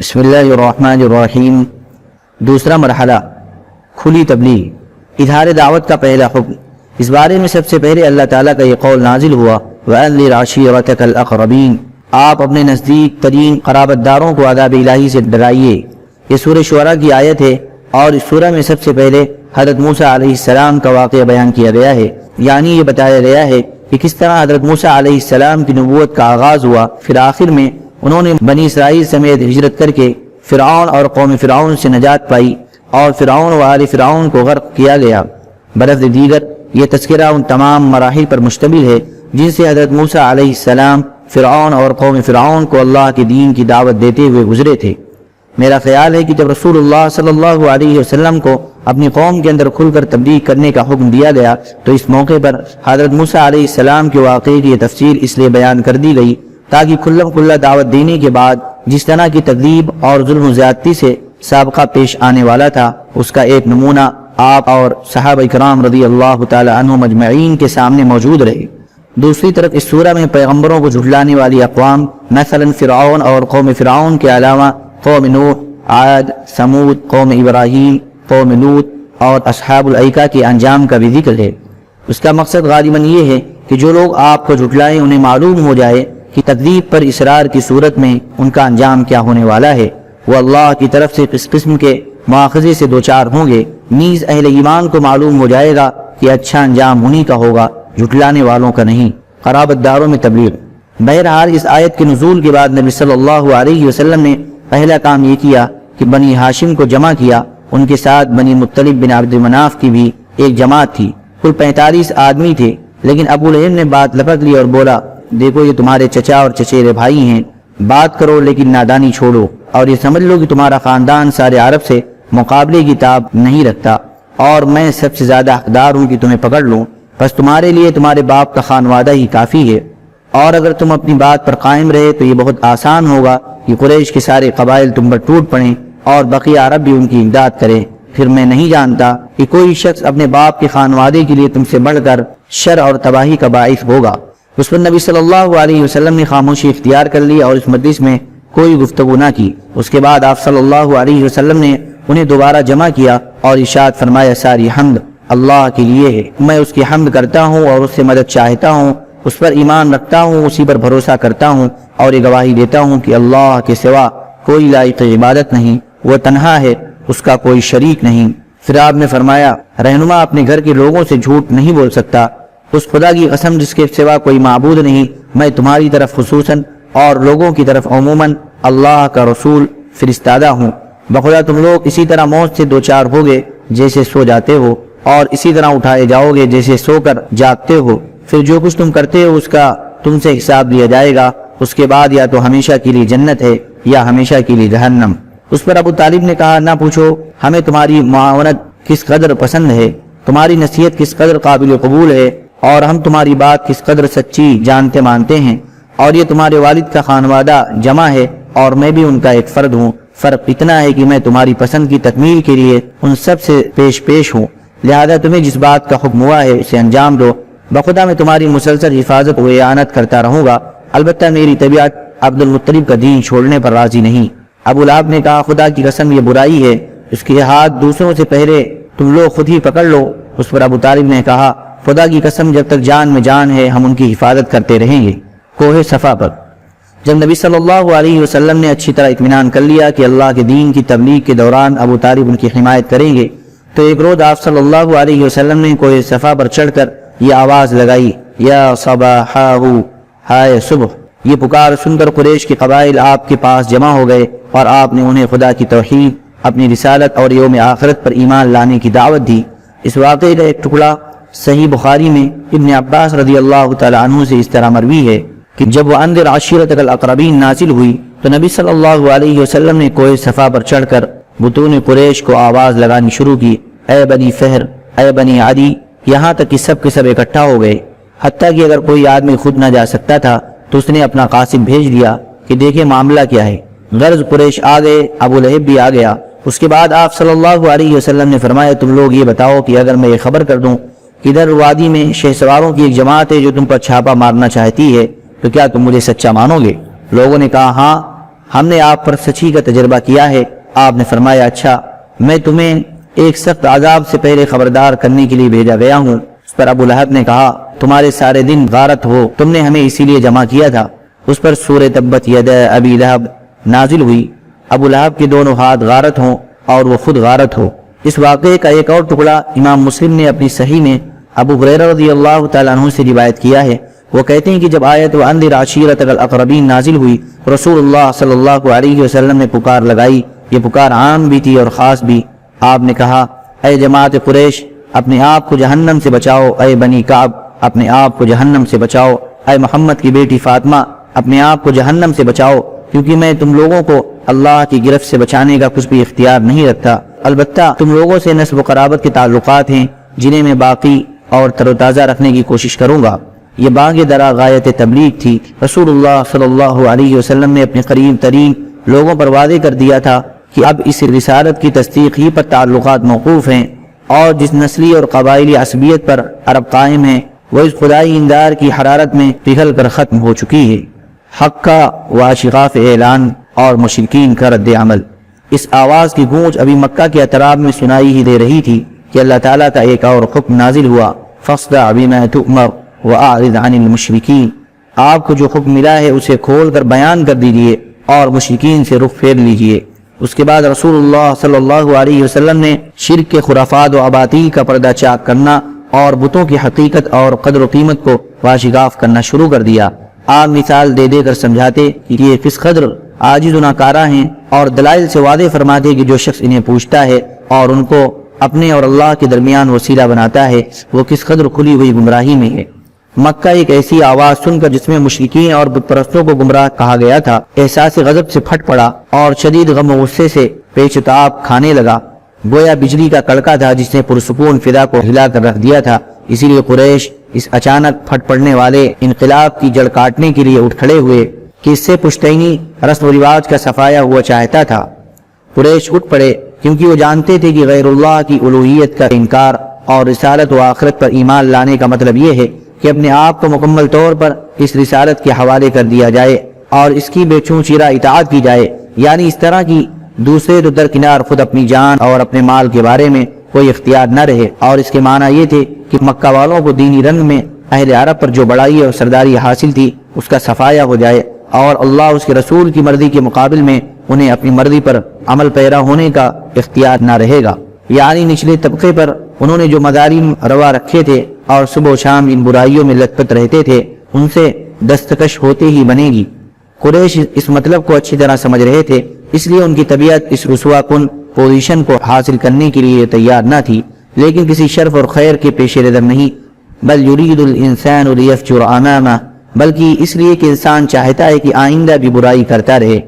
بسم اللہ الرحمن الرحیم۔ دوسرا مرحلہ کھلی تبلیغ، اظہار دعوت کا پہلا حکم۔ اس بارے میں سب سے پہلے اللہ تعالیٰ کا یہ قول نازل ہوا وَأَنذِرْ عَشِيرَتَكَ الْأَقْرَبِينَ، آپ اپنے نزدیک ترین قرابت داروں کو عذاب الہی سے ڈرائیے۔ یہ سورہ شعراء کی آیت ہے اور اس سورہ میں سب سے پہلے حضرت موسیٰ علیہ السلام کا واقعہ بیان کیا گیا ہے، یعنی یہ بتایا گیا ہے کہ کس طرح حضرت موسیٰ علیہ السلام کی نبوت کا آغاز ہوا، پھر آخر میں انہوں نے بنی اسرائیل سمیت ہجرت کر کے فرعون اور قوم فرعون سے نجات پائی اور فرعون و آل فرعون کو غرق کیا گیا۔ بلفظ دیگر یہ تذکرہ ان تمام مراحل پر مشتمل ہے جن سے حضرت موسیٰ علیہ السلام فرعون اور قوم فرعون کو اللہ کے دین کی دعوت دیتے ہوئے گزرے تھے۔ میرا خیال ہے کہ جب رسول اللہ صلی اللہ علیہ وسلم کو اپنی قوم کے اندر کھل کر تبلیغ کرنے کا حکم دیا گیا تو اس موقع پر حضرت موسیٰ علیہ السلام کے واقعے کی یہ تفصیل اس لیے بیان کر دی گئی تاکہ کھلم کھلا دعوت دینے کے بعد جس طرح کی تکذیب اور ظلم و زیادتی سے سابقہ پیش آنے والا تھا اس کا ایک نمونہ آپ اور صحابہ کرام رضی اللہ تعالی عنہم اجمعین کے سامنے موجود رہے۔ دوسری طرف اس سورہ میں پیغمبروں کو جھٹلانے والی اقوام مثلا فرعون اور قوم فرعون کے علاوہ قوم نوح، عاد، ثمود، قوم ابراہیم، قوم لوط اور اصحاب الایکہ کے انجام کا بھی ذکر ہے۔ اس کا مقصد غالباً یہ ہے کہ جو لوگ آپ کو جھٹلائیں انہیں معلوم ہو جائے کہ تکذیب پر اصرار کی صورت میں ان کا انجام کیا ہونے والا ہے، وہ اللہ کی طرف سے کس قسم کے مواخذے سے دوچار ہوں گے۔ نیز اہل ایمان کو معلوم ہو جائے گا کہ اچھا انجام انہی کا ہوگا، جھٹلانے والوں کا نہیں۔ قرابت داروں میں تبلیغ۔ بہرحال اس آیت کے نزول کے بعد نبی صلی اللہ علیہ وسلم نے پہلا کام یہ کیا کہ بنی ہاشم کو جمع کیا۔ ان کے ساتھ بنی مطلب بن عبد مناف کی بھی ایک جماعت تھی، کل 45 آدمی تھے، لیکن ابو لہب نے بات لپک لی اور بولا دیکھو یہ تمہارے چچا اور چچیرے بھائی ہیں، بات کرو لیکن نادانی چھوڑو اور یہ سمجھ لو کہ تمہارا خاندان سارے عرب سے مقابلے کی تاب نہیں رکھتا اور میں سب سے زیادہ حقدار ہوں کہ تمہیں پکڑ لوں، بس تمہارے لیے تمہارے باپ کا خانوادہ ہی کافی ہے، اور اگر تم اپنی بات پر قائم رہے تو یہ بہت آسان ہوگا کہ قریش کے سارے قبائل تم پر ٹوٹ پڑیں اور بقیہ عرب بھی ان کی امداد کرے۔ پھر میں نہیں جانتا کہ کوئی شخص اپنے باپ کے خانوادے کے لیے تم سے بڑھ کر شر اور تباہی کا باعث ہوگا۔ اس پر نبی صلی اللہ علیہ وسلم نے خاموشی اختیار کر لی اور اس مجلس میں کوئی گفتگو نہ کی۔ اس کے بعد آپ صلی اللہ علیہ وسلم نے انہیں دوبارہ جمع کیا اور ارشاد فرمایا ساری حمد اللہ کے لیے ہے، میں اس کی حمد کرتا ہوں اور اس سے مدد چاہتا ہوں، اس پر ایمان رکھتا ہوں، اسی پر بھروسہ کرتا ہوں اور یہ گواہی دیتا ہوں کہ اللہ کے سوا کوئی لائق عبادت نہیں، وہ تنہا ہے، اس کا کوئی شریک نہیں۔ پھر آپ نے فرمایا رہنما اپنے گھر کے لوگوں سے جھوٹ نہیں بول سکتا، اس خدا کی قسم جس کے سوا کوئی معبود نہیں، میں تمہاری طرف خصوصاً اور لوگوں کی طرف عموماً اللہ کا رسول فرستادہ ہوں۔ بخدا تم لوگ اسی طرح موت سے دوچار ہوگے جیسے سو جاتے ہو اور اسی طرح اٹھائے جاؤ گے جیسے سو کر جاگتے ہو، پھر جو کچھ تم کرتے ہو اس کا تم سے حساب لیا جائے گا، اس کے بعد یا تو ہمیشہ کے لیے جنت ہے یا ہمیشہ کے لیے جہنم۔ اس پر ابو طالب نے کہا نہ پوچھو، ہمیں تمہاری معاونت کس قدر پسند ہے، تمہاری نصیحت کس قدر قابل قبول ہے اور ہم تمہاری بات کس قدر سچی جانتے مانتے ہیں، اور یہ تمہارے والد کا خانوادہ جمع ہے اور میں بھی ان کا ایک فرد ہوں، فرق اتنا ہے کہ میں تمہاری پسند کی تکمیل کے لیے ان سب سے پیش ہوں، لہذا تمہیں جس بات کا حکم ہوا ہے اسے انجام دو، بخدا میں تمہاری مسلسل حفاظت و اعانت کرتا رہوں گا، البتہ میری طبیعت عبد المطلب کا دین چھوڑنے پر راضی نہیں۔ ابو لہب نے کہا خدا کی قسم یہ برائی ہے، اس کے ہاتھ دوسروں سے پہلے تم لوگ خود ہی پکڑ لو۔ اس پر ابو طالب نے کہا خدا کی قسم جب تک جان میں جان ہے ہم ان کی حفاظت کرتے رہیں گے۔ کوہ صفا پر جب نبی صلی اللہ علیہ وسلم نے اچھی طرح اطمینان کر لیا کہ اللہ کے دین کی تبلیغ کے دوران ابو طالب ان کی حمایت کریں گے تو ایک روز آپ صلی اللہ علیہ وسلم نے کوہ صفا پر چڑھ کر یہ آواز لگائی یا صباحا ہائے صبح۔ یہ پکار سن کر قریش کے قبائل آپ کے پاس جمع ہو گئے اور آپ نے انہیں خدا کی توحید، اپنی رسالت اور یوم آخرت پر ایمان لانے کی دعوت دی۔ اس واقعے کا ایک ٹکڑا صحیح بخاری میں ابن عباس رضی اللہ تعالی عنہ سے اس طرح مروی ہے کہ جب وہ انذر عشیرتک الاقربین نازل ہوئی تو نبی صلی اللہ علیہ وسلم نے کوہ صفا پر چڑھ کر بطون قریش کو آواز لگانی شروع کی، اے بنی فہر، اے بنی عدی، یہاں تک کہ سب کے سب اکٹھا ہو گئے، حتیٰ کہ اگر کوئی آدمی خود نہ جا سکتا تھا تو اس نے اپنا قاصد بھیج دیا کہ دیکھیں معاملہ کیا ہے۔ غرض قریش آ گئے، ابو لہب بھی آ گیا۔ اس کے بعد آپ صلی اللہ علیہ وسلم نے فرمایا تم لوگ یہ بتاؤ کہ اگر میں یہ خبر کر دوں کہ ادھر وادی میں شہ سواروں کی ایک جماعت ہے جو تم پر چھاپا مارنا چاہتی ہے تو کیا تم مجھے سچا مانو گے؟ لوگوں نے کہا ہاں، ہم نے آپ پر سچی کا تجربہ کیا ہے۔ آپ نے فرمایا اچھا، میں تمہیں ایک سخت عذاب سے پہلے خبردار کرنے کے لیے بھیجا گیا ہوں۔ اس پر ابو لہب نے کہا تمہارے سارے دن غارت ہو، تم نے ہمیں اسی لیے جمع کیا تھا۔ اس پر سورہ تبت یدا ابی لہب نازل ہوئی، ابو لہب کے دونوں ہاتھ غارت ہوں اور وہ خود غارت ہو۔ اس واقعے کا ایک اور ٹکڑا امام مسلم نے اپنی صحیح میں ابو ہریرہ رضی اللہ تعالیٰ عنہ سے روایت کیا ہے۔ وہ کہتے ہیں کہ جب آیت وَأَنذِرْ عَشِيرَتَكَ الْأَقْرَبِينَ نازل ہوئی، رسول اللہ صلی اللہ علیہ وسلم نے پکار لگائی۔ یہ پکار عام بھی تھی اور خاص بھی۔ آپ نے کہا اے جماعت قریش، اپنے آپ کو جہنم سے بچاؤ، اے بنی کعب اپنے آپ کو جہنم سے بچاؤ، اے محمد کی بیٹی فاطمہ اپنے آپ کو جہنم سے بچاؤ، کیونکہ میں تم لوگوں کو اللہ کی گرفت سے بچانے کا کچھ بھی اختیار نہیں رکھتا۔ البتہ تم لوگوں سے نسب و قرابت کے تعلقات ہیں جنہیں میں باقی اور تر و تازہ رکھنے کی کوشش کروں گا۔ یہ بانگ درا غایت تبلیغ تھی۔ رسول اللہ صلی اللہ علیہ وسلم نے اپنے قریب ترین لوگوں پر واضح کر دیا تھا کہ اب اس رسالت کی تصدیق ہی پر تعلقات موقوف ہیں، اور جس نسلی اور قبائلی عصبیت پر عرب قائم ہے وہ اس خدائی اندار کی حرارت میں پگھل کر ختم ہو چکی ہے۔ حق کا واشغاف اعلان اور مشرکین کا رد عمل۔ اس آواز کی گونج ابھی مکہ کے اطراف میں سنائی ہی دے رہی تھی کہ اللہ تعالیٰ کا ایک اور حکم نازل ہوا، فاصدع بما تؤمر واعرض عن المشرکین۔ آپ کو جو حکم ملا ہے اسے کھول کر بیان کر دیجئے اور مشرکین سے رخ پھیر لیجئے۔ اس کے بعد رسول اللہ صلی اللہ علیہ وسلم نے شرک کے خرافات و اباطیل کا پردہ چاک کرنا اور بتوں کی حقیقت اور قدر و قیمت کو واشگاف کرنا شروع کر دیا۔ آپ مثال دے دے کر سمجھاتے کہ یہ کس قدر عاجز و ناکارہ ہیں، اور دلائل سے واضح فرماتے کہ جو شخص انہیں پوچھتا ہے اور ان کو اپنے اور اللہ کے درمیان وسیلہ بناتا ہے وہ کس قدر کھلی ہوئی گمراہی میں ہے۔ مکہ ایک ایسی آواز سن کر جس میں مشرکین اور بت پرستوں کو گمراہ کہا گیا تھا احساس غضب سے پھٹ پڑا اور شدید غم و غصے سے پیچ تاب کھانے لگا، گویا بجلی کا کڑکا تھا جس نے پرسکون فضا کو ہلا کر رکھ دیا تھا۔ اسی لیے قریش اس اچانک پھٹ پڑنے والے انقلاب کی جڑ کاٹنے کے لیے اٹھ کھڑے ہوئے کہ اس سے پشتینی رسم و رواج کا صفایا ہوا چاہتا تھا۔ قریش اٹھ پڑے کیونکہ وہ جانتے تھے کہ غیر اللہ کی الوہیت کا انکار اور رسالت و آخرت پر ایمان لانے کا مطلب یہ ہے کہ اپنے آپ کو مکمل طور پر اس رسالت کے حوالے کر دیا جائے اور اس کی بے چون چیرہ اطاعت کی جائے، یعنی اس طرح کی دوسرے تو درکنار خود اپنی جان اور اپنے مال کے بارے میں کوئی اختیار نہ رہے۔ اور اس کے معنی یہ تھے کہ مکہ والوں کو دینی رنگ میں اہل عرب پر جو بڑائی اور سرداری حاصل تھی اس کا صفایا ہو جائے، اور اللہ اس کے رسول کی مرضی کے مقابل میں انہیں اپنی مرضی پر عمل پیرا ہونے کا اختیار نہ رہے گا۔ یعنی نچلے طبقے پر انہوں نے جو مظالم روا رکھے تھے اور صبح و شام ان برائیوں میں لت پت رہتے تھے ان سے دستکش ہوتے ہی بنے گی۔ قریش اس مطلب کو اچھی طرح سمجھ رہے تھے، اس لیے ان کی طبیعت اس رسوا کن پوزیشن کو حاصل کرنے کے لیے تیار نہ تھی، لیکن کسی شرف اور خیر کے پیش نظر نہیں، بل یرید الانسان لیفجر امامہ، بلکہ اس لیے کہ انسان چاہتا ہے کہ آئندہ بھی برائی کرتا رہے۔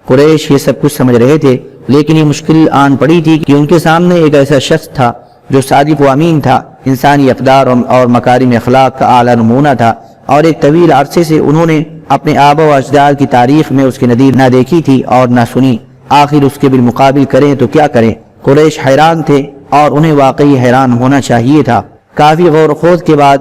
قریش یہ سب کچھ سمجھ رہے تھے، لیکن یہ مشکل آن پڑی تھی کہ ان کے سامنے ایک ایسا شخص تھا جو صادق و امین تھا، انسانی اقدار اور مکارم اخلاق کا اعلیٰ نمونہ تھا، اور ایک طویل عرصے سے انہوں نے اپنے آبا و اجداد کی تاریخ میں اس کی نظیر نہ دیکھی تھی اور نہ سنی۔ آخر اس کے بالمقابل کریں تو کیا کریں؟ قریش حیران تھے اور انہیں واقعی حیران ہونا چاہیے تھا۔ کافی غور و خوض کے بعد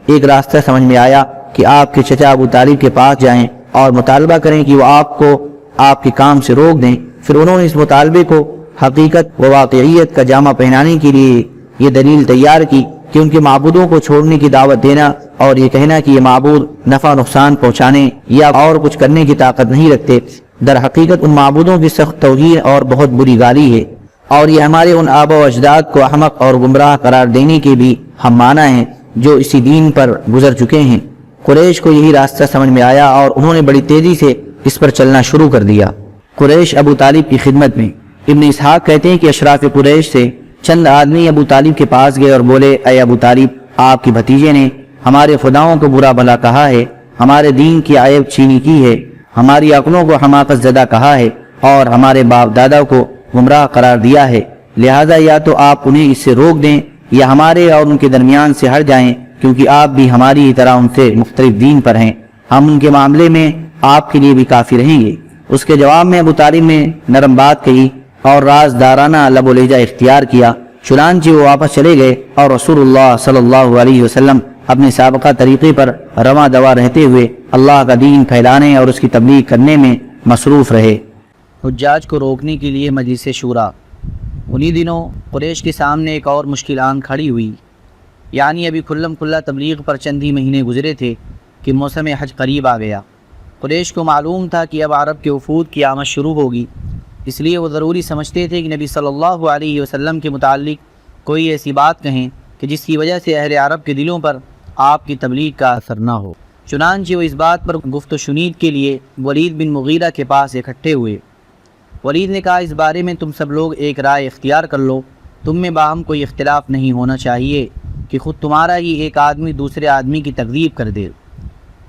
ایک راستہ سمجھ میں آیا کہ آپ کے چچا ابو طالب کے پاس جائیں اور مطالبہ کریں کہ وہ آپ کو آپ کے کام سے روک دیں۔ پھر انہوں نے اس مطالبے کو حقیقت و واقعیت کا جامہ پہنانے کے لیے یہ دلیل تیار کی کہ ان کے معبودوں کو چھوڑنے کی دعوت دینا اور یہ کہنا کہ یہ معبود نفع نقصان پہنچانے یا اور کچھ کرنے کی طاقت نہیں رکھتے، در حقیقت ان معبودوں کی سخت توہین اور بہت بری گالی ہے، اور یہ ہمارے ان آبا و اجداد کو احمق اور گمراہ قرار دینے کے بھی ہم معنی ہیں جو اسی دین پر گزر چکے ہیں۔ قریش کو یہی راستہ سمجھ میں آیا اور انہوں نے بڑی تیزی سے اس پر چلنا شروع کر دیا۔ قریش ابو طالب کی خدمت میں۔ ابن اسحاق کہتے ہیں کہ اشراف قریش سے چند آدمی ابو طالب کے پاس گئے اور بولے، اے ابو طالب، آپ کے بھتیجے نے ہمارے خداؤں کو برا بھلا کہا ہے، ہمارے دین کی عیب چینی کی ہے، ہماری عقلوں کو حماقت زدہ کہا ہے اور ہمارے باپ دادا کو گمراہ قرار دیا ہے، لہذا یا تو آپ انہیں اس سے روک دیں یا ہمارے اور ان کے درمیان سے ہٹ جائیں، کیونکہ آپ بھی ہماری ہی طرح ان سے مختلف دین پر ہیں، ہم ان کے معاملے میں آپ کے لیے بھی کافی رہیں گے۔ اس کے جواب میں ابو طالب نے نرم بات کہی اور رازدارانہ لب و لہجہ اختیار کیا، چنانچہ وہ واپس چلے گئے اور رسول اللہ صلی اللہ علیہ وسلم اپنے سابقہ طریقے پر رواں دوا رہتے ہوئے اللہ کا دین پھیلانے اور اس کی تبلیغ کرنے میں مصروف رہے۔ حجاج کو روکنے کے لیے مجلس شورا۔ انہی دنوں قریش کے سامنے ایک اور مشکل آن کھڑی ہوئی، یعنی ابھی کھلم کھلا تبلیغ پر چند ہی مہینے گزرے تھے کہ موسم حج قریب آ گیا۔ قریش کو معلوم تھا کہ اب عرب کے وفود کی آمد شروع ہوگی، اس لیے وہ ضروری سمجھتے تھے کہ نبی صلی اللہ علیہ وسلم کے متعلق کوئی ایسی بات کہیں کہ جس کی وجہ سے اہل عرب کے دلوں پر آپ کی تبلیغ کا اثر نہ ہو۔ چنانچہ وہ اس بات پر گفت و شنید کے لیے ولید بن مغیرہ کے پاس اکٹھے ہوئے۔ ولید نے کہا اس بارے میں تم سب لوگ ایک رائے اختیار کر لو، تم میں باہم کوئی اختلاف نہیں ہونا چاہیے کہ خود تمہارا ہی ایک آدمی دوسرے آدمی کی تکذیب کر دے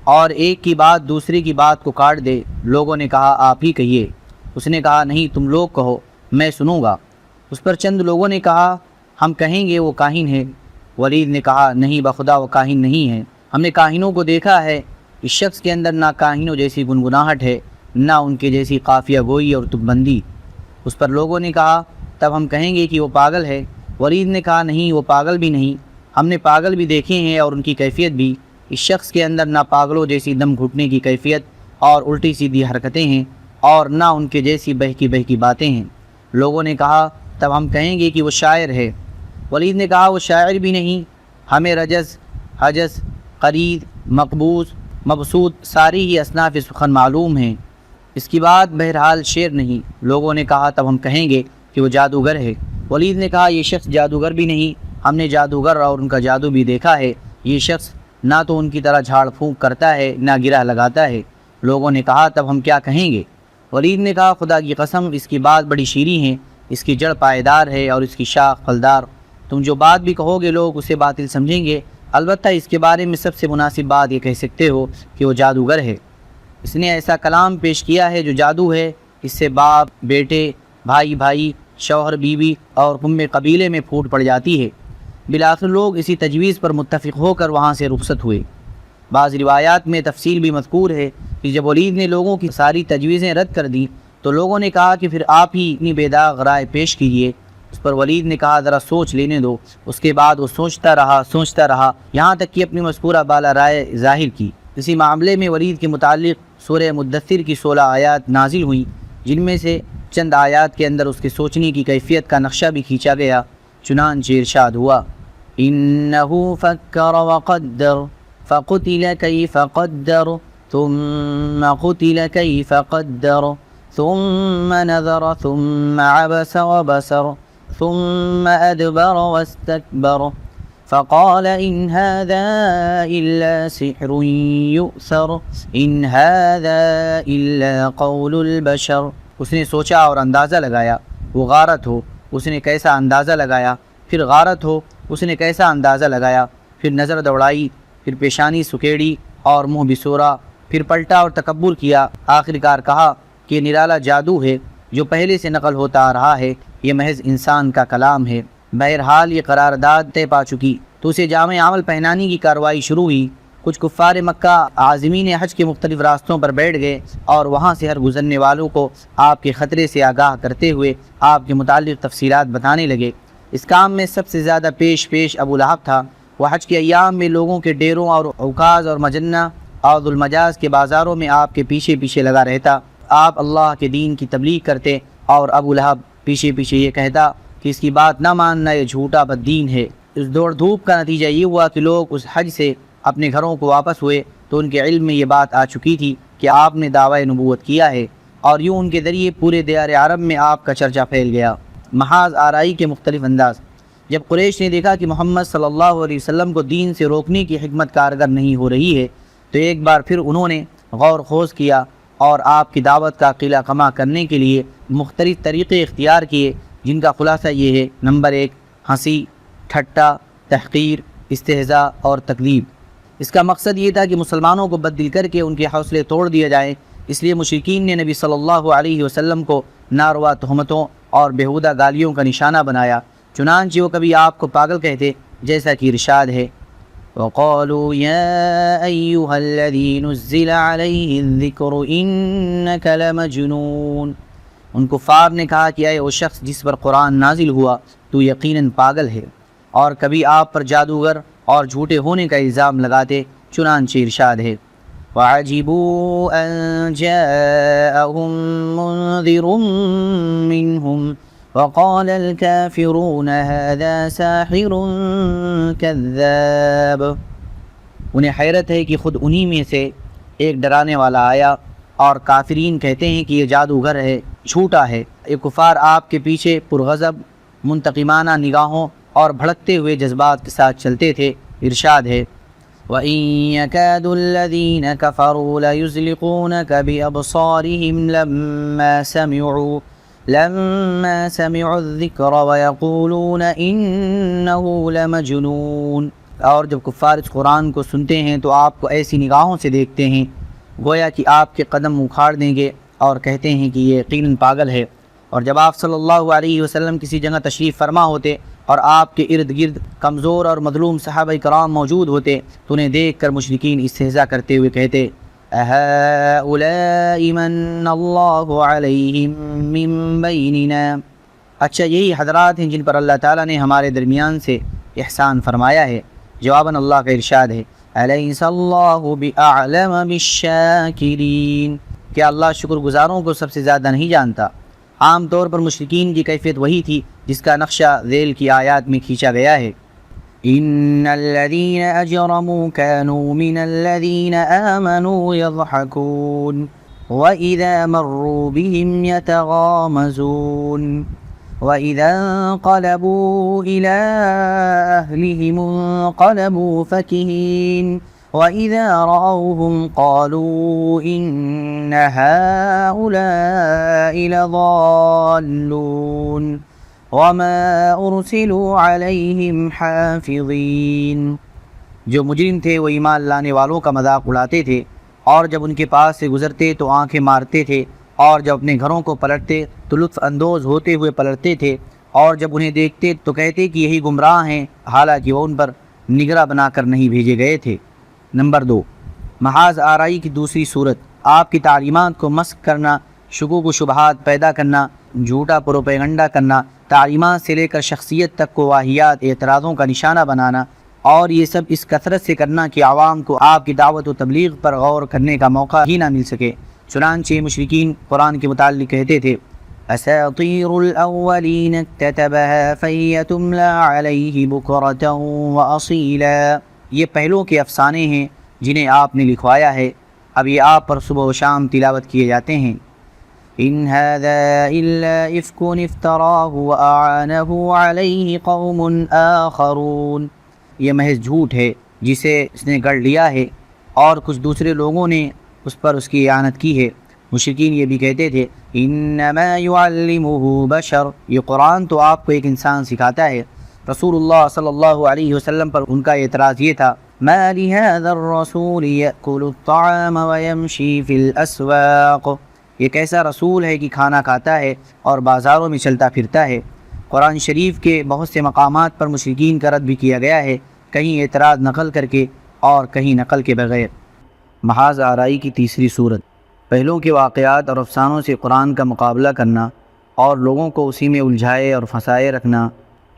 اور ایک کی بات دوسرے کی بات کو کاٹ دے۔ لوگوں نے کہا آپ ہی کہیے۔ اس نے کہا نہیں، تم لوگ کہو، میں سنوں گا۔ اس پر چند لوگوں نے کہا ہم کہیں گے وہ کاہن ہے۔ ولید نے کہا نہیں بخدا وہ کاہن نہیں ہے، ہم نے کاہنوں کو دیکھا ہے، اس شخص کے اندر نہ کاہنوں جیسی گنگناہٹ ہے نہ ان کے جیسی قافیہ گوئی اور تک بندی۔ اس پر لوگوں نے کہا تب ہم کہیں گے کہ وہ پاگل ہے۔ ولید نے کہا نہیں، وہ پاگل بھی نہیں، ہم نے پاگل بھی دیکھے ہیں اور ان کی کیفیت بھی۔ اس شخص کے اندر نہ پاگلوں جیسی دم گھٹنے کی کیفیت اور الٹی سیدھی حرکتیں ہیں اور نہ ان کے جیسی بہکی باتیں ہیں۔ لوگوں نے کہا تب ہم کہیں گے کہ وہ شاعر ہے۔ ولید نے کہا وہ شاعر بھی نہیں، ہمیں رجز، حجز، قرید، مقبوض، مبسوط ساری ہی اصناف سخن معلوم ہیں، اس کی بات بہرحال شعر نہیں۔ لوگوں نے کہا تب ہم کہیں گے کہ وہ جادوگر ہے۔ ولید نے کہا یہ شخص جادوگر بھی نہیں، ہم نے جادوگر اور ان کا جادو بھی دیکھا ہے، یہ شخص نہ تو ان کی طرح جھاڑ پھونک کرتا ہے نہ گرہ لگاتا ہے۔ لوگوں نے کہا تب ہم کیا کہیں گے؟ ولید نے کہا خدا کی قسم اس کی بات بڑی شیریں ہے، اس کی جڑ پائیدار ہے اور اس کی شاخ پھلدار، تم جو بات بھی کہو گے لوگ اسے باطل سمجھیں گے، البتہ اس کے بارے میں سب سے مناسب بات یہ کہہ سکتے ہو کہ وہ جادوگر ہے۔ اس نے ایسا کلام پیش کیا ہے جو جادو ہے، اس سے باپ بیٹے، بھائی بھائی، شوہر بیوی اور قوم قبیلے میں پھوٹ پڑ جاتی ہے۔ بالآخر لوگ اسی تجویز پر متفق ہو کر وہاں سے رخصت ہوئے۔ بعض روایات میں تفصیل بھی مذکور ہے کہ جب ولید نے لوگوں کی ساری تجویزیں رد کر دیں تو لوگوں نے کہا کہ پھر آپ ہی اتنی بے داغ رائے پیش کیجیے۔ اس پر ولید نے کہا ذرا سوچ لینے دو۔ اس کے بعد وہ سوچتا رہا یہاں تک کہ اپنی مذکورہ بالا رائے ظاہر کی۔ اسی معاملے میں ولید کے متعلق سورہ مدثر کی 16 آیات نازل ہوئیں، جن میں سے چند آیات کے اندر اس کے سوچنے کی کیفیت کا نقشہ بھی کھینچا گیا۔ چنانچہ ارشاد ہوا انہ فکر وقدر فقتل کیف قدر ثم قتل کیف قدر ثم نظر ثم عبس وبسر ثم ادبر واستكبر فقال ان هذا الا سحر يؤثر ان هذا الا قول البشر۔ اس نے سوچا اور اندازہ لگایا، وہ غارت ہو، اس نے کیسا اندازہ لگایا، پھر غارت ہو، اس نے کیسا اندازہ لگایا، پھر نظر دوڑائی، پھر پیشانی سکیڑی اور منہ بسورا، پھر پلٹا اور تکبر کیا، آخرکار کہا کہ یہ نرالا جادو ہے جو پہلے سے نقل ہوتا آ رہا ہے، یہ محض انسان کا کلام ہے۔ بہرحال یہ قرارداد طے پا چکی تو اسے جامع عمل پہنانے کی کارروائی شروع ہوئی۔ کچھ کفار مکہ عازمین حج کے مختلف راستوں پر بیٹھ گئے اور وہاں سے ہر گزرنے والوں کو آپ کے خطرے سے آگاہ کرتے ہوئے آپ کے متعلق تفصیلات بتانے لگے۔ اس کام میں سب سے زیادہ پیش ابو لہب تھا۔ وہ حج کے ایام میں لوگوں کے ڈیروں اور عکاظ اور مجنہ اور ذوالمجاز کے بازاروں میں آپ کے پیچھے لگا رہتا۔ آپ اللہ کے دین کی تبلیغ کرتے اور ابو لہب پیچھے یہ کہتا کہ اس کی بات نہ ماننا یہ جھوٹا بددین ہے۔ اس دوڑ دھوپ کا نتیجہ یہ ہوا کہ لوگ اس حج سے اپنے گھروں کو واپس ہوئے تو ان کے علم میں یہ بات آ چکی تھی کہ آپ نے دعوی نبوت کیا ہے، اور یوں ان کے ذریعے پورے دیار عرب میں آپ کا چرچا پھیل گیا۔ محاذ آرائی کے مختلف انداز۔ جب قریش نے دیکھا کہ محمد صلی اللہ علیہ وسلم کو دین سے روکنے کی حکمت کارگر نہیں ہو رہی ہے تو ایک بار پھر انہوں نے غور خوض کیا اور آپ کی دعوت کا قلع کما کرنے کے لیے مختلف طریقے اختیار کیے، جن کا خلاصہ یہ ہے: نمبر 1، ہنسی، ٹھٹا، تحقیر، استہزاء اور تکذیب۔ اس کا مقصد یہ تھا کہ مسلمانوں کو بددل کر کے ان کے حوصلے توڑ دیا جائے۔ اس لیے مشرکین نے نبی صلی اللہ علیہ وسلم کو ناروا تہمتوں اور بیہودہ گالیوں کا نشانہ بنایا، چنانچہ وہ کبھی آپ کو پاگل کہتے، جیسا کہ ارشاد ہے وَقَالُوا يَا أَيُّهَا الَّذِي نُزِّلَ عَلَيْهِ الذِّكْرُ إِنَّكَ لَمَجْنُونَ۔ ان کفار نے کہا کہ اے وہ شخص جس پر قرآن نازل ہوا تو یقیناً پاگل ہے، اور کبھی آپ پر جادوگر اور جھوٹے ہونے کا الزام لگاتے، چنانچہ ارشاد ہے وعجبوا أن جاءهم منذر منهم وقال الكافرون هذا ساحر كذاب۔ انہیں حیرت ہے کہ خود انہی میں سے ایک ڈرانے والا آیا، اور کافرین کہتے ہیں کہ یہ جادوگر ہے، جھوٹا ہے۔ یہ کفار آپ کے پیچھے پرغضب، منتقمانہ نگاہوں اور بھڑکتے ہوئے جذبات کے ساتھ چلتے تھے۔ ارشاد ہے وَإِن يَكَادُ الَّذِينَ كَفَرُوا لَيُزْلِقُونَكَ بِأَبْصَارِهِمْ لَمَّا سَمِعُوا الذِّكْرَ وَيَقُولُونَ إِنَّهُ لَمَجْنُونَ۔ اور جب کفار اس قرآن کو سنتے ہیں تو آپ کو ایسی نگاہوں سے دیکھتے ہیں گویا کہ آپ کے قدم اکھاڑ دیں گے، اور کہتے ہیں کہ یہ یقیناً پاگل ہے۔ اور جب آپ صلی اللہ علیہ وسلم کسی جگہ تشریف فرما ہوتے اور آپ کے ارد گرد کمزور اور مظلوم صحابہ کرام موجود ہوتے تو انہیں دیکھ کر مشرکین استہزاء کرتے ہوئے کہتے أَهَٰؤُلَاءِ مَنَّ اللَّهُ عَلَيْهِمْ مِن بَيْنِنَا۔ اچھا یہی حضرات ہیں جن پر اللہ تعالیٰ نے ہمارے درمیان سے احسان فرمایا ہے۔ جواباً اللہ کا ارشاد ہے أَلَيْسَ اللَّهُ بِأَعْلَمَ بِالشَّاكِرِينَ۔ کیا اللہ شکر گزاروں کو سب سے زیادہ نہیں جانتا؟ عام طور پر مشرکین کی کیفیت وہی تھی جس کا نقشہ ذیل کی آیات میں کھینچا گیا ہے۔ إِنَّ الَّذِينَ أَجْرَمُوا كَانُوا مِنَ الَّذِينَ آمَنُوا يَضْحَكُونَ وَإِذَا مَرُّوا بِهِمْ يَتَغَامَزُونَ وَإِذَا انقَلَبُوا إِلَىٰ أَهْلِهِمُ انقَلَبُوا فَكِهِينَ وَإِذَا رَأَوْهُمْ قَالُوا إِنَّ هَٰؤُلَاءِ لَضَالُّونَ وَمَا أُرْسِلُوا عَلَيْهِمْ حَافِظِينَ۔ جو مجرم تھے وہ ایمان لانے والوں کا مذاق اڑاتے تھے، اور جب ان کے پاس سے گزرتے تو آنکھیں مارتے تھے، اور جب اپنے گھروں کو پلٹتے تو لطف اندوز ہوتے ہوئے پلٹتے تھے، اور جب انہیں دیکھتے تو کہتے کہ یہی گمراہ ہیں، حالانکہ وہ ان پر نگراں بنا کر نہیں بھیجے گئے تھے۔ نمبر 2، محاذ آرائی کی دوسری صورت آپ کی تعلیمات کو مسخ کرنا، شکوک و شبہات پیدا کرنا، جھوٹا پروپیگنڈا کرنا، تعلیمات سے لے کر شخصیت تک کو واہیات اعتراضوں کا نشانہ بنانا، اور یہ سب اس کثرت سے کرنا کہ عوام کو آپ کی دعوت و تبلیغ پر غور کرنے کا موقع ہی نہ مل سکے۔ چنانچہ مشرکین قرآن کے متعلق کہتے تھے أَسَاطِيرُ الْأَوَّلِينَ اكْتَتَبَهَا فَهِيَ تُمْلَىٰ عَلَيْهِ بُكْرَةً وَأَصِيلًا۔ یہ پہلوں کے افسانے ہیں جنہیں آپ نے لکھوایا ہے، اب یہ آپ پر صبح و شام تلاوت کیے جاتے ہیں۔ إِنْ هَٰذَا إِلَّا إِفْكٌ افْتَرَاهُ وَأَعَانَهُ عَلَيْهِ قَوْمٌ آخَرُونَ۔ یہ محض جھوٹ ہے جسے اس نے گڑھ لیا ہے، اور کچھ دوسرے لوگوں نے اس پر اس کی اعانت کی ہے۔ مشرکین یہ بھی کہتے تھے إِنَّمَا يُعَلِّمُهُ بَشَرٌ، یہ قرآن تو آپ کو ایک انسان سکھاتا ہے۔ رسول اللہ صلی اللہ علیہ وسلم پر ان کا اعتراض یہ تھا مَا لِهَٰذَا الرَّسُولِ يَأْكُلُ الطَّعَامَ وَيَمْشِي فِي الْأَسْوَاقِ، یہ کیسا رسول ہے کہ کھانا کھاتا ہے اور بازاروں میں چلتا پھرتا ہے۔ قرآن شریف کے بہت سے مقامات پر مشرکین کا رد بھی کیا گیا ہے، کہیں اعتراض نقل کر کے اور کہیں نقل کے بغیر۔ محاذ آرائی کی تیسری صورت پہلوں کے واقعات اور افسانوں سے قرآن کا مقابلہ کرنا اور لوگوں کو اسی میں الجھائے اور پھنسائے رکھنا۔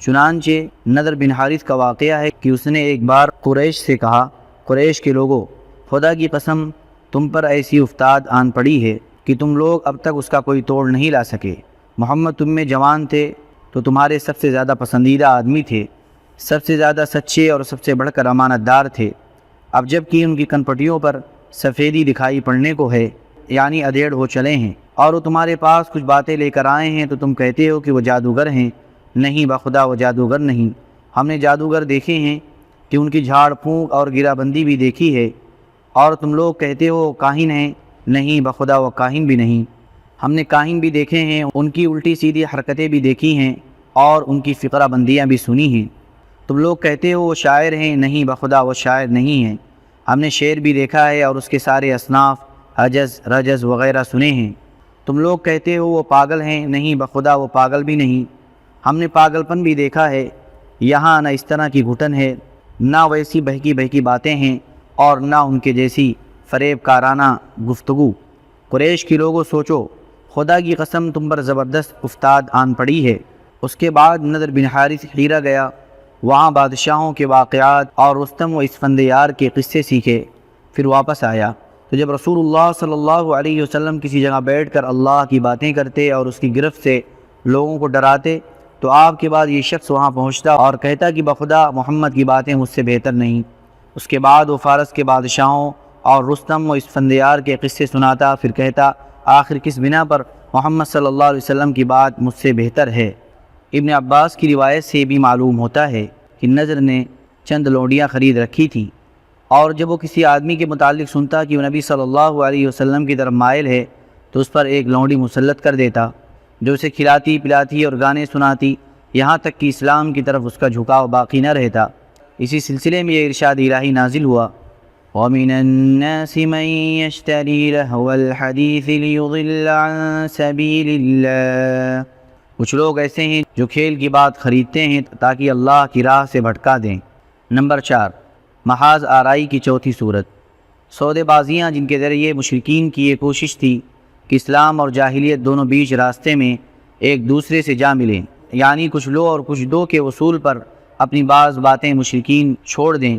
چنانچہ نضر بن حارث کا واقعہ ہے کہ اس نے ایک بار قریش سے کہا قریش کے لوگوں، خدا کی قسم تم پر ایسی افتاد آن پڑی ہے کہ تم لوگ اب تک اس کا کوئی توڑ نہیں لا سکے۔ محمد تم میں جوان تھے تو تمہارے سب سے زیادہ پسندیدہ آدمی تھے، سب سے زیادہ سچے اور سب سے بڑھ کر امانت دار تھے۔ اب جب کہ ان کی کنپٹیوں پر سفیدی دکھائی پڑنے کو ہے، یعنی ادھیڑ ہو چلے ہیں، اور وہ تمہارے پاس کچھ باتیں لے کر آئے ہیں تو تم کہتے ہو کہ وہ جادوگر ہیں۔ نہیں بخدا وہ جادوگر نہیں، ہم نے جادوگر دیکھے ہیں کہ ان کی جھاڑ پھونک اور گرہ بندی بھی دیکھی ہے، اور تم لوگ کہتے ہو کاہن ہیں۔ نہیں بخدا وہ کاہن بھی نہیں، ہم نے کاہن بھی دیکھے ہیں، ان کی الٹی سیدھی حرکتیں بھی دیکھی ہیں اور ان کی فقرہ بندیاں بھی سنی ہیں۔ تم لوگ کہتے ہو وہ شاعر ہیں، نہیں بخدا وہ شاعر نہیں ہیں، ہم نے شعر بھی دیکھا ہے اور اس کے سارے اصناف عجز رجز وغیرہ سنے ہیں۔ تم لوگ کہتے ہو وہ پاگل ہیں، نہیں بخدا وہ پاگل بھی نہیں، ہم نے پاگل پن بھی دیکھا ہے، یہاں نہ اس طرح کی گھٹن ہے، نہ ویسی بہکی بہکی باتیں ہیں، اور نہ ان کے جیسی فریب کارانہ گفتگو۔ قریش کی لوگوں سوچو، خدا کی قسم تم پر زبردست افتاد آن پڑی ہے۔ اس کے بعد نضر بن حارث حیرہ گیا، وہاں بادشاہوں کے واقعات اور رستم و اسفندیار کے قصے سیکھے، پھر واپس آیا تو تو جب رسول اللہ صلی اللہ علیہ وسلم کسی جگہ بیٹھ کر اللہ کی باتیں کرتے اور اس کی گرفت سے لوگوں کو ڈراتے تو آپ کے بعد یہ شخص وہاں پہنچتا اور کہتا کہ بخدا محمد کی باتیں مجھ سے بہتر نہیں۔ اس کے بعد وہ فارس کے بادشاہوں اور رستم و اسفندیار کے قصے سناتا، پھر کہتا آخر کس بنا پر محمد صلی اللہ علیہ وسلم کی بات مجھ سے بہتر ہے۔ ابن عباس کی روایت سے بھی معلوم ہوتا ہے کہ نضر نے چند لونڈیاں خرید رکھی تھیں، اور جب وہ کسی آدمی کے متعلق سنتا کہ وہ نبی صلی اللہ علیہ وسلم کی طرف مائل ہے تو اس پر ایک لونڈی مسلط کر دیتا جو اسے کھلاتی پلاتی اور گانے سناتی، یہاں تک کہ اسلام کی طرف اس کا جھکاؤ باقی نہ رہتا۔ اسی سلسلے میں یہ ارشاد الہی نازل ہوا، وَمِنَ النَّاسِ مَن يَشْتَرِي لَهْوَ الْحَدِيثِ لِيُضِلَّ عَن سَبِيلِ اللَّهِ۔ کچھ لوگ ایسے ہیں جو کھیل کی بات خریدتے ہیں تاکہ اللہ کی راہ سے بھٹکا دیں۔ نمبر 4، محاذ آرائی کی چوتھی صورت، سودے بازیاں جن کے ذریعے مشرکین کی یہ کوشش تھی کہ اسلام اور جاہلیت دونوں بیچ راستے میں ایک دوسرے سے جا ملیں، یعنی کچھ لو اور کچھ دو کے اصول پر اپنی بعض باتیں مشرکین چھوڑ دیں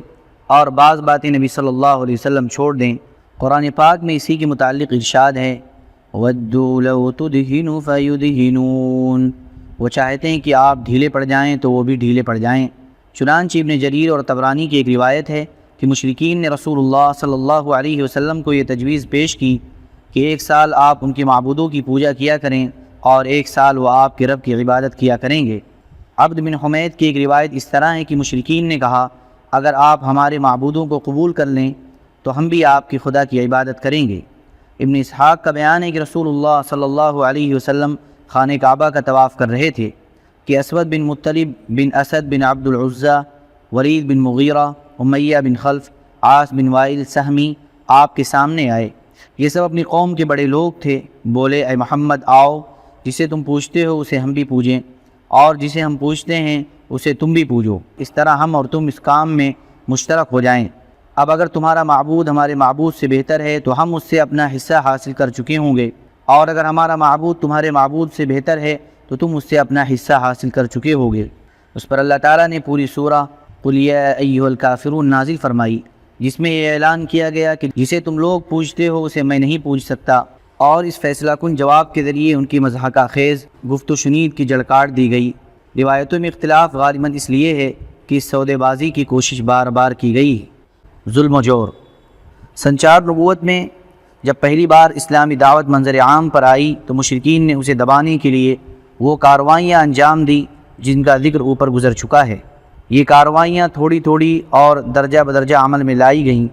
اور بعض باتیں نبی صلی اللہ علیہ وسلم چھوڑ دیں۔ قرآن پاک میں اسی کے متعلق ارشاد ہے، وَدُّوا لَوْ تُدْهِنُ فَيُدْهِنُونَ۔ وہ چاہتے ہیں کہ آپ ڈھیلے پڑ جائیں تو وہ بھی ڈھیلے پڑ جائیں۔ چنانچہ ابن جریر اور طبرانی کی ایک روایت ہے کہ مشرکین نے رسول اللہ صلی اللہ علیہ وسلم کو یہ تجویز پیش کی کہ ایک سال آپ ان کے معبودوں کی پوجا کیا کریں اور ایک سال وہ آپ کے رب کی عبادت کیا کریں گے۔ عبد بن حمید کی ایک روایت اس طرح ہے کہ مشرکین نے کہا اگر آپ ہمارے معبودوں کو قبول کر لیں تو ہم بھی آپ کی خدا کی عبادت کریں گے۔ ابن اسحاق کا بیان ہے کہ رسول اللہ صلی اللہ علیہ وسلم خانہ کعبہ کا طواف کر رہے تھے کہ اسود بن مطلب بن اسد بن عبد العزیٰ، ولید بن مغیرہ، امیہ بن خلف، عاص بن وائل سہمی آپ کے سامنے آئے۔ یہ سب اپنی قوم کے بڑے لوگ تھے۔ بولے اے محمد آؤ، جسے تم پوجتے ہو اسے ہم بھی پوجیں، اور جسے ہم پوجتے ہیں اسے تم بھی پوجو، اس طرح ہم اور تم اس کام میں مشترک ہو جائیں۔ اب اگر تمہارا معبود ہمارے معبود سے بہتر ہے تو ہم اس سے اپنا حصہ حاصل کر چکے ہوں گے، اور اگر ہمارا معبود تمہارے معبود سے بہتر ہے تو تم اس سے اپنا حصہ حاصل کر چکے ہوگے۔ اس پر اللہ تعالیٰ نے پوری سورہ قل یا ایھا الکافرون نازل فرمائی، جس میں یہ اعلان کیا گیا کہ جسے تم لوگ پوجتے ہو اسے میں نہیں پوج سکتا، اور اس فیصلہ کن جواب کے ذریعے ان کی مضحکہ خیز گفت و شنید کی جڑ کاٹ دی گئی۔ روایتوں میں اختلاف غالباً اس لیے ہے کہ اس سودے بازی کی کوشش بار بار کی گئی۔ ظلم و جور۔ سن 4 نبوت میں جب پہلی بار اسلامی دعوت منظر عام پر آئی تو مشرکین نے اسے دبانے کے لیے وہ کارروائیاں انجام دی جن کا ذکر اوپر گزر چکا ہے۔ یہ کارروائیاں تھوڑی تھوڑی اور درجہ بدرجہ عمل میں لائی گئیں،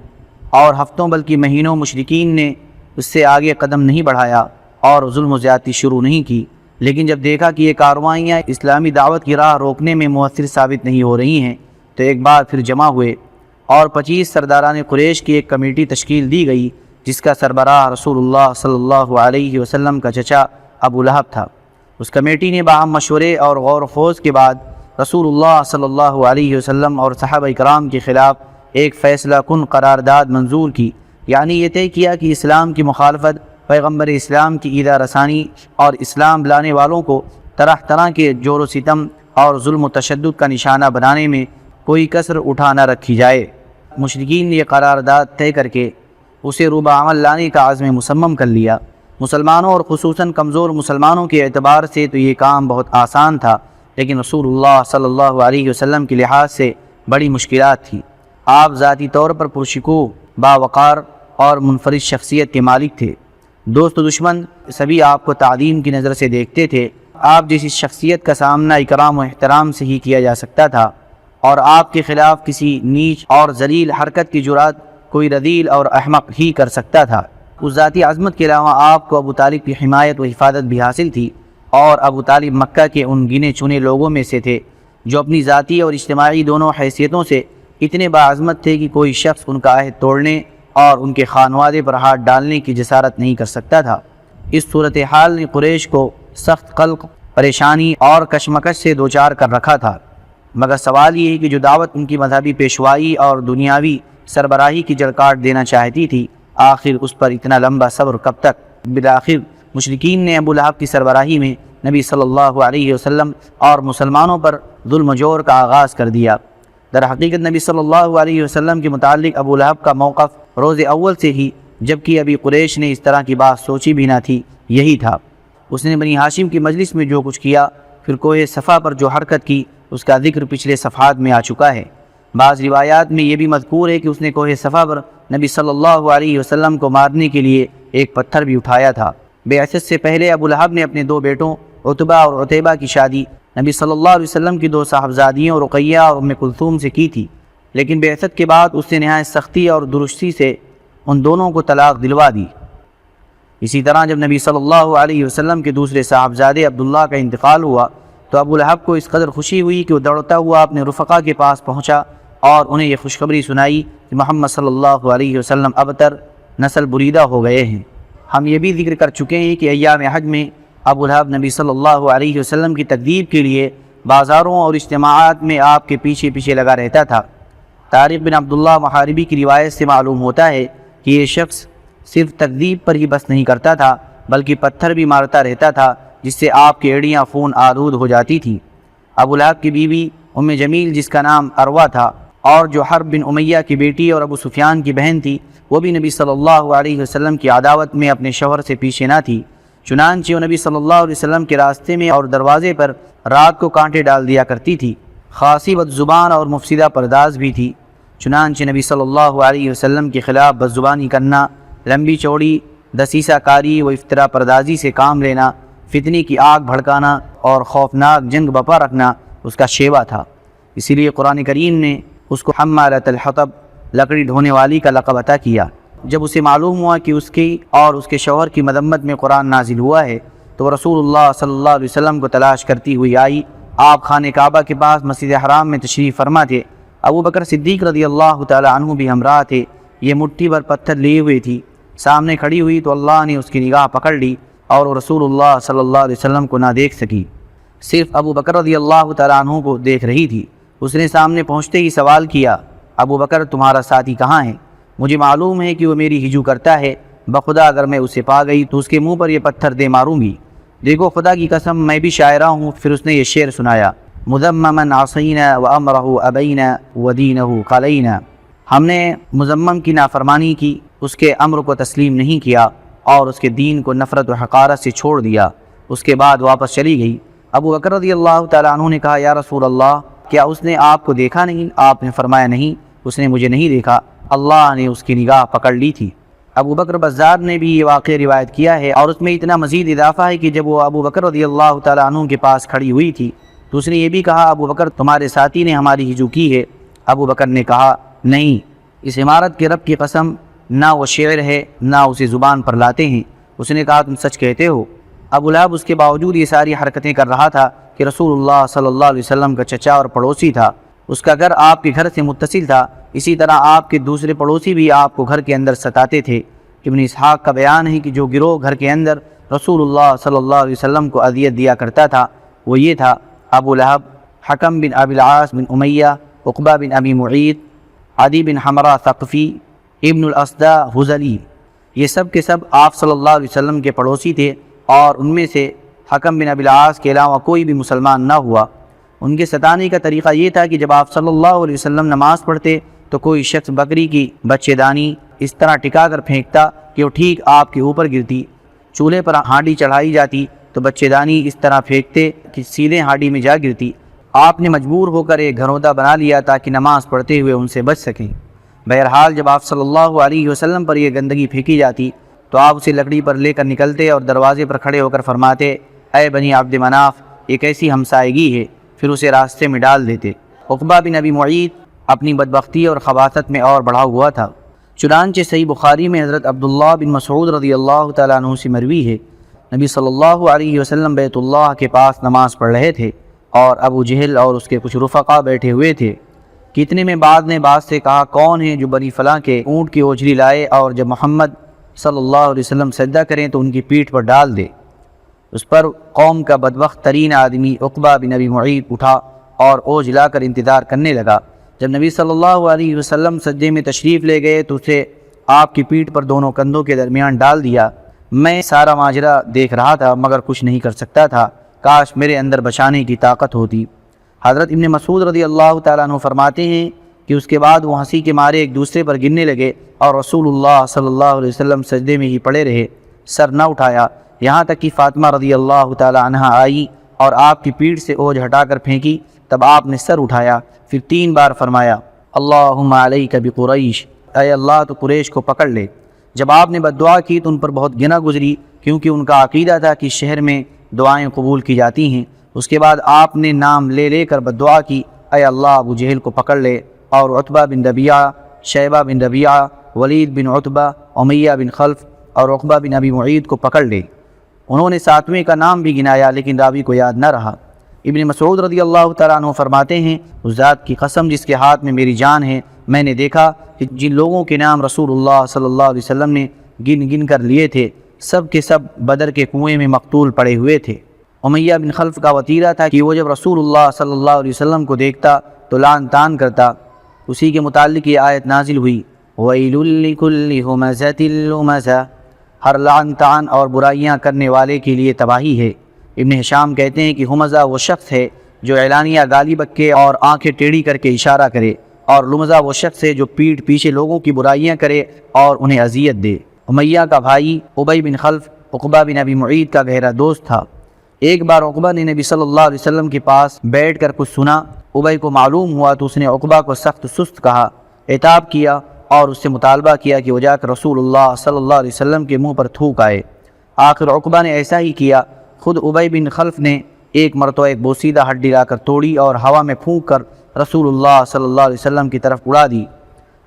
اور ہفتوں بلکہ مہینوں مشرکین نے اس سے آگے قدم نہیں بڑھایا اور ظلم و زیادتی شروع نہیں کی، لیکن جب دیکھا کہ یہ کارروائیاں اسلامی دعوت کی راہ روکنے میں مؤثر ثابت نہیں ہو رہی ہیں تو ایک بار پھر جمع ہوئے اور 25 سرداران قریش کی ایک کمیٹی تشکیل دی گئی جس کا سربراہ رسول اللہ صلی اللہ علیہ وسلم کا چچا ابو لہب تھا۔ اس کمیٹی نے باہم مشورے اور غور و خوض کے بعد رسول اللہ صلی اللہ علیہ وسلم اور صحابہ کرام کے خلاف ایک فیصلہ کن قرارداد منظور کی، یعنی یہ طے کیا کہ اسلام کی مخالفت، پیغمبر اسلام کی ایذا رسانی اور اسلام لانے والوں کو طرح طرح کے جور و ستم اور ظلم و تشدد کا نشانہ بنانے میں کوئی کسر اٹھا نہ رکھی جائے۔ مشرکین نے یہ قرارداد طے کر کے اسے روبہ عمل لانے کا عزم مصمم کر لیا۔ مسلمانوں اور خصوصاً کمزور مسلمانوں کے اعتبار سے تو یہ کام بہت آسان تھا، لیکن رسول اللہ صلی اللہ علیہ وسلم کے لحاظ سے بڑی مشکلات تھی۔ آپ ذاتی طور پر پرشکوہ، باوقار اور منفرد شخصیت کے مالک تھے۔ دوست و دشمن سبھی آپ کو تعظیم کی نظر سے دیکھتے تھے۔ آپ جیسی شخصیت کا سامنا اکرام و احترام سے ہی کیا جا سکتا تھا، اور آپ کے خلاف کسی نیچ اور ذلیل حرکت کی جرات کوئی رذیل اور احمق ہی کر سکتا تھا۔ اس ذاتی عظمت کے علاوہ آپ کو ابو طالب کی حمایت و حفاظت بھی حاصل تھی، اور ابو طالب مکہ کے ان گنے چنے لوگوں میں سے تھے جو اپنی ذاتی اور اجتماعی دونوں حیثیتوں سے اتنے باعظمت تھے کہ کوئی شخص ان کا عہد توڑنے اور ان کے خانوادے پر ہاتھ ڈالنے کی جسارت نہیں کر سکتا تھا۔ اس صورتحال نے قریش کو سخت قلق، پریشانی اور کشمکش سے دوچار کر رکھا تھا، مگر سوال یہ ہے کہ جو دعوت ان کی مذہبی پیشوائی اور دنیاوی سربراہی کی جڑ کاٹ دینا چاہتی تھی، آخر اس پر اتنا لمبا صبر کب تک؟ بالآخر مشرکین نے ابو لہب کی سربراہی میں نبی صلی اللہ علیہ وسلم اور مسلمانوں پر ظلم و جور کا آغاز کر دیا۔ در حقیقت نبی صلی اللہ علیہ وسلم کے متعلق ابو لہب کا موقف روز اول سے ہی جبکہ ابھی قریش نے اس طرح کی بات سوچی بھی نہ تھی، یہی تھا۔ اس نے بنی ہاشم کی مجلس میں جو کچھ کیا، پھر کوہ صفا پر جو حرکت کی، اس کا ذکر پچھلے صفحات میں آ چکا ہے۔ بعض روایات میں یہ بھی مذکور ہے کہ اس نے کوہ صفا پر نبی صلی اللہ علیہ وسلم کو مارنے کے لیے ایک پتھر بھی اٹھایا تھا۔ بعثت سے پہلے ابو لہب نے اپنے 2 بیٹوں عتبہ اور عتیبہ کی شادی نبی صلی اللہ علیہ وسلم کی 2 صاحبزادیوں رقیہ اور ام کلثوم سے کی تھی، لیکن بعثت کے بعد اس نے نہایت سختی اور درستی سے ان دونوں کو طلاق دلوا دی۔ اسی طرح جب نبی صلی اللہ علیہ وسلم کے دوسرے صاحبزادے عبداللہ کا انتقال ہوا تو ابو لہب کو اس قدر خوشی ہوئی کہ وہ دوڑتا ہوا اپنے رفقا کے پاس پہنچا اور انہیں یہ خوشخبری سنائی کہ محمد صلی اللہ علیہ وسلم ابتر نسل بریدہ ہو گئے ہیں۔ ہم یہ بھی ذکر کر چکے ہیں کہ ایام حج میں ابو لہب نبی صلی اللہ علیہ وسلم کی تکذیب کے لیے بازاروں اور اجتماعات میں آپ کے پیچھے پیچھے لگا رہتا تھا۔ طارق بن عبداللہ محاربی کی روایت سے معلوم ہوتا ہے کہ یہ شخص صرف تکذیب پر ہی بس نہیں کرتا تھا بلکہ پتھر بھی مارتا رہتا تھا، جس سے آپ کی ایڑیاں خون آلود ہو جاتی تھیں۔ ابو لہب کی بیوی ام جمیل، جس کا نام عروہ تھا اور جو حرب بن امیہ کی بیٹی اور ابو سفیان کی بہن تھی، وہ بھی نبی صلی اللہ علیہ وسلم کی عداوت میں اپنے شوہر سے پیچھے نہ تھی۔ چنانچہ وہ نبی صلی اللہ علیہ وسلم کے راستے میں اور دروازے پر رات کو کانٹے ڈال دیا کرتی تھی۔ خاصی بدزبان اور مفسدہ پرداز بھی تھی۔ چنانچہ نبی صلی اللہ علیہ وسلم کے خلاف بدزبانی کرنا، لمبی چوڑی دسیسہ کاری و افطرا پردازی سے کام لینا، فتنی کی آگ بھڑکانا اور خوفناک جنگ بپا رکھنا اس کا شیوا تھا۔ اسی لیے قرآن کریم نے اس کو حمالۃ الحطب، لکڑی ڈھونے والی کا لقب عطا کیا۔ جب اسے معلوم ہوا کہ اس کی اور اس کے شوہر کی مذمت میں قرآن نازل ہوا ہے تو وہ رسول اللہ صلی اللہ علیہ وسلم کو تلاش کرتی ہوئی آئی۔ آپ خانہ کعبہ کے پاس مسجد حرام میں تشریف فرما تھے۔ ابو بکر صدیق رضی اللہ تعالی عنہ بھی ہمراہ تھے۔ یہ مٹھی بھر پتھر لیے ہوئے تھی، سامنے کھڑی ہوئی تو اللہ نے اس کی نگاہ پکڑ لی اور وہ رسول اللہ صلی اللہ علیہ وسلم کو نہ دیکھ سکی، صرف ابو بکر رضی اللہ تعالی عنہ کو دیکھ رہی تھی۔ اس نے سامنے پہنچتے ہی سوال کیا، ابو بکر تمہارا ساتھی کہاں ہے؟ مجھے معلوم ہے کہ وہ میری ہجو کرتا ہے، بخدا اگر میں اسے پا گئی تو اس کے منہ پر یہ پتھر دے ماروں گی۔ دیکھو خدا کی قسم میں بھی شاعرہ ہوں۔ پھر اس نے یہ شعر سنایا، مذمما عصینا وامرہ ابینا ودینہ قلینا۔ ہم نے مذمم کی نافرمانی کی، اس کے امر کو تسلیم نہیں کیا اور اس کے دین کو نفرت و حقارت سے چھوڑ دیا، اس کے بعد واپس چلی گئی۔ ابو بکر رضی اللہ تعالیٰ عنہ نے کہا، یا رسول اللہ، کیا اس نے آپ کو دیکھا نہیں؟ آپ نے فرمایا، نہیں، اس نے مجھے نہیں دیکھا، اللہ نے اس کی نگاہ پکڑ لی تھی۔ ابو بکر بزار نے بھی یہ واقعہ روایت کیا ہے اور اس میں اتنا مزید اضافہ ہے کہ جب وہ ابو بکر رضی اللہ تعالیٰ عنہ کے پاس کھڑی ہوئی تھی تو اس نے یہ بھی کہا، ابو بکر تمہارے ساتھی نے ہماری ہجو کی ہے؟ ابو بکر نے کہا، نہیں، اس عمارت کے رب کی قسم، نہ وہ شعر ہے نہ اسے زبان پر لاتے ہیں۔ اس نے کہا، تم سچ کہتے ہو؟ ابو لہب اس کے باوجود یہ ساری حرکتیں کر رہا تھا کہ رسول اللہ صلی اللہ علیہ وسلم کا چچا اور پڑوسی تھا، اس کا گھر آپ کے گھر سے متصل تھا، اسی طرح آپ کے دوسرے پڑوسی بھی آپ کو گھر کے اندر ستاتے تھے۔ ابن اسحاق کا بیان ہے کہ جو گروہ گھر کے اندر رسول اللہ صلی اللہ علیہ وسلم کو اذیت دیا کرتا تھا وہ یہ تھا: ابو لہب، حکم بن ابی العاص بن امیہ، عقبہ بن ابی معیط، عدی بن حمرہ ثقفی، ابن الاسدہ حذلی۔ یہ سب کے سب آپ صلی اللہ علیہ وسلم کے پڑوسی تھے اور ان میں سے حکم بن ابی العاص کے علاوہ کوئی بھی مسلمان نہ ہوا۔ ان کے ستانے کا طریقہ یہ تھا کہ جب آپ صلی اللہ علیہ وسلم نماز پڑھتے تو کوئی شخص بکری کی بچے دانی اس طرح ٹکا کر پھینکتا کہ وہ ٹھیک آپ کے اوپر گرتی۔ چولہے پر ہانڈی چڑھائی جاتی تو بچے دانی اس طرح پھینکتے کہ سیدھے ہانڈی میں جا گرتی۔ آپ نے مجبور ہو کر ایک گھرودہ بنا لیا تاکہ نماز پڑھتے ہوئے ان سے بچ سکیں۔ بہرحال جب آپ صلی اللہ علیہ وسلم پر یہ گندگی پھینکی جاتی تو آپ اسے لکڑی پر لے کر نکلتے اور دروازے پر کھڑے ہو کر فرماتے، اے بنی عبد مناف، یہ کیسی ہمسائیگی ہے؟ پھر اسے راستے میں ڈال دیتے۔ عقبہ بن ابی معیط اپنی بدبختی اور خباثت میں اور بڑھا ہوا تھا۔ چنانچہ صحیح بخاری میں حضرت عبداللہ بن مسعود رضی اللہ تعالیٰ عنہ سے مروی ہے، نبی صلی اللہ علیہ وسلم بیت اللہ کے پاس نماز پڑھ رہے تھے اور ابو جہل اور اس کے کچھ رفقا بیٹھے ہوئے تھے۔ کتنے میں بعد نے بعض سے کہا، کون ہے جو بنی فلاں کے اونٹ کی اوجری لائے اور جب محمد صلی اللہ علیہ وسلم سجدہ کریں تو ان کی پیٹھ پر ڈال دے؟ اس پر قوم کا بدبخت ترین آدمی عقبہ بن ابی معیط اٹھا اور اوج لا کر انتظار کرنے لگا۔ جب نبی صلی اللہ علیہ وسلم سجدے میں تشریف لے گئے تو اسے آپ کی پیٹھ پر دونوں کندھوں کے درمیان ڈال دیا۔ میں سارا ماجرا دیکھ رہا تھا مگر کچھ نہیں کر سکتا تھا، کاش میرے اندر بچانے کی طاقت ہوتی۔ حضرت ابن مسعود رضی اللہ تعالیٰ عنہ فرماتے ہیں کہ کہ اس کے بعد وہ ہنسی کے مارے ایک دوسرے پر گرنے لگے اور رسول اللہ صلی اللہ علیہ وسلم سجدے میں ہی پڑے رہے، سر نہ اٹھایا، یہاں تک کہ فاطمہ رضی اللہ تعالی عنہا آئی اور آپ کی پیٹھ سے اوجھ ہٹا کر پھینکی، تب آپ نے سر اٹھایا، پھر 3 بار فرمایا اللہم علیک بقریش، اے اللہ تو قریش کو پکڑ لے۔ جب آپ نے بد دعا کی تو ان پر بہت گنا گزری، کیونکہ ان کا عقیدہ تھا کہ شہر میں دعائیں قبول کی جاتی ہیں۔ اس کے بعد آپ نے نام لے لے کر بد دعا کی، اے اللہ ابو جہل کو پکڑ لے، اور عتبہ بن ربیعہ، شیبہ بن ربیعہ، ولید بن عتبہ، امیہ بن خلف اور عقبہ بن ابی معیط کو پکڑ لے۔ انہوں نے 7ویں کا نام بھی گنایا لیکن راوی کو یاد نہ رہا۔ ابن مسعود رضی اللہ تعالیٰ عنہ فرماتے ہیں، اس ذات کی قسم جس کے ہاتھ میں میری جان ہے، میں نے دیکھا کہ جن لوگوں کے نام رسول اللہ صلی اللہ علیہ وسلم نے گن گن کر لیے تھے، سب کے سب بدر کے کنویں میں مقتول پڑے ہوئے تھے۔ امیہ بن خلف کا وطیرہ تھا کہ وہ جب رسول اللہ صلی اللہ علیہ وسلم کو دیکھتا تو لعن طعن کرتا۔ اسی کے متعلق یہ آیت نازل ہوئی، وَيْلٌ لِكُلِّ هُمَزَةٍ لُمَزَةٍ، ہر لعن طعن اور برائیاں کرنے والے کے لیے تباہی ہے۔ ابن ہشام کہتے ہیں کہ ہمزہ وہ شخص ہے جو اعلانیہ گالی بکے اور آنکھیں ٹیڑھی کر کے اشارہ کرے، اور لمزہ وہ شخص ہے جو پیٹھ پیچھے لوگوں کی برائیاں کرے اور انہیں اذیت دے۔ امیہ کا بھائی ابی بن خلف عقبہ بن ابی معیط کا گہرا دوست تھا۔ ایک بار عقبہ نے نبی صلی اللہ علیہ وسلم کے پاس بیٹھ کر کچھ سنا، ابی کو معلوم ہوا تو اس نے عقبہ کو سخت سست کہا، عتاب کیا اور اس سے مطالبہ کیا کہ وہ جا کر رسول اللہ صلی اللہ علیہ وسلم کے منہ پر تھوک آئے۔ آخر عقبہ نے ایسا ہی کیا۔ خود ابی بن خلف نے ایک مرتبہ ایک بوسیدہ ہڈی لا کر توڑی اور ہوا میں پھونک کر رسول اللہ صلی اللہ علیہ وسلم کی طرف اڑا دی۔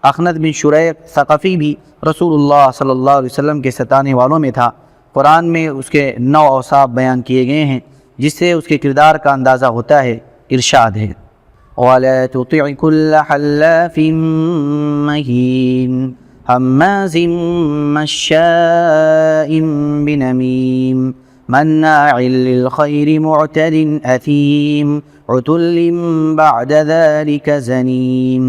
اخنس بن شریق ثقفی بھی رسول اللہ صلی اللہ علیہ وسلم کے ستانے والوں میں تھا۔ قرآن میں اس کے 9 اوصاف بیان کیے گئے ہیں جس سے اس کے کردار کا اندازہ ہوتا ہے۔ ارشاد ہے وَلَا تُطِعْ كُلَّ حَلَّافٍ مَّهِينٍ ہمازٍ مَّشَّاءٍ بِنَمِيمٍ مناع للخير معتد أثيم عتل بعد ذلك زنيم۔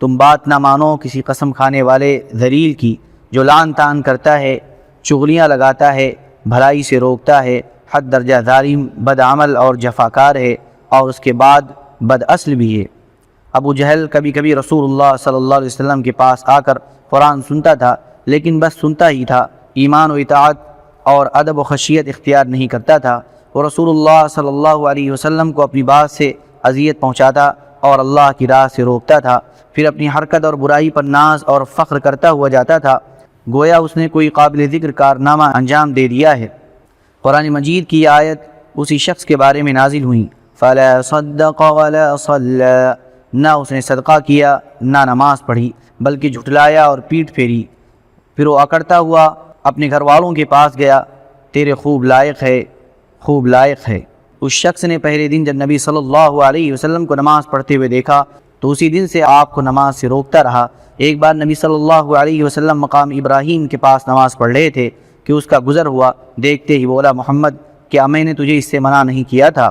تم بات نہ مانو کسی قسم کھانے والے ذلیل کی جو لعن طعن کرتا ہے، چغلیاں لگاتا ہے، بھلائی سے روکتا ہے، حد درجہ ظالم، بد عمل اور جفاکار ہے، اور اس کے بعد بد اصل بھی ہے۔ ابو جہل کبھی کبھی رسول اللہ صلی اللہ علیہ وسلم کے پاس آ کر قرآن سنتا تھا، لیکن بس سنتا ہی تھا، ایمان و اطاعت اور ادب و خشیت اختیار نہیں کرتا تھا۔ وہ رسول اللہ صلی اللہ علیہ وسلم کو اپنی بات سے اذیت پہنچاتا اور اللہ کی راہ سے روکتا تھا، پھر اپنی حرکت اور برائی پر ناز اور فخر کرتا ہوا جاتا تھا، گویا اس نے کوئی قابل ذکر کارنامہ انجام دے دیا ہے۔ قرآن مجید کی آیت اسی شخص کے بارے میں نازل ہوئی، فَلَا صَدَّقَ وَلَا صَلَّى، نہ اس نے صدقہ کیا نہ نماز پڑھی بلکہ جھٹلایا اور پیٹھ پھیری۔ پھر وہ اکڑتا ہوا اپنے گھر والوں کے پاس گیا، تیرے خوب لائق ہے، خوب لائق ہے۔ اس شخص نے پہلے دن جب نبی صلی اللہ علیہ وسلم کو نماز پڑھتے ہوئے دیکھا تو اسی دن سے آپ کو نماز سے روکتا رہا۔ ایک بار نبی صلی اللہ علیہ وسلم مقام ابراہیم کے پاس نماز پڑھ رہے تھے کہ اس کا گزر ہوا، دیکھتے ہی بولا، محمد کیا میں نے تجھے اس سے منع نہیں کیا تھا؟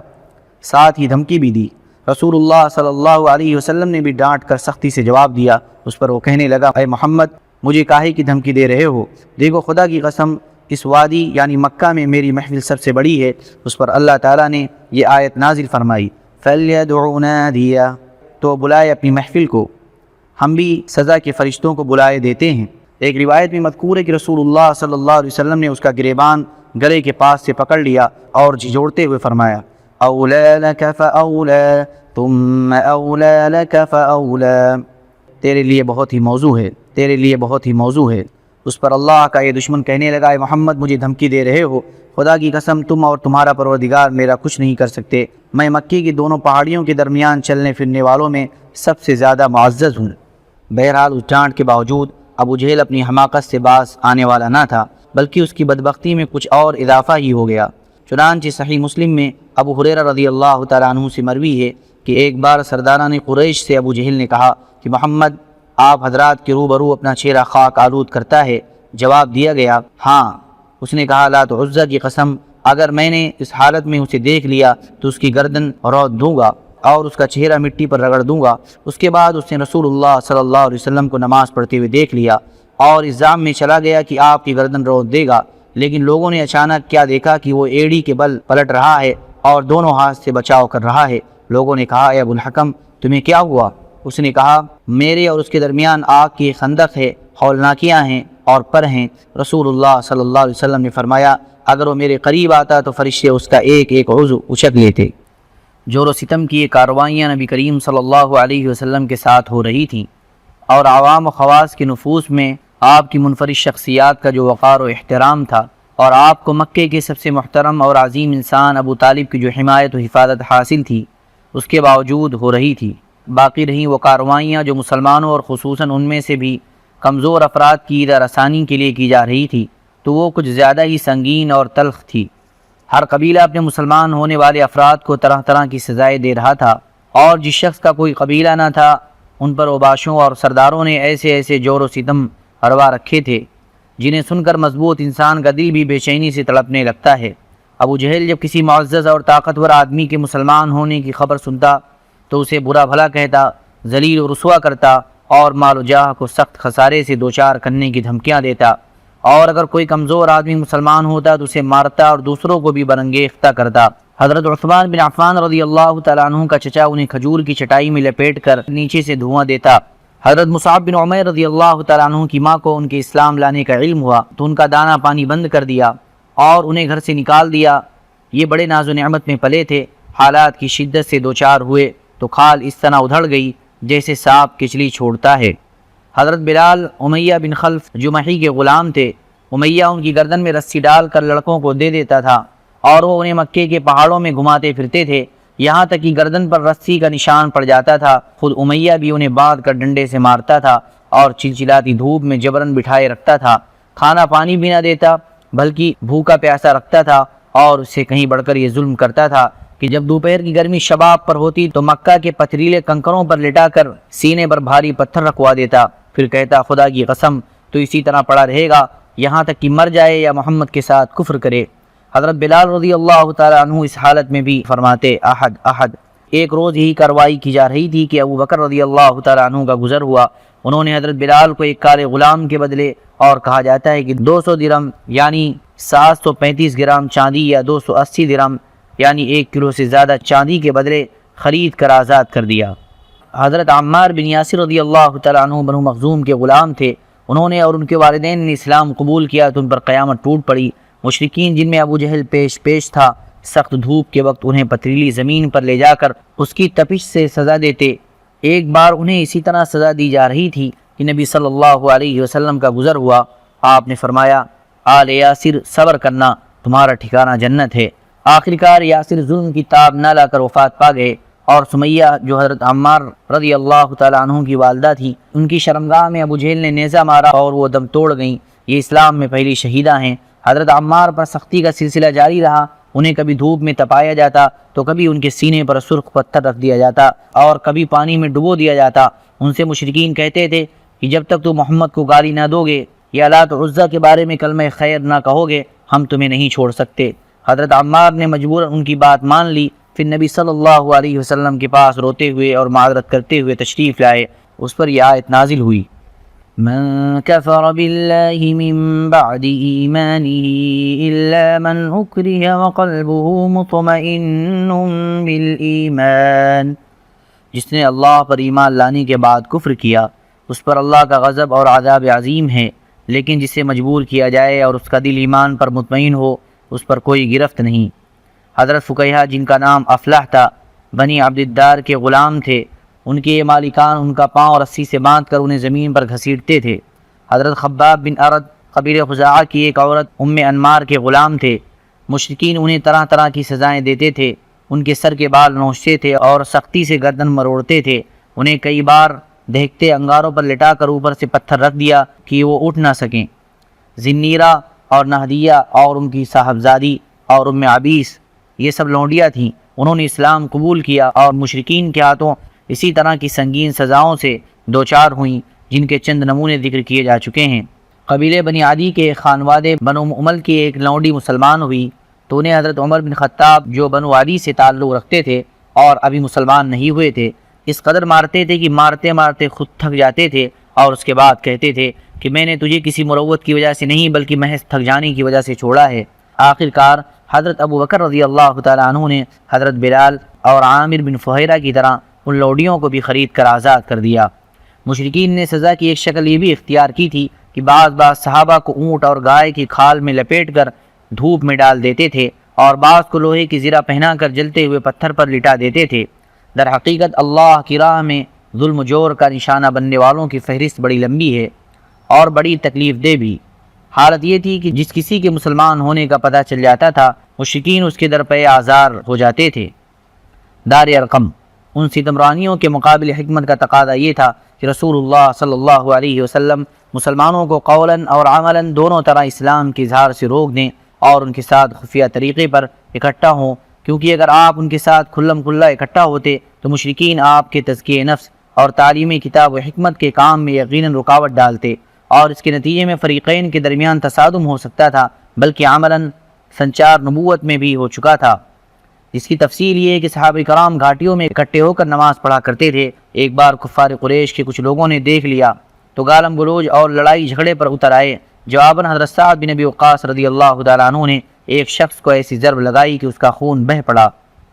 ساتھ ہی دھمکی بھی دی۔ رسول اللہ صلی اللہ علیہ وسلم نے بھی ڈانٹ کر سختی سے جواب دیا۔ اس پر وہ کہنے لگا، اے محمد مجھے کاہے کی دھمکی دے رہے ہو؟ دیکھو خدا کی قسم اس وادی یعنی مکہ میں میری محفل سب سے بڑی ہے۔ اس پر اللہ تعالیٰ نے یہ آیت نازل فرمائی، فَلْيَدْعُ نَادِيَهُ، تو بلائے اپنی محفل کو۔ ہم بھی سزا کے فرشتوں کو بلائے دیتے ہیں۔ ایک روایت میں مذکور ہے کہ رسول اللہ صلی اللہ علیہ وسلم نے اس کا گریبان گلے کے پاس سے پکڑ لیا اور جھنجھوڑتے ہوئے فرمایا، أَوْلَى لَكَ فَأَوْلَى ثُمَّ أَوْلَى لَكَ فَأَوْلَى، تیرے لیے بہت ہی موضوع ہے، تیرے لیے بہت ہی موضوع ہے۔ اس پر اللہ کا یہ دشمن کہنے لگا، اے محمد مجھے دھمکی دے رہے ہو؟ خدا کی قسم تم اور تمہارا پروردگار میرا کچھ نہیں کر سکتے، میں مکی کی دونوں پہاڑیوں کے درمیان چلنے پھرنے والوں میں سب سے زیادہ معزز ہوں۔ بہرحال اس ڈانٹ کے باوجود ابو جہل اپنی حماقت سے باز آنے والا نہ تھا، بلکہ اس کی بدبختی میں کچھ اور اضافہ ہی ہو گیا۔ چنانچہ صحیح مسلم میں ابو ہریرہ رضی اللہ تعالیٰ عنہ سے مروی ہے کہ ایک بار سرداران قریش سے ابو جہل نے کہا کہ محمد آپ حضرات کے روبرو اپنا چہرہ خاک آلود کرتا ہے۔ جواب دیا گیا، ہاں۔ اس نے کہا، لات و عزیٰ کی قسم اگر میں نے اس حالت میں اسے دیکھ لیا تو اس کی گردن رود دوں گا اور اس کا چہرہ مٹی پر رگڑ دوں گا۔ اس کے بعد اس نے رسول اللہ صلی اللہ علیہ وسلم کو نماز پڑھتے ہوئے دیکھ لیا اور اس ظام میں چلا گیا کہ آپ کی گردن رود دے گا، لیکن لوگوں نے اچانک کیا دیکھا کہ وہ ایڑی کے بل پلٹ رہا ہے اور دونوں ہاتھ سے بچاؤ کر رہا ہے۔ لوگوں نے کہا، اے ابو الحکم تمہیں کیا ہوا؟ اس نے کہا میرے اور اس کے درمیان آگ کی خندق ہے، ہولناکیاں ہیں اور پر ہیں۔ رسول اللہ صلی اللہ علیہ وسلم نے فرمایا اگر وہ میرے قریب آتا تو فرشتے اس کا ایک ایک عضو اچک لیتے۔ جور و ستم کی یہ کارروائیاں نبی کریم صلی اللہ علیہ وسلم کے ساتھ ہو رہی تھیں، اور عوام و خواص کے نفوس میں آپ کی منفرد شخصیات کا جو وقار و احترام تھا، اور آپ کو مکے کے سب سے محترم اور عظیم انسان ابو طالب کی جو حمایت و حفاظت حاصل تھی، اس کے باوجود ہو رہی تھی۔ باقی رہیں وہ کارروائیاں جو مسلمانوں اور خصوصاً ان میں سے بھی کمزور افراد کی ایذا رسانی کے لیے کی جا رہی تھی، تو وہ کچھ زیادہ ہی سنگین اور تلخ تھی۔ ہر قبیلہ اپنے مسلمان ہونے والے افراد کو طرح طرح کی سزائیں دے رہا تھا، اور جس شخص کا کوئی قبیلہ نہ تھا ان پر اوباشوں اور سرداروں نے ایسے ایسے جور و ستم ہروا رکھے تھے جنہیں سن کر مضبوط انسان کا دل بھی بے چینی سے تڑپنے لگتا ہے۔ ابو جہل جب کسی معزز اور طاقتور آدمی کے مسلمان ہونے کی خبر سنتا تو اسے برا بھلا کہتا، ذلیل و رسوا کرتا اور مال و جاہ کو سخت خسارے سے دوچار کرنے کی دھمکیاں دیتا، اور اگر کوئی کمزور آدمی مسلمان ہوتا تو اسے مارتا اور دوسروں کو بھی برانگیختہ کرتا۔ حضرت عثمان بن عفان رضی اللہ تعالیٰ عنہ کا چچا انہیں کھجور کی چٹائی میں لپیٹ کر نیچے سے دھواں دیتا۔ حضرت مصعب بن عمیر رضی اللہ تعالیٰ عنہ کی ماں کو ان کے اسلام لانے کا علم ہوا تو ان کا دانہ پانی بند کر دیا اور انہیں گھر سے نکال دیا۔ یہ بڑے ناز و نعمت میں پلے تھے، حالات کی شدت سے دوچار ہوئے تو کھال اس طرح ادھڑ گئی جیسے سانپ کچلی چھوڑتا ہے۔ حضرت بلال امیہ بن خلف جمحی کے غلام تھے۔ امیہ ان کی گردن میں رسی ڈال کر لڑکوں کو دے دیتا تھا اور وہ انہیں مکے کے پہاڑوں میں گھماتے پھرتے تھے، یہاں تک کہ گردن پر رسی کا نشان پڑ جاتا تھا۔ خود امیہ بھی انہیں باندھ کر ڈنڈے سے مارتا تھا اور چلچلاتی دھوپ میں جبرن بٹھائے رکھتا تھا۔ کھانا پانی بھی نہ دیتا بلکہ بھوکا پیاسا رکھتا تھا، اور اس سے کہیں بڑھ کر یہ ظلم کرتا تھا کہ جب دوپہر کی گرمی شباب پر ہوتی تو مکہ کے پتھریلے کنکروں پر لٹا کر سینے پر بھاری پتھر رکھوا دیتا، پھر کہتا خدا کی قسم تو اسی طرح پڑا رہے گا یہاں تک کہ مر جائے یا محمد کے ساتھ کفر کرے۔ حضرت بلال رضی اللہ تعالیٰ عنہ اس حالت میں بھی فرماتے احد احد۔ ایک روز یہی کارروائی کی جا رہی تھی کہ ابو بکر رضی اللہ تعالیٰ عنہ کا گزر ہوا۔ انہوں نے حضرت بلال کو ایک کالے غلام کے بدلے، اور کہا جاتا ہے کہ 200 درہم یعنی 735 گرام چاندی یا 280 درہم یعنی 1 کلو سے زیادہ چاندی کے بدلے خرید کر آزاد کر دیا۔ حضرت عمار بن یاسر رضی اللہ تعالیٰ عنہ بنو مخزوم کے غلام تھے۔ انہوں نے اور ان کے والدین نے اسلام قبول کیا تو ان پر قیامت ٹوٹ پڑی۔ مشرکین جن میں ابو جہل پیش تھا، سخت دھوپ کے وقت انہیں پتھریلی زمین پر لے جا کر اس کی تپش سے سزا دیتے۔ ایک بار انہیں اسی طرح سزا دی جا رہی تھی کہ نبی صلی اللہ علیہ وسلم کا گزر ہوا۔ آپ نے فرمایا آل یاسر صبر کرنا، تمہارا ٹھکانہ جنت ہے۔ آخرکار یاسر ظلم کی تاب نہ لا کر وفات پا گئے، اور سمیہ جو حضرت عمار رضی اللہ تعالیٰ عنہ کی والدہ تھی، ان کی شرمگاہ میں ابو جہل نے نیزہ مارا اور وہ دم توڑ گئیں۔ یہ اسلام میں پہلی شہیدہ ہیں۔ حضرت عمار پر سختی کا سلسلہ جاری رہا، انہیں کبھی دھوپ میں تپایا جاتا تو کبھی ان کے سینے پر سرخ پتھر رکھ دیا جاتا اور کبھی پانی میں ڈبو دیا جاتا۔ ان سے مشرکین کہتے تھے کہ جب تک تو محمد کو گالی نہ دو گے یا لات و عزیٰ کے بارے میں کلمہ خیر نہ کہو گے ہم تمہیں نہیں چھوڑ سکتے۔ حضرت عمار نے مجبوراً ان کی بات مان لی، پھر نبی صلی اللہ علیہ وسلم کے پاس روتے ہوئے اور معذرت کرتے ہوئے تشریف لائے۔ اس پر یہ آیت نازل ہوئی من كفر بالله من بعد إيمانه إلا من أكره وقلبه مطمئن بالإيمان۔ جس نے اللہ پر ایمان لانے کے بعد کفر کیا اس پر اللہ کا غضب اور عذاب عظیم ہے، لیکن جسے مجبور کیا جائے اور اس کا دل ایمان پر مطمئن ہو اس پر کوئی گرفت نہیں۔ حضرت فقیہ جن کا نام افلاح تھا بنی عبد الدار کے غلام تھے، ان کے مالکان ان کا پاؤں رسی سے باندھ کر انہیں زمین پر گھسیٹتے تھے۔ حضرت خباب بن ارد قبیلہ خزاعہ کی ایک عورت ام انمار کے غلام تھے۔ مشرکین انہیں طرح طرح کی سزائیں دیتے تھے، ان کے سر کے بال نوچتے تھے اور سختی سے گردن مروڑتے تھے۔ انہیں کئی بار دہکتے انگاروں پر لٹا کر اوپر سے پتھر رکھ دیا کہ وہ اٹھ نہ سکیں۔ زنیرہ اور نہدیہ اور ان کی صاحبزادی اور ام عبیس یہ سب لونڈیاں تھیں۔ انہوں نے اسلام قبول کیا اور مشرکین کے ہاتھوں اسی طرح کی سنگین سزاؤں سے دوچار ہوئیں جن کے چند نمونے ذکر کیے جا چکے ہیں۔ قبیلے بنی عدی کے خانوادے بنو عمل کی ایک لونڈی مسلمان ہوئی تو انہیں حضرت عمر بن خطاب جو بنو عدی سے تعلق رکھتے تھے اور ابھی مسلمان نہیں ہوئے تھے، اس قدر مارتے تھے کہ مارتے مارتے خود تھک جاتے تھے اور اس کے بعد کہتے تھے کہ میں نے تجھے کسی مروت کی وجہ سے نہیں بلکہ محض تھک جانے کی وجہ سے چھوڑا ہے۔ آخرکار حضرت ابو بکر رضی اللہ تعالیٰ عنہ نے حضرت بلال اور عامر بن فہیرہ کی طرح ان لوڈیوں کو بھی خرید کر آزاد کر دیا۔ مشرکین نے سزا کی ایک شکل یہ بھی اختیار کی تھی کہ بعض صحابہ کو اونٹ اور گائے کی کھال میں لپیٹ کر دھوپ میں ڈال دیتے تھے اور بعض کو لوہے کی زرہ پہنا کر جلتے ہوئے پتھر پر لٹا دیتے تھے۔ در حقیقت اللہ کی راہ میں ظلم و جور کا نشانہ بننے والوں کی فہرست بڑی لمبی ہے اور بڑی تکلیف دہ بھی۔ حالت یہ تھی کہ جس کسی کے مسلمان ہونے کا پتہ چل جاتا تھا مشرکین اس کے در پہ آزار ہو جاتے تھے۔ دار ارقم، ان ستمرانیوں کے مقابل حکمت کا تقاضا یہ تھا کہ رسول اللہ صلی اللہ علیہ وسلم مسلمانوں کو قولاً اور عملاً دونوں طرح اسلام کے اظہار سے روک دیں اور ان کے ساتھ خفیہ طریقے پر اکٹھا ہوں، کیونکہ اگر آپ ان کے ساتھ کھلم کھلا اکٹھا ہوتے تو مشرکین آپ کے تزکیہ نفس اور تعلیم کتاب و حکمت کے کام میں یقیناً رکاوٹ ڈالتے اور اس کے نتیجے میں فریقین کے درمیان تصادم ہو سکتا تھا، بلکہ عملاً سنچار نبوت میں بھی ہو چکا تھا۔ اس کی تفصیل یہ ہے کہ صحابہ کرام گھاٹیوں میں اکٹھے ہو کر نماز پڑھا کرتے تھے۔ ایک بار کفار قریش کے کچھ لوگوں نے دیکھ لیا تو گالم گلوچ اور لڑائی جھگڑے پر اتر آئے۔ جواباً حضرت سعد بن ابی وقاص رضی اللہ تعالیٰ عنہ نے ایک شخص کو ایسی ضرب لگائی کہ اس کا خون بہہ پڑا۔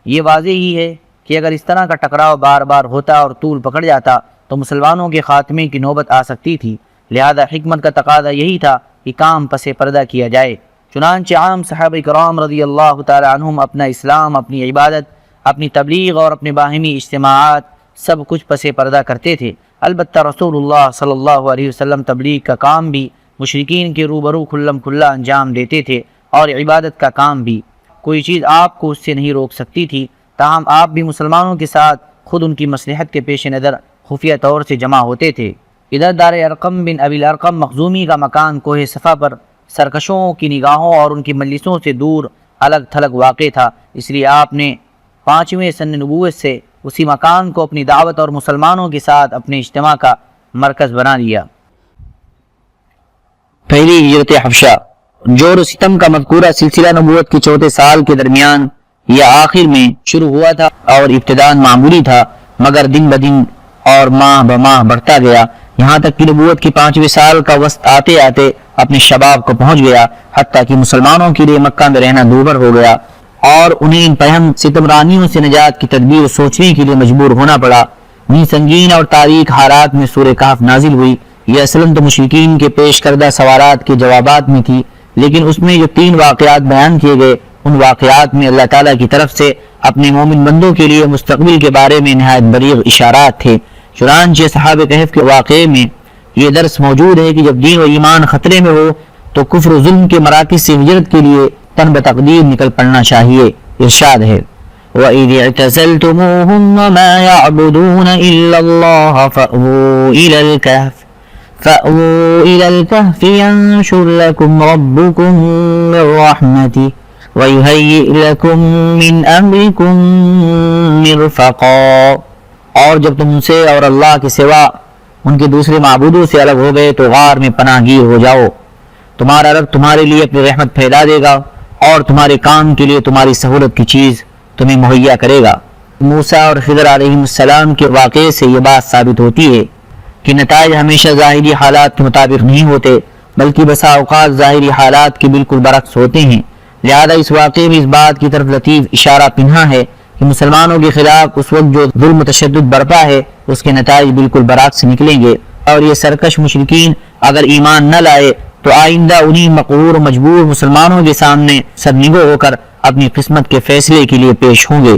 یہ واضح ہی ہے کہ اگر اس طرح کا ٹکراؤ بار بار ہوتا اور طول پکڑ جاتا تو مسلمانوں کے خاتمے کی نوبت آ سکتی تھی، لہذا حکمت کا تقاضا یہی تھا کہ کام پس پردہ کیا جائے۔ چنانچہ عام صحابہ کرام رضی اللہ تعالیٰ عنہم اپنا اسلام، اپنی عبادت، اپنی تبلیغ اور اپنے باہمی اجتماعات سب کچھ پس پردہ کرتے تھے۔ البتہ رسول اللہ صلی اللہ علیہ وسلم تبلیغ کا کام بھی مشرکین کے روبرو کھلم کھلا انجام دیتے تھے اور عبادت کا کام بھی۔ کوئی چیز آپ کو اس سے نہیں روک سکتی تھی، تاہم آپ بھی مسلمانوں کے ساتھ خود ان کی مصلحت کے پیش نظر خفیہ طور سے جمع ہوتے تھے۔ ادھر دار ارقم بن ابی الارقم مخزومی کا مکان کوہ صفا پر سرکشوں کی نگاہوں اور ان کی مجلسوں سے دور الگ تھلگ واقع تھا، اس لیے آپ نے 5ویں سن نبوت سے اسی مکان کو اپنی دعوت اور مسلمانوں کے ساتھ اپنے اجتماع کا مرکز بنا لیا۔ پہلی ہجرت حبشہ۔ جور و ستم کا مذکورہ سلسلہ نبوت کے 4 سال کے درمیان یا آخر میں شروع ہوا تھا اور ابتداء معمولی تھا، مگر دن بدن اور ماہ بماہ بڑھتا گیا، یہاں تک کہ نبوت کے 5ویں سال کا وسط آتے آتے اپنے شباب کو پہنچ گیا، حتیٰ کہ مسلمانوں کے لیے مکہ میں رہنا دوبھر ہو گیا اور انہیں ان پہم ستمرانیوں سے نجات کی تدبیر سوچنے کے لیے مجبور ہونا پڑا۔ نی سنگین اور تاریک حالات میں سورہ کہف نازل ہوئی۔ یہ اصلاً تو مشرکین کے پیش کردہ سوالات کے جوابات میں تھی، لیکن اس میں جو 3 واقعات بیان کیے گئے ان واقعات میں اللہ تعالیٰ کی طرف سے اپنے مومن بندوں کے لیے مستقبل کے بارے میں نہایت بلیغ اشارات تھے۔ چنانچہ صحابہ کہف کے واقعے میں یہ درس موجود ہے کہ جب دین و ایمان خطرے میں ہو تو کفر و ظلم کے مراکز سے ہجرت کے لیے تن بتقدیر نکل پڑنا چاہیے۔ ارشاد ہے وَإِذِ اعْتَزَلْتُمُوهُمْ وَمَا يَعْبُدُونَ إِلَّا اللَّهَ فَأْوُوا إِلَى الْكَهْفِ يَنشُرْ لَكُمْ رَبُّكُمْ مِنْ رَحْمَتِهِ وَيُهَيِّئْ لَكُمْ مِنْ أَمْرِكُمْ مِرْفَقًا۔ اور جب تم ان سے اور اللہ کے سوا ان کے دوسرے معبودوں سے الگ ہو گئے تو غار میں پناہ گیر ہو جاؤ، تمہارا رب تمہارے لیے اپنی رحمت پھیلا دے گا اور تمہارے کام کے لیے تمہاری سہولت کی چیز تمہیں مہیا کرے گا۔ موسیٰ اور خضر علیہ السلام کے واقعے سے یہ بات ثابت ہوتی ہے کہ نتائج ہمیشہ ظاہری حالات کے مطابق نہیں ہوتے، بلکہ بسا اوقات ظاہری حالات کے بالکل برعکس ہوتے ہیں۔ لہذا اس واقعے میں اس بات کی طرف لطیف اشارہ پنہا ہے کہ مسلمانوں کے خلاف اس وقت جو ظلم و تشدد برپا ہے اس کے نتائج بالکل برعکس نکلیں گے، اور یہ سرکش مشرکین اگر ایمان نہ لائے تو آئندہ انہی مقہور و مجبور مسلمانوں کے سامنے سرنگو ہو کر اپنی قسمت کے فیصلے کے لیے پیش ہوں گے۔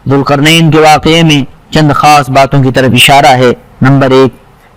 ذوالقرنین کے واقعے میں چند خاص باتوں کی طرف اشارہ ہے۔ نمبر 1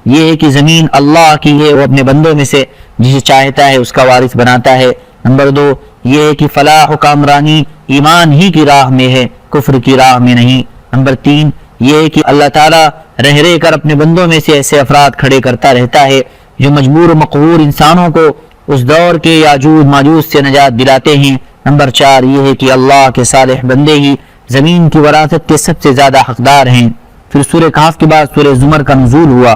یہ ہے کہ زمین اللہ کی ہے، وہ اپنے بندوں میں سے جسے چاہتا ہے اس کا وارث بناتا ہے۔ نمبر 2 یہ ہے کہ فلاح و کامرانی ایمان ہی کی راہ میں ہے، کفر کی راہ میں نہیں۔ نمبر 3 یہ ہے کہ اللہ تعالیٰ رہ رہ کر اپنے بندوں میں سے ایسے افراد کھڑے کرتا رہتا ہے جو مجبور و مقہور انسانوں کو اس دور کے یاجوج ماجوج سے نجات دلاتے ہیں۔ نمبر 4 یہ ہے کہ اللہ کے صالح بندے ہی زمین کی وراثت کے سب سے زیادہ حقدار ہیں۔ پھر سورہ کہف کے بعد سورہ زمر کا نزول ہوا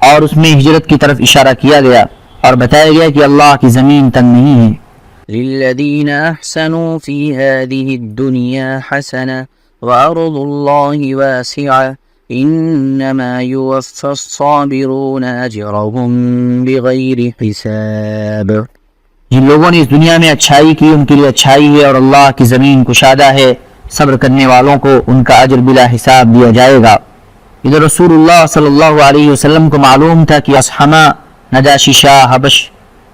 اور اس میں ہجرت کی طرف اشارہ کیا گیا اور بتایا گیا کہ اللہ کی زمین تنگ نہیں ہے۔ للذین احسنوا فی هذه الدنیا حسنہ وارض اللہ واسعہ انما یوفی الصابرون اجرهم بغیر حساب۔ جن لوگوں نے اس دنیا میں اچھائی کی ان کے لیے اچھائی ہے اور اللہ کی زمین کشادہ ہے، صبر کرنے والوں کو ان کا اجر بلا حساب دیا جائے گا۔ ادھر رسول اللہ صلی اللہ علیہ وسلم کو معلوم تھا کہ اصحمہ نجاشی شاہ حبش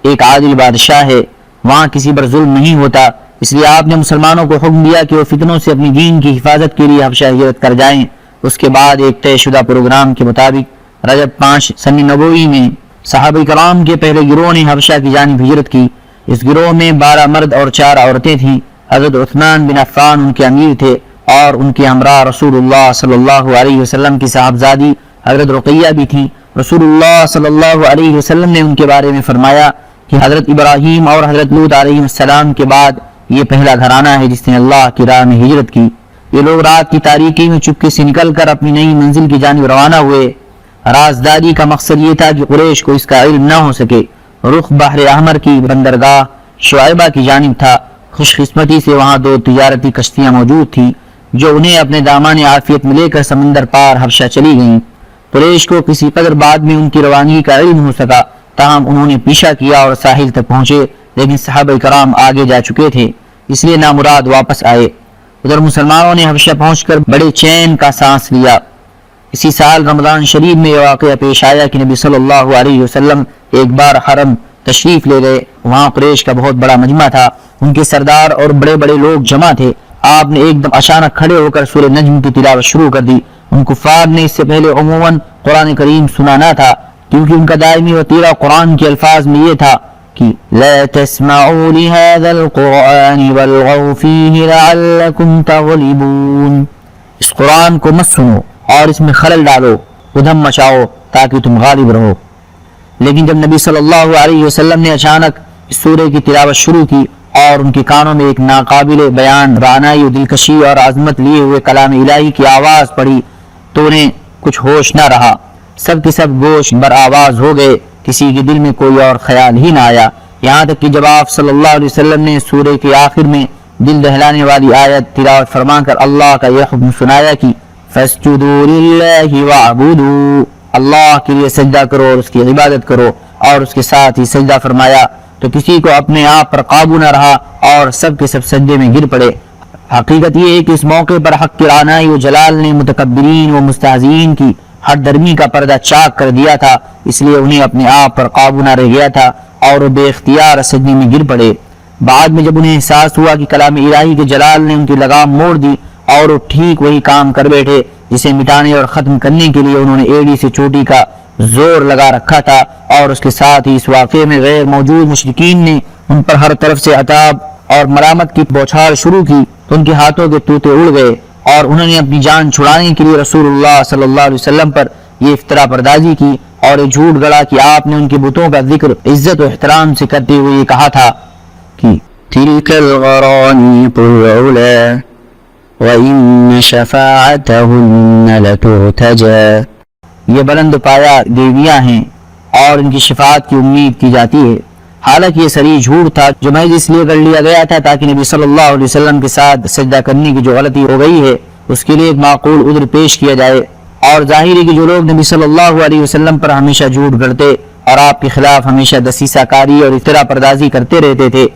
ایک عادل بادشاہ ہے، وہاں کسی پر ظلم نہیں ہوتا، اس لیے آپ نے مسلمانوں کو حکم دیا کہ وہ فتنوں سے اپنی دین کی حفاظت کے لیے حبشہ ہجرت کر جائیں۔ اس کے بعد ایک طے شدہ پروگرام کے مطابق رجب 5 سن نبوی میں صحابہ کرام کے پہلے گروہ نے حبشہ کی جانب ہجرت کی۔ اس گروہ میں 12 مرد اور 4 عورتیں تھیں۔ حضرت عثمان بن عفان ان کے امیر تھے اور ان کے ہمراہ رسول اللہ صلی اللہ علیہ وسلم کی صاحبزادی حضرت رقیہ بھی تھیں۔ رسول اللہ صلی اللہ علیہ وسلم نے ان کے بارے میں فرمایا کہ حضرت ابراہیم اور حضرت لوط علیہ السلام کے بعد یہ پہلا گھرانہ ہے جس نے اللہ کی راہ میں ہجرت کی۔ یہ لوگ رات کی تاریکی میں چپکے سے نکل کر اپنی نئی منزل کی جانب روانہ ہوئے۔ رازداری کا مقصد یہ تھا کہ قریش کو اس کا علم نہ ہو سکے۔ رخ بحر احمر کی بندرگاہ شعیبہ کی جانب تھا۔ خوش قسمتی سے وہاں 2 تجارتی کشتیاں موجود تھیں جو انہیں اپنے دامان عافیت میں لے کر سمندر پار حبشہ چلی گئیں۔ قریش کو کسی قدر بعد میں ان کی روانگی کا علم ہو سکا، تاہم انہوں نے پیچھا کیا اور ساحل تک پہنچے، لیکن صحابہ کرام آگے جا چکے تھے، اس لیے نامراد واپس آئے۔ ادھر مسلمانوں نے حبشہ پہنچ کر بڑے چین کا سانس لیا۔ اسی سال رمضان شریف میں یہ واقعہ پیش آیا کہ نبی صلی اللہ علیہ وسلم ایک بار حرم تشریف لے گئے۔ وہاں قریش کا بہت بڑا مجمع تھا، ان کے سردار اور بڑے بڑے لوگ جمع تھے۔ آپ نے ایک دم اچانک کھڑے ہو کر سورہ نجم کی تلاوت شروع کر دی۔ ان کفار نے اس سے پہلے عموماً قرآن کریم سنا نہ تھا، کیونکہ ان کا دائمی وتیرہ قرآن کے الفاظ میں یہ تھا کہ لا تسمعوا لهذا القرآن والغوا فيه لعلكم تغلبون، اس قرآن کو مت سنو اور اس میں خلل ڈالو، ادھم مچاؤ تاکہ تم غالب رہو۔ لیکن جب نبی صلی اللہ علیہ وسلم نے اچانک اس سورہ کی تلاوت شروع کی اور ان کے کانوں میں ایک ناقابل بیان رعنائی و دلکشی اور عظمت لیے ہوئے کلام الہی کی آواز پڑی تو انہیں کچھ ہوش نہ رہا، سب کے سب گوش بر آواز ہو گئے، کسی کے دل میں کوئی اور خیال ہی نہ آیا، یہاں تک کہ جب آپ صلی اللہ علیہ وسلم نے سورہ کے آخر میں دل دہلانے والی آیت تلاوت فرما کر اللہ کا یہ حکم سنایا کہ فَاسْجُدُوا لِلَّهِ وَاعْبُدُوا، اللہ کے لیے سجدہ کرو اور اس کی عبادت کرو، اور اس کے ساتھ ہی سجدہ فرمایا تو کسی کو اپنے آپ پر قابو نہ رہا اور سب کے سب سجدے میں گر پڑے۔ حقیقت یہ ہے کہ اس موقع پر حق کی رعنائی و جلال نے متکبرین و مستہزئین کی ہر درمی کا پردہ چاک کر دیا تھا، اس لیے انہیں اپنے آپ پر قابو نہ رہ گیا تھا اور وہ بے اختیار سجدے میں گر پڑے۔ بعد میں جب انہیں احساس ہوا کہ کلام الہی کے جلال نے ان کی لگام موڑ دی اور وہ ٹھیک وہی کام کر بیٹھے جسے مٹانے اور ختم کرنے کے لیے انہوں نے ایڑی سے چوٹی کا زور لگا رکھا تھا، اور اس کے ساتھ ہی اس واقعے میں غیر موجود مشرکین نے ان پر ہر طرف سے عتاب اور ملامت کی بوچھار شروع کی تو ان کے ہاتھوں کے طوطے اڑ گئے اور انہوں نے اپنی جان چھڑانے کے لیے رسول اللہ صلی اللہ علیہ وسلم پر یہ افترا پردازی کی اور یہ جھوٹ گڑا کہ آپ نے ان کے بتوں کا ذکر عزت و احترام سے کرتے ہوئے یہ کہا تھا کہ تلك الغرانيق العلا وإن شفاعتهن لترتجى، یہ بلند پایا دیویاں ہیں اور ان کی شفاعت کی امید کی جاتی ہے۔ حالانکہ یہ سری جھوٹ تھا جو محض اس لیے کر لیا گیا تھا تاکہ نبی صلی اللہ علیہ وسلم کے ساتھ سجدہ کرنے کی جو غلطی ہو گئی ہے اس کے لیے ایک معقول عذر پیش کیا جائے، اور ظاہر ہے کہ جو لوگ نبی صلی اللہ علیہ وسلم پر ہمیشہ جھوٹ گڑتے اور آپ کے خلاف ہمیشہ دسیسہ کاری اور افترا پردازی کرتے رہتے تھے،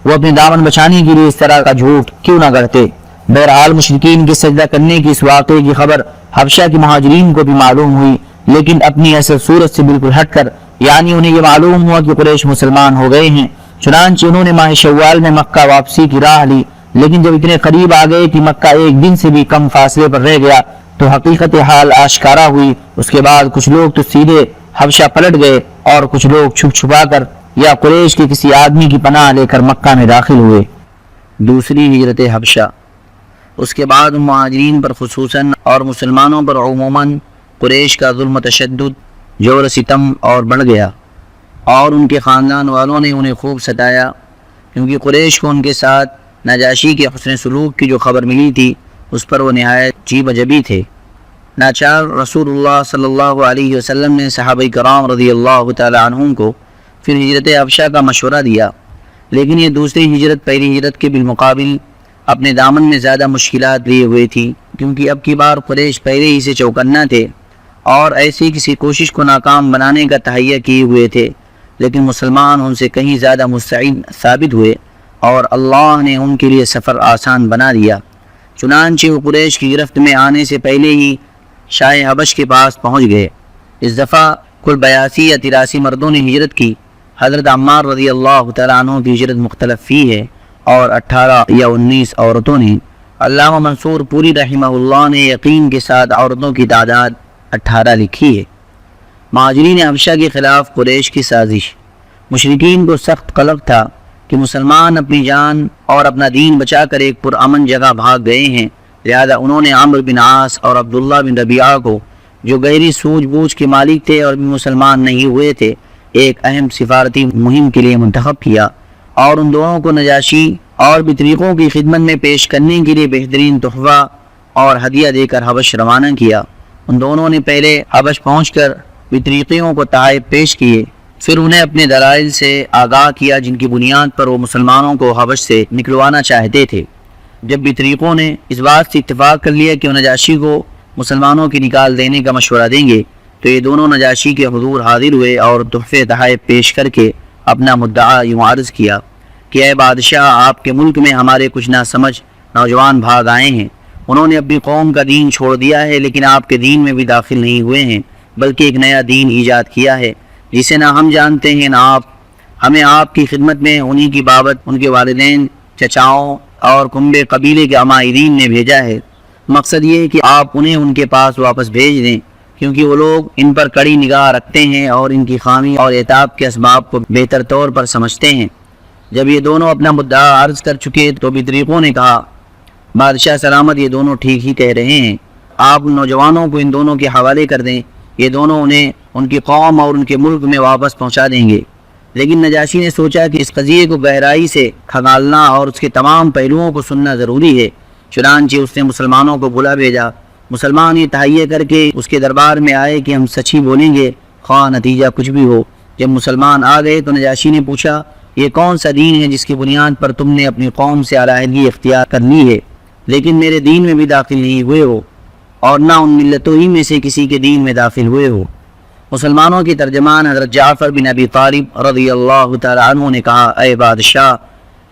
وہ اپنے دامن بچانے کے لیے اس طرح کا جھوٹ کیوں نہ گڑتے۔ بہرحال مشرکین کے سجدہ کرنے کی اس واقعے کی خبر حبشہ کے مہاجرین کو بھی معلوم ہوئی، لیکن اپنی اصل صورت سے بالکل ہٹ کر، یعنی انہیں یہ معلوم ہوا کہ قریش مسلمان ہو گئے ہیں، چنانچہ انہوں نے ماہ شوال میں مکہ واپسی کی راہ لی، لیکن جب اتنے قریب آ گئے کہ مکہ ایک دن سے بھی کم فاصلے پر رہ گیا تو حقیقت حال آشکارا ہوئی۔ اس کے بعد کچھ لوگ تو سیدھے حبشہ پلٹ گئے اور کچھ لوگ چھپ چھپا کر یا قریش کے کسی آدمی کی پناہ لے کر مکہ میں داخل ہوئے۔ دوسری ہجرت حبشہ۔ اس کے بعد مہاجرین پر خصوصاً اور مسلمانوں پر عموماً قریش کا ظلم و تشدد، جور و ستم اور بڑھ گیا، اور ان کے خاندان والوں نے انہیں خوب ستایا، کیونکہ قریش کو ان کے ساتھ نجاشی کے حسن سلوک کی جو خبر ملی تھی اس پر وہ نہایت جی بجبی تھے۔ ناچار رسول اللہ صلی اللہ علیہ وسلم نے صحابہ کرام رضی اللہ تعالی عنہم کو پھر ہجرت حبشہ کا مشورہ دیا، لیکن یہ دوسری ہجرت پہلی ہجرت کے بالمقابل اپنے دامن میں زیادہ مشکلات لیے ہوئے تھی، کیونکہ اب کی بار قریش پہلے ہی سے چوکنا تھے اور ایسی کسی کوشش کو ناکام بنانے کا تہیہ کیے ہوئے تھے، لیکن مسلمان ان سے کہیں زیادہ مستعد ثابت ہوئے اور اللہ نے ان کے لیے سفر آسان بنا دیا، چنانچہ وہ قریش کی گرفت میں آنے سے پہلے ہی شاہ حبش کے پاس پہنچ گئے۔ اس دفعہ کل 82 یا 83 مردوں نے ہجرت کی۔ حضرت عمار رضی اللہ تعالیٰ عنہ کی ہجرت مختلف فی ہے اور 18 یا 19 عورتوں نے۔ علامہ منصور پوری رحمہ اللہ نے یقین کے ساتھ عورتوں کی تعداد 18 لکھی ہے۔ مہاجرین حبشہ کے خلاف قریش کی سازش۔ مشرکین کو سخت قلق تھا کہ مسلمان اپنی جان اور اپنا دین بچا کر ایک پرامن جگہ بھاگ گئے ہیں، لہذا انہوں نے عمرو بن عاص اور عبداللہ بن ربیعہ کو، جو گہری سوجھ بوجھ کے مالک تھے اور بھی مسلمان نہیں ہوئے تھے، ایک اہم سفارتی مہم کے لیے منتخب کیا اور ان دونوں کو نجاشی اور بطریقوں کی خدمت میں پیش کرنے کے لیے بہترین تحفہ اور ہدیہ دے کر حبش روانہ کیا۔ ان دونوں نے پہلے حبش پہنچ کر بطریقیوں کو تحائف پیش کیے، پھر انہیں اپنے دلائل سے آگاہ کیا جن کی بنیاد پر وہ مسلمانوں کو حبش سے نکلوانا چاہتے تھے۔ جب بطریقوں نے اس بات سے اتفاق کر لیا کہ وہ نجاشی کو مسلمانوں کی نکال دینے کا مشورہ دیں گے، تو یہ دونوں نجاشی کے حضور حاضر ہوئے اور تحفے تحائف پیش کر کے اپنا مدعا یوں عرض کیا کہ اے بادشاہ، آپ کے ملک میں ہمارے کچھ ناسمجھ نوجوان بھاگ آئے ہیں۔ انہوں نے اپنی قوم کا دین چھوڑ دیا ہے، لیکن آپ کے دین میں بھی داخل نہیں ہوئے ہیں، بلکہ ایک نیا دین ایجاد کیا ہے جسے نہ ہم جانتے ہیں نہ آپ۔ ہمیں آپ کی خدمت میں انہی کی بابت ان کے والدین، چچاؤں اور کنبے قبیلے کے عمائدین نے بھیجا ہے۔ مقصد یہ ہے کہ آپ انہیں ان کے پاس واپس بھیج دیں، کیونکہ وہ لوگ ان پر کڑی نگاہ رکھتے ہیں اور ان کی خامی اور عتاب کے اسباب کو بہتر طور پر سمجھتے ہیں۔ جب یہ دونوں اپنا مدعا عرض کر چکے تو بطریقوں نے کہا، بادشاہ سلامت، یہ دونوں ٹھیک ہی کہہ رہے ہیں، آپ نوجوانوں کو ان دونوں کے حوالے کر دیں، یہ دونوں انہیں ان کی قوم اور ان کے ملک میں واپس پہنچا دیں گے۔ لیکن نجاشی نے سوچا کہ اس قضیے کو گہرائی سے کھنگالنا اور اس کے تمام پہلوؤں کو سننا ضروری ہے، چنانچہ اس نے مسلمانوں کو بلا بھیجا۔ مسلمان یہ تہیہ کر کے اس کے دربار میں آئے کہ ہم سچ ہی بولیں گے، خواہ نتیجہ کچھ بھی ہو۔ جب مسلمان آ گئے تو نجاشی نے پوچھا، یہ کون سا دین ہے جس کی بنیاد پر تم نے اپنی قوم سے علیحدگی اختیار کر لی ہے، لیکن میرے دین میں بھی داخل نہیں ہوئے ہو اور نہ ان ملتوں ہی میں سے کسی کے دین میں داخل ہوئے ہو؟ مسلمانوں کی ترجمان حضرت جعفر بن ابی طالب رضی اللہ تعالی عنہ نے کہا، اے بادشاہ،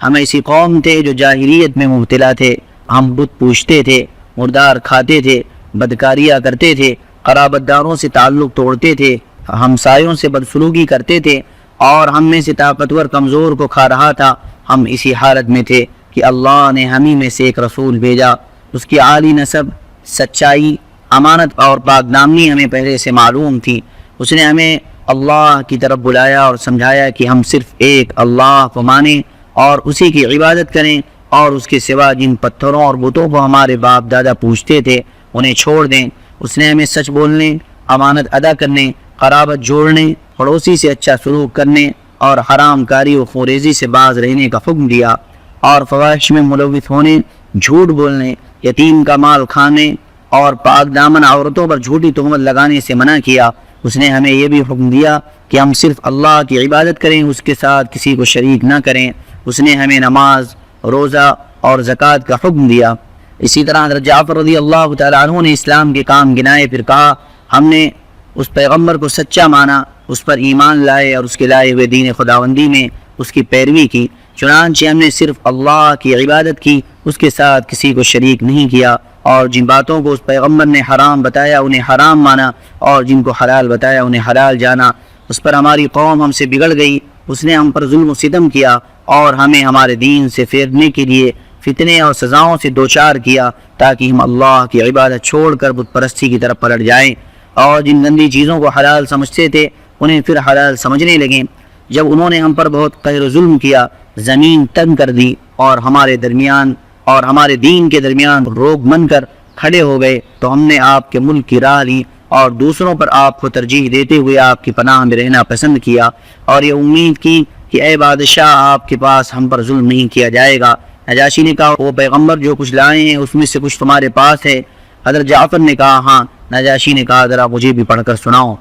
ہم ایسی قوم تھے جو جاہلیت میں مبتلا تھے، ہم بت پوجتے تھے، مردار کھاتے تھے، بدکاریاں کرتے تھے، قرابت داروں سے تعلق توڑتے تھے، ہمسایوں سے بدسلوکی کرتے تھے، اور ہم میں سے طاقتور کمزور کو کھا رہا تھا۔ ہم اسی حالت میں تھے کہ اللہ نے ہم ہی میں سے ایک رسول بھیجا، اس کی عالی نسب، سچائی، امانت اور پاک دامنی ہمیں پہلے سے معلوم تھی۔ اس نے ہمیں اللہ کی طرف بلایا اور سمجھایا کہ ہم صرف ایک اللہ کو مانیں اور اسی کی عبادت کریں، اور اس کے سوا جن پتھروں اور بتوں کو ہمارے باپ دادا پوجتے تھے انہیں چھوڑ دیں۔ اس نے ہمیں سچ بولنے، امانت ادا کرنے، قرابت جوڑنے، پڑوسی سے اچھا سلوک کرنے اور حرام کاری و خوریزی سے باز رہنے کا حکم دیا، اور فواحش میں ملوث ہونے، جھوٹ بولنے، یتیم کا مال کھانے اور پاک دامن عورتوں پر جھوٹی تہمت لگانے سے منع کیا۔ اس نے ہمیں یہ بھی حکم دیا کہ ہم صرف اللہ کی عبادت کریں، اس کے ساتھ کسی کو شریک نہ کریں۔ اس نے ہمیں نماز، روزہ اور زکوٰۃ کا حکم دیا۔ اسی طرح حضرت جعفر رضی اللہ تعالیٰ عنہ نے اسلام کے کام گنائے، پھر کہا، ہم نے اس پیغمبر کو سچا مانا، اس پر ایمان لائے اور اس کے لائے ہوئے دین خداوندی میں اس کی پیروی کی۔ چنانچہ ہم نے صرف اللہ کی عبادت کی، اس کے ساتھ کسی کو شریک نہیں کیا، اور جن باتوں کو اس پیغمبر نے حرام بتایا انہیں حرام مانا، اور جن کو حلال بتایا انہیں حلال جانا۔ اس پر ہماری قوم ہم سے بگڑ گئی، اس نے ہم پر ظلم و ستم کیا اور ہمیں ہمارے دین سے پھیرنے کے لیے فتنے اور سزاؤں سے دوچار کیا، تاکہ ہم اللہ کی عبادت چھوڑ کر بت پرستی کی طرف پلٹ جائیں، اور جن گندی چیزوں کو حلال سمجھتے تھے انہیں پھر حلال سمجھنے لگیں۔ جب انہوں نے ہم پر بہت قہر و ظلم کیا، زمین تنگ کر دی اور ہمارے دین کے درمیان روک بن کر کھڑے ہو گئے، تو ہم نے آپ کے ملک کی راہ لی اور دوسروں پر آپ کو ترجیح دیتے ہوئے آپ کی پناہ میں رہنا پسند کیا، اور یہ امید کی کہ اے بادشاہ، آپ کے پاس ہم پر ظلم نہیں کیا جائے گا۔ نجاشی نے کہا، وہ پیغمبر جو کچھ لائے ہیں اس میں سے کچھ تمہارے پاس ہے؟ حضرت جعفر نے کہا، ہاں۔ نجاشی نے کہا، ذرا مجھے بھی پڑھ کر سناؤ۔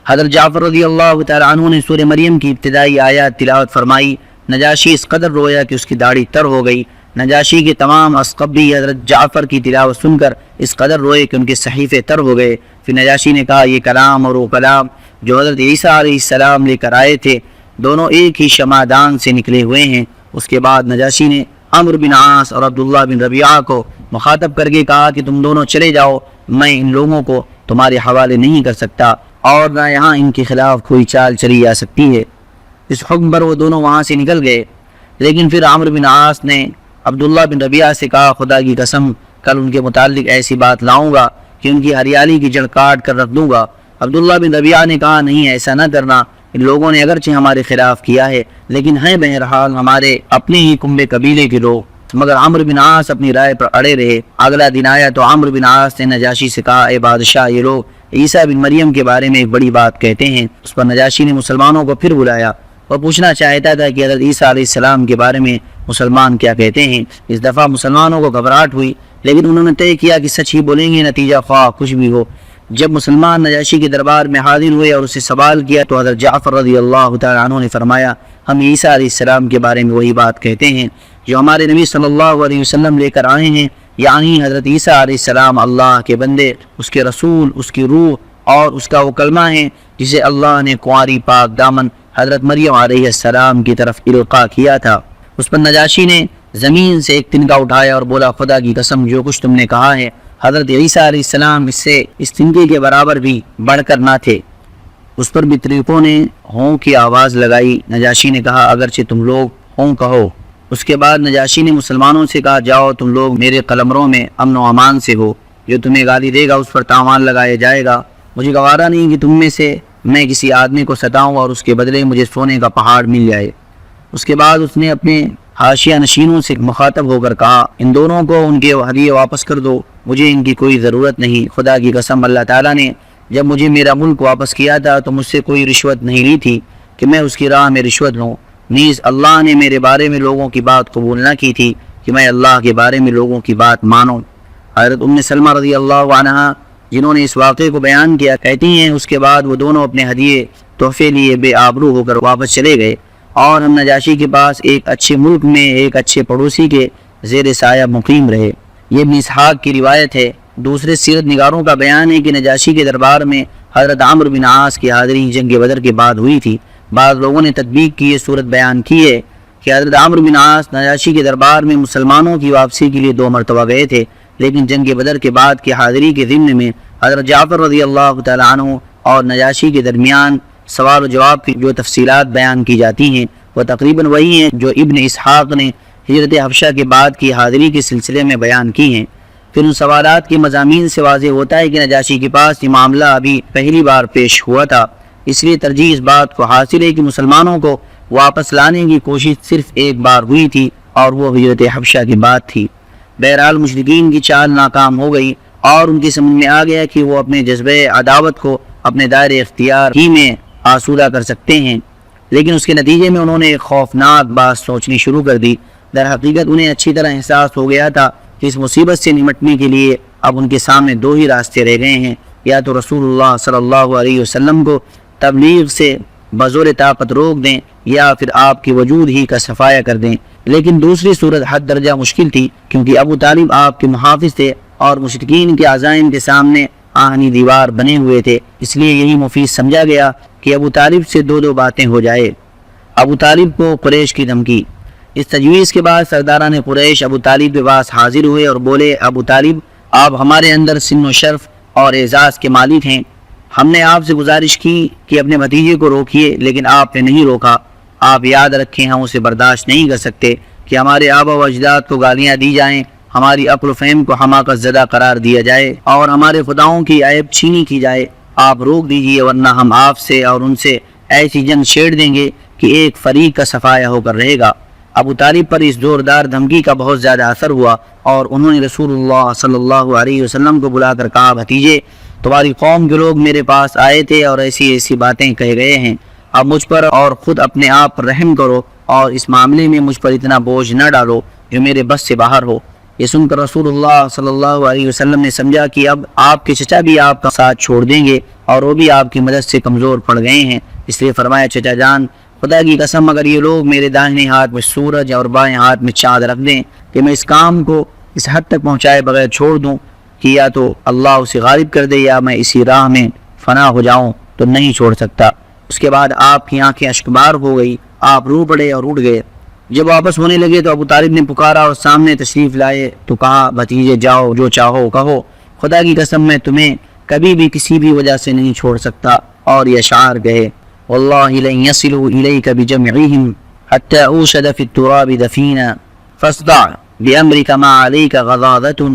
حضرت جعفر رضی اللہ تعالی عنہ نے سورہ مریم کی ابتدائی آیات تلاوت فرمائی۔ نجاشی اس قدر رویا کہ اس کی داڑھی تر ہو گئی۔ نجاشی کے تمام اسقبی حضرت جعفر کی تلاوت سن کر اس قدر روئے کہ ان کے صحیفے تر ہو گئے۔ پھر نجاشی نے کہا، یہ کلام اور وہ کلام جو حضرت عیسیٰ علیہ السلام لے کر آئے تھے، دونوں ایک ہی شمعدان سے نکلے ہوئے ہیں۔ اس کے بعد نجاشی نے عمرو بن عاص اور عبداللہ بن ربیعہ کو مخاطب کر کے کہا کہ تم دونوں چلے جاؤ، میں ان لوگوں کو تمہارے حوالے نہیں کر سکتا اور نہ یہاں ان کے خلاف کوئی چال چلی جا سکتی ہے۔ اس حکم پر وہ دونوں وہاں سے نکل گئے، لیکن پھر عمرو بن عاص نے عبداللہ بن ربیعہ سے کہا خدا کی قسم کل ان کے متعلق ایسی بات لاؤں گا کہ ان کی ہریالی کی جڑ کاٹ کر رکھ دوں گا۔ عبداللہ بن ربیعہ نے کہا نہیں، ایسا نہ کرنا، ان لوگوں نے اگرچہ ہمارے خلاف کیا ہے لیکن ہیں بہرحال ہمارے اپنے ہی کنبے قبیلے کے لوگ۔ مگر عمرو بن عاص اپنی رائے پر اڑے رہے۔ اگلا دن آیا تو عمرو بن عاص نے نجاشی سے کہا اے بادشاہ، یہ لوگ عیسیٰ بن مریم کے بارے میں ایک بڑی بات کہتے ہیں۔ اس پر نجاشی نے مسلمانوں کو پھر بلایا اور پوچھنا چاہتا تھا کہ حضرت عیسیٰ علیہ السلام کے بارے میں مسلمان کیا کہتے ہیں۔ اس دفعہ مسلمانوں کو گھبراہٹ ہوئی، لیکن انہوں نے طے کیا کہ سچ ہی بولیں گے، نتیجہ خواہ کچھ بھی ہو۔ جب مسلمان نجاشی کے دربار میں حاضر ہوئے اور اسے سوال کیا تو حضرت جعفر رضی اللہ تعالیٰ عنہ نے فرمایا ہم عیسیٰ علیہ السلام کے بارے میں وہی بات کہتے ہیں جو ہمارے نبی صلی اللہ علیہ وسلم لے کر آئے ہیں، یعنی حضرت عیسیٰ علیہ السلام اللہ کے بندے، اس کے رسول، اس کی روح اور اس کا وہ کلمہ ہے جسے اللہ نے کنواری پاک دامن حضرت مریم علیہ السلام کی طرف القاء کیا تھا۔ اس پر نجاشی نے زمین سے ایک تنکا اٹھایا اور بولا خدا کی قسم جو کچھ تم نے کہا ہے حضرت عیسیٰ علیہ السلام اس تنکے کے برابر بھی بڑھ کر نہ تھے۔ اس پر بھی طریقوں نے ہوں کی آواز لگائی۔ نجاشی نے کہا اگرچہ تم لوگ ہوں کہو۔ اس کے بعد نجاشی نے مسلمانوں سے کہا جاؤ تم لوگ میرے قلمروں میں امن و امان سے ہو، جو تمہیں گالی دے گا اس پر تاوان لگایا جائے گا۔ مجھے گوارا نہیں کہ تم میں سے میں کسی آدمی کو ستاؤں اور اس کے بدلے مجھے سونے کا پہاڑ مل جائے۔ اس کے بعد اس نے اپنے حاشیہ نشینوں سے مخاطب ہو کر کہا ان دونوں کو ان کے ہدیے واپس کر دو، مجھے ان کی کوئی ضرورت نہیں۔ خدا کی قسم اللہ تعالیٰ نے جب مجھے میرا ملک واپس کیا تھا تو مجھ سے کوئی رشوت نہیں لی تھی کہ میں اس کی راہ میں رشوت لوں، نیز اللہ نے میرے بارے میں لوگوں کی بات قبول نہ کی تھی کہ میں اللہ کے بارے میں لوگوں کی بات مانوں۔ حضرت ام سلمہ رضی اللہ عنہا جنہوں نے اس واقعے کو بیان کیا کہتی ہیں اس کے بعد وہ دونوں اپنے ہدیے تحفے لیے بے آبرو ہو کر واپس چلے گئے اور ہم نجاشی کے پاس ایک اچھے ملک میں ایک اچھے پڑوسی کے زیر سایہ مقیم رہے۔ یہ ابن اسحاق کی روایت ہے۔ دوسرے سیرت نگاروں کا بیان ہے کہ نجاشی کے دربار میں حضرت عمرو بن عاص کی حاضری جنگ بدر کے بعد ہوئی تھی۔ بعض لوگوں نے تطبیق کی یہ صورت بیان کی ہے کہ حضرت عمرو بن عاص نجاشی کے دربار میں مسلمانوں کی واپسی کے لیے 2 مرتبہ گئے تھے، لیکن جنگ بدر کے بعد کی حاضری کے ضمن میں حضرت جعفر رضی اللہ تعالیٰ عنہ اور نجاشی کے درمیان سوال و جواب کی جو تفصیلات بیان کی جاتی ہیں وہ تقریباً وہی ہیں جو ابن اسحاق نے ہجرت حبشہ کے بعد کی حاضری کے سلسلے میں بیان کی ہیں۔ پھر ان سوالات کے مضامین سے واضح ہوتا ہے کہ نجاشی کے پاس یہ معاملہ ابھی پہلی بار پیش ہوا تھا، اس لیے ترجیح اس بات کو حاصل ہے کہ مسلمانوں کو واپس لانے کی کوشش صرف ایک بار ہوئی تھی اور وہ ہجرت حبشہ کے بعد تھی۔ بہرحال مشرکین کی چال ناکام ہو گئی اور ان کی سمجھ میں آ گیا کہ وہ اپنے جذبہ عداوت کو اپنے دائرے اختیار ہی میں آسودہ کر سکتے ہیں، لیکن اس کے نتیجے میں انہوں نے ایک خوفناک بات سوچنی شروع کر دی۔ در حقیقت انہیں اچھی طرح احساس ہو گیا تھا کہ اس مصیبت سے نمٹنے کے لیے اب ان کے سامنے 2 ہی راستے رہ گئے ہیں، یا تو رسول اللہ صلی اللہ علیہ وسلم کو تبلیغ سے بزور طاقت روک دیں یا پھر آپ کے وجود ہی کا صفایا کر دیں۔ لیکن دوسری صورت حد درجہ مشکل تھی کیونکہ ابو طالب آپ کے محافظ تھے اور مشرکین کے عزائم کے سامنے آہنی دیوار بنے ہوئے تھے، اس لیے یہی مفید سمجھا گیا کہ ابو طالب سے 2 باتیں ہو جائے۔ ابو طالب کو قریش کی دھمکی۔ اس تجویز کے بعد سرداران قریش ابو طالب کے پاس حاضر ہوئے اور بولے ابو طالب آپ ہمارے اندر سن و شرف اور اعزاز کے مالک ہیں، ہم نے آپ سے گزارش کی کہ اپنے بھتیجے کو روکیے لیکن آپ نے نہیں روکا۔ آپ یاد رکھیں ہم اسے برداشت نہیں کر سکتے کہ ہمارے آبا و اجداد کو گالیاں دی جائیں، ہماری عقل و فہم کو حماقت زدہ قرار دیا جائے اور ہمارے خداؤں کی عیب چھینی کی جائے۔ آپ روک دیجئے ورنہ ہم آپ سے اور ان سے ایسی جنگ چھیڑ دیں گے کہ ایک فریق کا صفایا ہو کر رہے گا۔ ابو طالب پر اس زوردار دھمکی کا بہت زیادہ اثر ہوا اور انہوں نے رسول اللہ صلی اللہ علیہ وسلم کو بلا کر کہا بھتیجے تمہاری قوم کے لوگ میرے پاس آئے تھے اور ایسی باتیں کہہ گئے ہیں، اب مجھ پر اور خود اپنے آپ پر رحم کرو اور اس معاملے میں مجھ پر اتنا بوجھ نہ ڈالو جو میرے بس سے باہر ہو۔ یہ سن کر رسول اللہ صلی اللہ علیہ وسلم نے سمجھا کہ اب آپ کے چچا بھی آپ کا ساتھ چھوڑ دیں گے اور وہ بھی آپ کی مدد سے کمزور پڑ گئے ہیں، اس لیے فرمایا چچا جان خدا کی قسم اگر یہ لوگ میرے داہنے ہاتھ میں سورج اور بائیں ہاتھ میں چاند رکھ دیں کہ میں اس کام کو اس حد تک پہنچائے بغیر چھوڑ دوں کہ یا تو اللہ اسے غالب کر دے یا میں اسی راہ میں فنا ہو جاؤں تو نہیں چھوڑ سکتا۔ اس کے بعد آپ کی آنکھیں اشکبار ہو گئی، آپ رو پڑے اور اٹھ گئے۔ جب واپس ہونے لگے تو ابو طالب نے پکارا اور سامنے تشریف لائے تو کہا بھتیجے جاؤ جو چاہو کہو، خدا کی قسم میں تمہیں کبھی بھی کسی بھی وجہ سے نہیں چھوڑ سکتا۔ اور یہ اشعار کہے واللہ لن يصلوا إليك بجمعهم حتى أوشد في التراب دفينا فاصدع بأمرك ما عليك غضاضة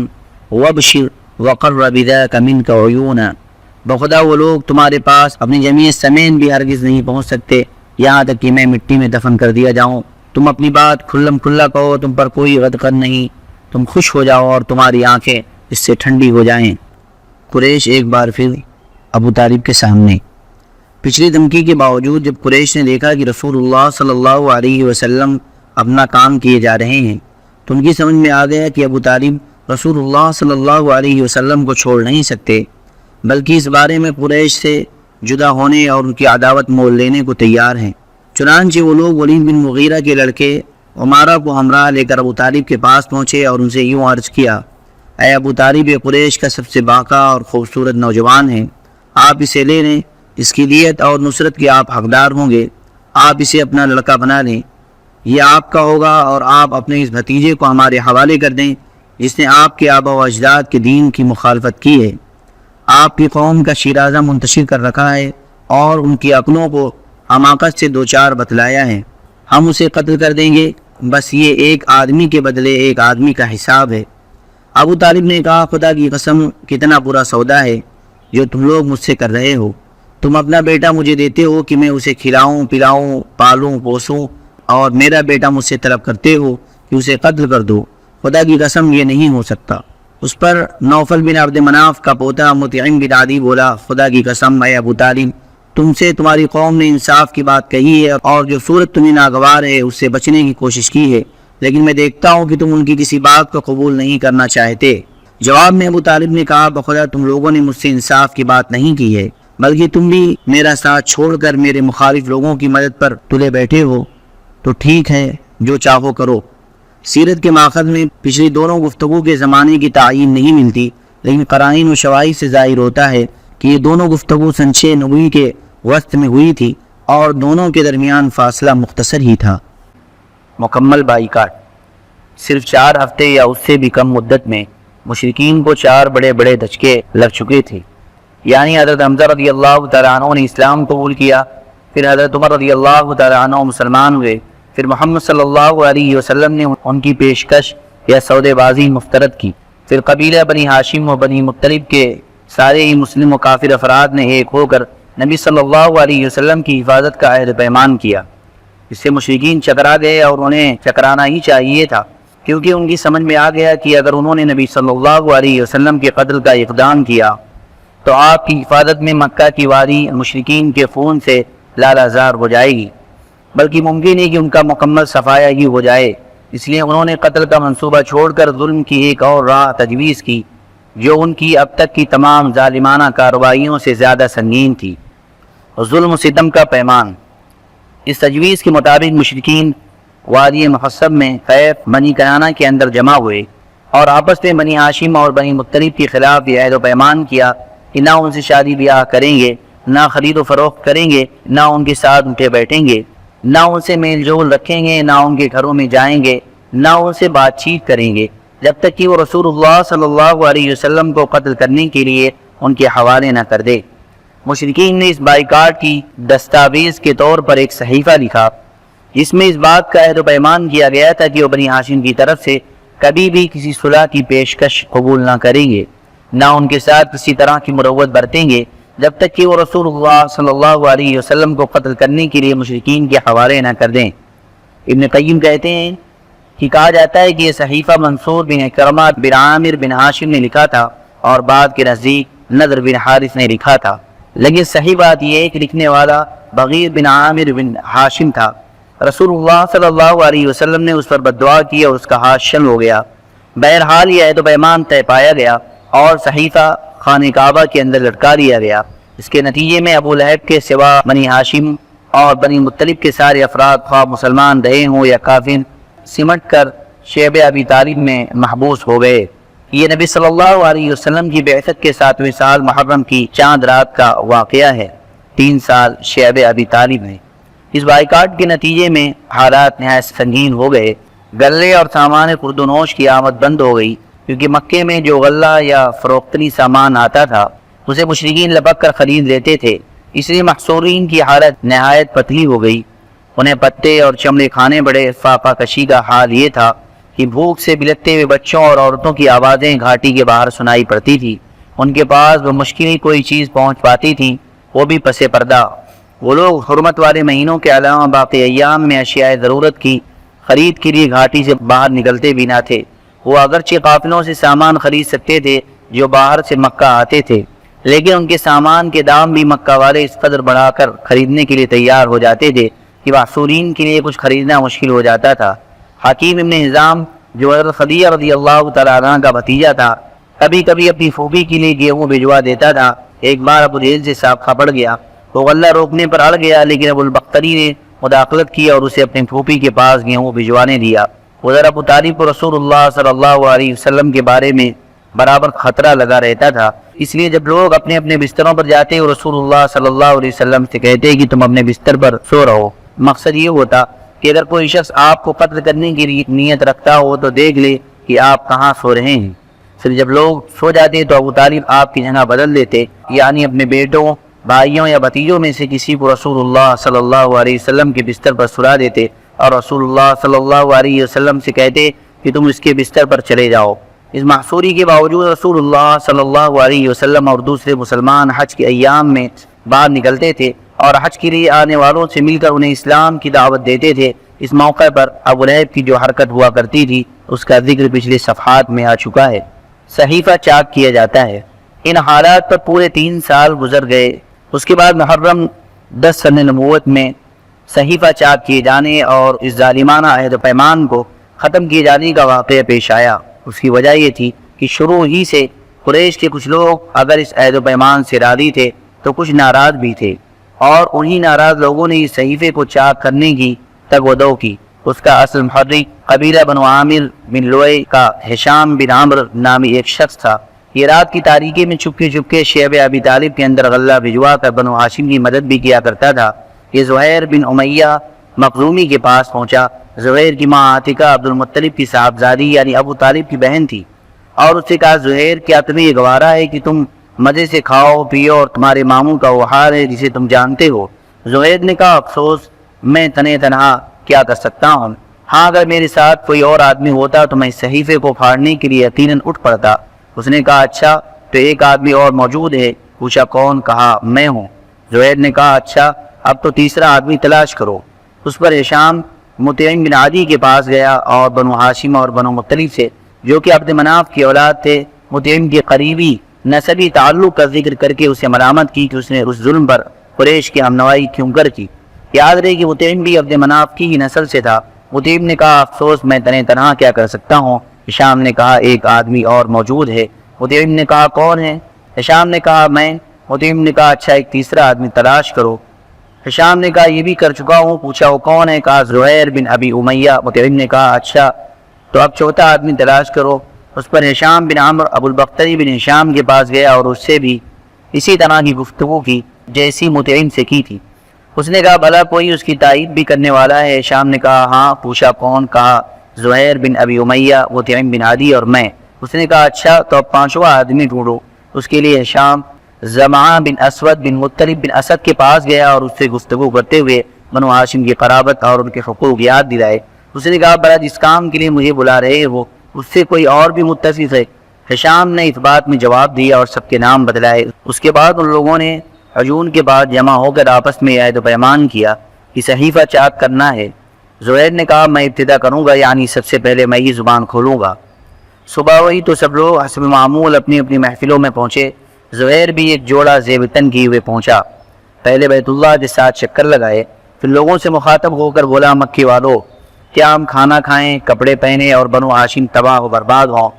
وابشر وقر بذاك منك عيونا۔ بخدا وہ لوگ تمہارے پاس اپنی جمیع سمین بھی ہرگز نہیں پہنچ سکتے یہاں تک کہ میں مٹی میں دفن کر دیا جاؤں۔ تم اپنی بات کھلم کھلا کہو، تم پر کوئی غدقر نہیں، تم خوش ہو جاؤ اور تمہاری آنکھیں اس سے ٹھنڈی ہو جائیں۔ قریش ایک بار پھر ابو طالب کے سامنے۔ پچھلی دھمکی کے باوجود جب قریش نے دیکھا کہ رسول اللہ صلی اللہ علیہ وسلم اپنا کام کیے جا رہے ہیں تو ان کی سمجھ میں آ گیا کہ ابو طالب رسول اللہ صلی اللہ علیہ وسلم کو چھوڑ نہیں سکتے، بلکہ اس بارے میں قریش سے جدا ہونے اور ان کی عداوت مول لینے کو تیار ہیں۔ چنانچہ وہ لوگ ولید بن مغیرہ کے لڑکے عمارہ کو ہمراہ لے کر ابو طالب کے پاس پہنچے اور ان سے یوں عرض کیا، اے ابو طالب، یہ قریش کا سب سے باقا اور خوبصورت نوجوان ہے، آپ اسے لے لیں، اس کی دیت اور نصرت کے آپ حقدار ہوں گے، آپ اسے اپنا لڑکا بنا لیں، یہ آپ کا ہوگا اور آپ اپنے اس بھتیجے کو ہمارے حوالے کر دیں جس نے آپ کے آبا و اجداد کے دین کی مخالفت کی ہے، آپ کی قوم کا شیرازہ منتشر کر رکھا ہے اور ان کی عقلوں کو حماقت سے دوچار بتلایا ہے، ہم اسے قتل کر دیں گے، بس یہ ایک آدمی کے بدلے ایک آدمی کا حساب ہے۔ ابو طالب نے کہا خدا کی قسم کتنا برا سودا ہے جو تم لوگ مجھ سے کر رہے ہو، تم اپنا بیٹا مجھے دیتے ہو کہ میں اسے کھلاؤں پلاؤں پالوں پوسوں اور میرا بیٹا مجھ سے طلب کرتے ہو کہ اسے قتل کر دو، خدا کی قسم یہ نہیں ہو سکتا۔ اس پر نوفل بن عبد مناف کا پوتا مطعم بن عدی بولا، خدا کی قسم اے ابو طالب، تم سے تمہاری قوم نے انصاف کی بات کہی ہے اور جو صورت تمہیں ناگوار ہے اس سے بچنے کی کوشش کی ہے، لیکن میں دیکھتا ہوں کہ تم ان کی کسی بات کو قبول نہیں کرنا چاہتے۔ جواب میں ابو طالب نے کہا بخدا تم لوگوں نے مجھ سے انصاف کی بات نہیں کی ہے، بلکہ تم بھی میرا ساتھ چھوڑ کر میرے مخالف لوگوں کی مدد پر تلے بیٹھے ہو، تو ٹھیک ہے جو چاہو کرو۔ سیرت کے ماخذ میں پچھلی دونوں گفتگو کے زمانے کی تعین نہیں ملتی، لیکن قرائن و شواہد سے ظاہر ہوتا ہے کہ یہ دونوں گفتگو سن 6 نبوی کے وسط میں ہوئی تھی اور دونوں کے درمیان فاصلہ مختصر ہی تھا۔ مکمل بائیکاٹ۔ صرف 4 ہفتے یا اس سے بھی کم مدت میں مشرکین کو 4 بڑے بڑے دھچکے لگ چکے تھے، یعنی حضرت حمزہ رضی اللہ تعالیٰ عنہ نے اسلام قبول کیا، پھر حضرت عمر رضی اللہ تعالیٰ عنہ مسلمان ہوئے، پھر محمد صلی اللہ علیہ وسلم نے ان کی پیشکش یا سودے بازی مفترض کی، پھر قبیلہ بنی ہاشم و بنی مطلب کے سارے ہی مسلم و کافر افراد نے ایک ہو کر نبی صلی اللہ علیہ وسلم کی حفاظت کا عہد پیمان کیا۔ اس سے مشرکین چکرا گئے اور انہیں چکرانا ہی چاہیے تھا، کیونکہ ان کی سمجھ میں آ گیا کہ اگر انہوں نے نبی صلی اللہ علیہ وسلم کے قتل کا اقدام کیا تو آپ کی حفاظت میں مکہ کی وادی مشرکین کے خون سے لالازار ہو جائے گی، بلکہ ممکن ہے کہ ان کا مکمل صفایا ہی ہو جائے۔ اس لیے انہوں نے قتل کا منصوبہ چھوڑ کر ظلم کی ایک اور راہ تجویز کی جو ان کی اب تک کی تمام ظالمانہ کارروائیوں سے زیادہ سنگین تھی، ظلم و ستم کا پیمان۔ اس تجویز کے مطابق مشرکین وادی محصب میں خیف بنی کنانہ کے اندر جمع ہوئے اور آپس میں بنی ہاشم اور بنی مطلب کے خلاف یہ عہد و پیمان کیا کہ نہ ان سے شادی بیاہ کریں گے، نہ خرید و فروخت کریں گے، نہ ان کے ساتھ اٹھے بیٹھیں گے، نہ ان سے میل جول رکھیں گے، نہ ان کے گھروں میں جائیں گے، نہ ان سے بات چیت کریں گے، جب تک کہ وہ رسول اللہ صلی اللہ علیہ وسلم کو قتل کرنے کے لیے ان کے حوالے نہ کر دے۔ مشرکین نے اس بائیکاٹ کی دستاویز کے طور پر ایک صحیفہ لکھا جس میں اس بات کا عہد و پیمان کیا گیا تھا کہ وہ بنی ہاشم کی طرف سے کبھی بھی کسی صلح کی پیشکش قبول نہ کریں گے، نہ ان کے ساتھ کسی طرح کی مروت برتیں گے جب تک کہ وہ رسول اللہ صلی اللہ علیہ وسلم کو قتل کرنے کے لیے مشرکین کے حوالے نہ کر دیں۔ ابن قیم کہتے ہیں کہ کہا جاتا ہے کہ یہ صحیفہ منصور بن اکرمہ بن عامر بن ہاشم نے لکھا تھا اور بعد کے نزدیک نضر بن حارث نے لکھا تھا، لیکن صحیح بات یہ ہے کہ لکھنے والا بغیر بن عامر بن ہاشم تھا۔ رسول اللہ صلی اللہ علیہ وسلم نے اس پر بددعا کی اور اس کا ہاتھ شل ہو گیا۔ بہرحال یہ عہد و پیمان طے پایا گیا اور صحیفہ خانہ کعبہ کے اندر لٹکا دیا گیا۔ اس کے نتیجے میں ابو لہب کے سوا بنی ہاشم اور بنی مطلب کے سارے افراد خواہ مسلمان رہے ہوں یا کافر سمٹ کر شیب ابی طالب میں محبوس ہو گئے۔ یہ نبی صلی اللہ علیہ وسلم کی بعثت کے 7ویں سال محرم کی چاند رات کا واقعہ ہے، 3 سال شیب ابی طالب میں۔ اس بائیکاٹ کے نتیجے میں حالات نہایت سنگین ہو گئے۔ غلے اور سامان خرد و نوش کی آمد بند ہو گئی، کیونکہ مکے میں جو غلہ یا فروختنی سامان آتا تھا اسے مشرکین لپک کر خرید لیتے تھے، اس لیے محصورین کی حالت نہایت پتلی ہو گئی۔ انہیں پتے اور چمڑے کھانے پڑے۔ فاقہ کشی کا حال یہ تھا کہ بھوک سے بلکتے ہوئے بچوں اور عورتوں کی آوازیں گھاٹی کے باہر سنائی پڑتی تھی۔ ان کے پاس بمشکل ہی کوئی چیز پہنچ پاتی تھی، وہ بھی پس پردہ۔ وہ لوگ حرمت والے مہینوں کے علاوہ باقی ایام میں اشیاء ضرورت کی خرید کے لیے گھاٹی سے باہر نکلتے بھی نہ تھے۔ وہ اگرچہ قافلوں سے سامان خرید سکتے تھے جو باہر سے مکہ آتے تھے، لیکن ان کے سامان کے دام بھی مکہ والے اس قدر بڑھا کر خریدنے کے لیے تیار ہو جاتے تھے کہ محصورین کے لیے کچھ خریدنا مشکل ہو جاتا تھا۔ حکیم ابن حزام جو حضرت خدیجہ رضی اللہ تعالیٰ عنہ کا بھتیجا تھا، کبھی کبھی اپنی پھوپھی کے لیے گیہوں بھجوا دیتا تھا۔ ایک بار ابو جہل سے سابقہ پڑ گیا، وہ غلہ روکنے پر اڑ گیا، لیکن ابو البختری نے مداخلت کی اور اسے اپنی پھوپھی کے پاس گیہوں بھجوانے دیا۔ ادھر ابو طالب کو رسول اللہ صلی اللہ علیہ وسلم کے بارے میں برابر خطرہ لگا رہتا تھا، اس لیے جب لوگ اپنے اپنے بستروں پر جاتے اور رسول اللہ صلی اللہ علیہ وسلم سے کہتے کہ تم اپنے بستر پر سو رہو، مقصد یہ ہوتا کہ اگر کوئی شخص آپ کو قتل کرنے کی نیت رکھتا ہو تو دیکھ لے کہ آپ کہاں سو رہے ہیں۔ پھر جب لوگ سو جاتے تو ابو طالب آپ کی جگہ بدل دیتے، یعنی اپنے بیٹوں، بھائیوں یا بھتیجوں میں سے کسی کو رسول اللہ صلی اللہ علیہ وسلم کے بستر پر سلا دیتے اور رسول اللہ صلی اللہ علیہ وسلم سے کہتے کہ تم اس کے بستر پر چلے جاؤ۔ اس محصوری کے باوجود رسول اللہ صلی اللہ علیہ وسلم اور دوسرے مسلمان حج کے ایام میں باہر نکلتے تھے اور حج کے لیے آنے والوں سے مل کر انہیں اسلام کی دعوت دیتے تھے۔ اس موقع پر ابو لہب کی جو حرکت ہوا کرتی تھی اس کا ذکر پچھلے صفحات میں آ چکا ہے۔ صحیفہ چاک کیا جاتا ہے۔ ان حالات پر پورے 3 سال گزر گئے۔ اس کے بعد محرم 10 سنہ نبوت میں صحیفہ چاک کیے جانے اور اس ظالمانہ عہد و پیمان کو ختم کیے جانے کا واقعہ پیش آیا۔ اس کی وجہ یہ تھی کہ شروع ہی سے قریش کے کچھ لوگ اگر اس عہد و پیمان سے راضی تھے تو کچھ ناراض بھی تھے، اور انہی ناراض لوگوں نے اس صحیفے کو چاک کرنے کی تگ و دو کی۔ اس کا اصل محرک قبیلہ بنو عامر بن لوئی کا ہشام بن عمرو نامی ایک شخص تھا۔ یہ رات کی تاریکی میں چپکے چپکے شیب ابی طالب کے اندر غلہ بھجوا کر بنو ہاشم کی مدد بھی کیا کرتا تھا۔ یہ زہیر بن امیہ مخزومی کے پاس پہنچا۔ زہیر کی ماں عاتکہ عبد المطلب کی صاحبزادی یعنی ابو طالب کی بہن تھی، اور اس سے کہا زہیر کیا تمہیں یہ گوارا ہے کہ تم مزے سے کھاؤ پیو اور تمہارے ماموں کا وہ حال ہے جسے تم جانتے ہو؟ زہیر نے کہا افسوس، میں تنہا کیا کر سکتا ہوں، ہاں اگر میرے ساتھ کوئی اور آدمی ہوتا تو میں اس صحیفے کو پھاڑنے کے لیے یقیناً اٹھ پڑتا۔ اس نے کہا اچھا تو ایک آدمی اور موجود ہے؟ پوچھا کون؟ کہا میں ہوں۔ زہیر نے کہا اچھا اب تو تیسرا آدمی تلاش کرو۔ اس پر ہشام مطعم بن عدی کے پاس گیا اور بنو ہاشم اور بنو مطلب سے جو کہ عبد مناف کی اولاد تھے مطعم کے قریبی نسبی تعلق کا ذکر کر کے اسے ملامت کی کہ اس نے اس ظلم پر قریش کی ہمنوائی کیوں کر کی۔ یاد رہے کہ مطعم بھی عبد مناف کی ہی نسل سے تھا۔ مطعم نے کہا افسوس، میں تنہا کیا کر سکتا ہوں۔ ہشام نے کہا ایک آدمی اور موجود ہے۔ مطعم نے کہا کون ہے؟ ہشام نے کہا میں۔ مطعم نے کہا اچھا ایک تیسرا آدمی تلاش کرو۔ ہشام نے کہا یہ بھی کر چکا ہوں۔ پوچھا وہ کون ہے؟ کہا زہیر بن ابی امیہ۔ مطعم نے کہا اچھا تو اب چوتھا آدمی تلاش کرو۔ اس پر ہشام بن عمرو ابو البختری بن ہشام کے پاس گیا اور اس سے بھی اسی طرح کی گفتگو کی جیسی مطعم سے کی تھی۔ اس نے کہا بھلا کوئی اس کی تائید بھی کرنے والا ہے؟ ہشام نے کہا ہاں۔ پوچھا کون؟ کہا زہیر بن ابی امیہ، مطعم بن عدی اور میں۔ اس نے کہا اچھا تو اب 5واں آدمی ڈھونڈو۔ اس کے لیے ہشام زمعہ بن اسود بن مطلب بن اسد کے پاس گیا اور اس سے گفتگو کرتے ہوئے بنو ہاشم کی قرابت اور ان کے حقوق یاد دلائے۔ اس نے کہا بھلا جس کام کے لیے مجھے بلا رہے ہو اس سے کوئی اور بھی متصف ہے؟ ہشام نے اس بات میں جواب دیا اور سب کے نام بتلائے۔ اس کے بعد ان لوگوں نے حجون کے بعد جمع ہو کر آپس میں عہد و پیمان کیا کہ صحیفہ چاک کرنا ہے۔ زہیر نے کہا میں ابتدا کروں گا، یعنی سب سے پہلے میں ہی زبان کھولوں گا۔ صبح ہوئی تو سب لوگ حسب معمول اپنی اپنی محفلوں میں پہنچے۔ زہیر بھی ایک جوڑا زیبتن کیے ہوئے پہنچا۔ پہلے بیت اللہ کے ساتھ چکر لگائے، پھر لوگوں سے مخاطب ہو کر بولا مکی والو، کیا ہم کھانا کھائیں، کپڑے پہنے اور بنو ہاشم تباہ و برباد ہوں؟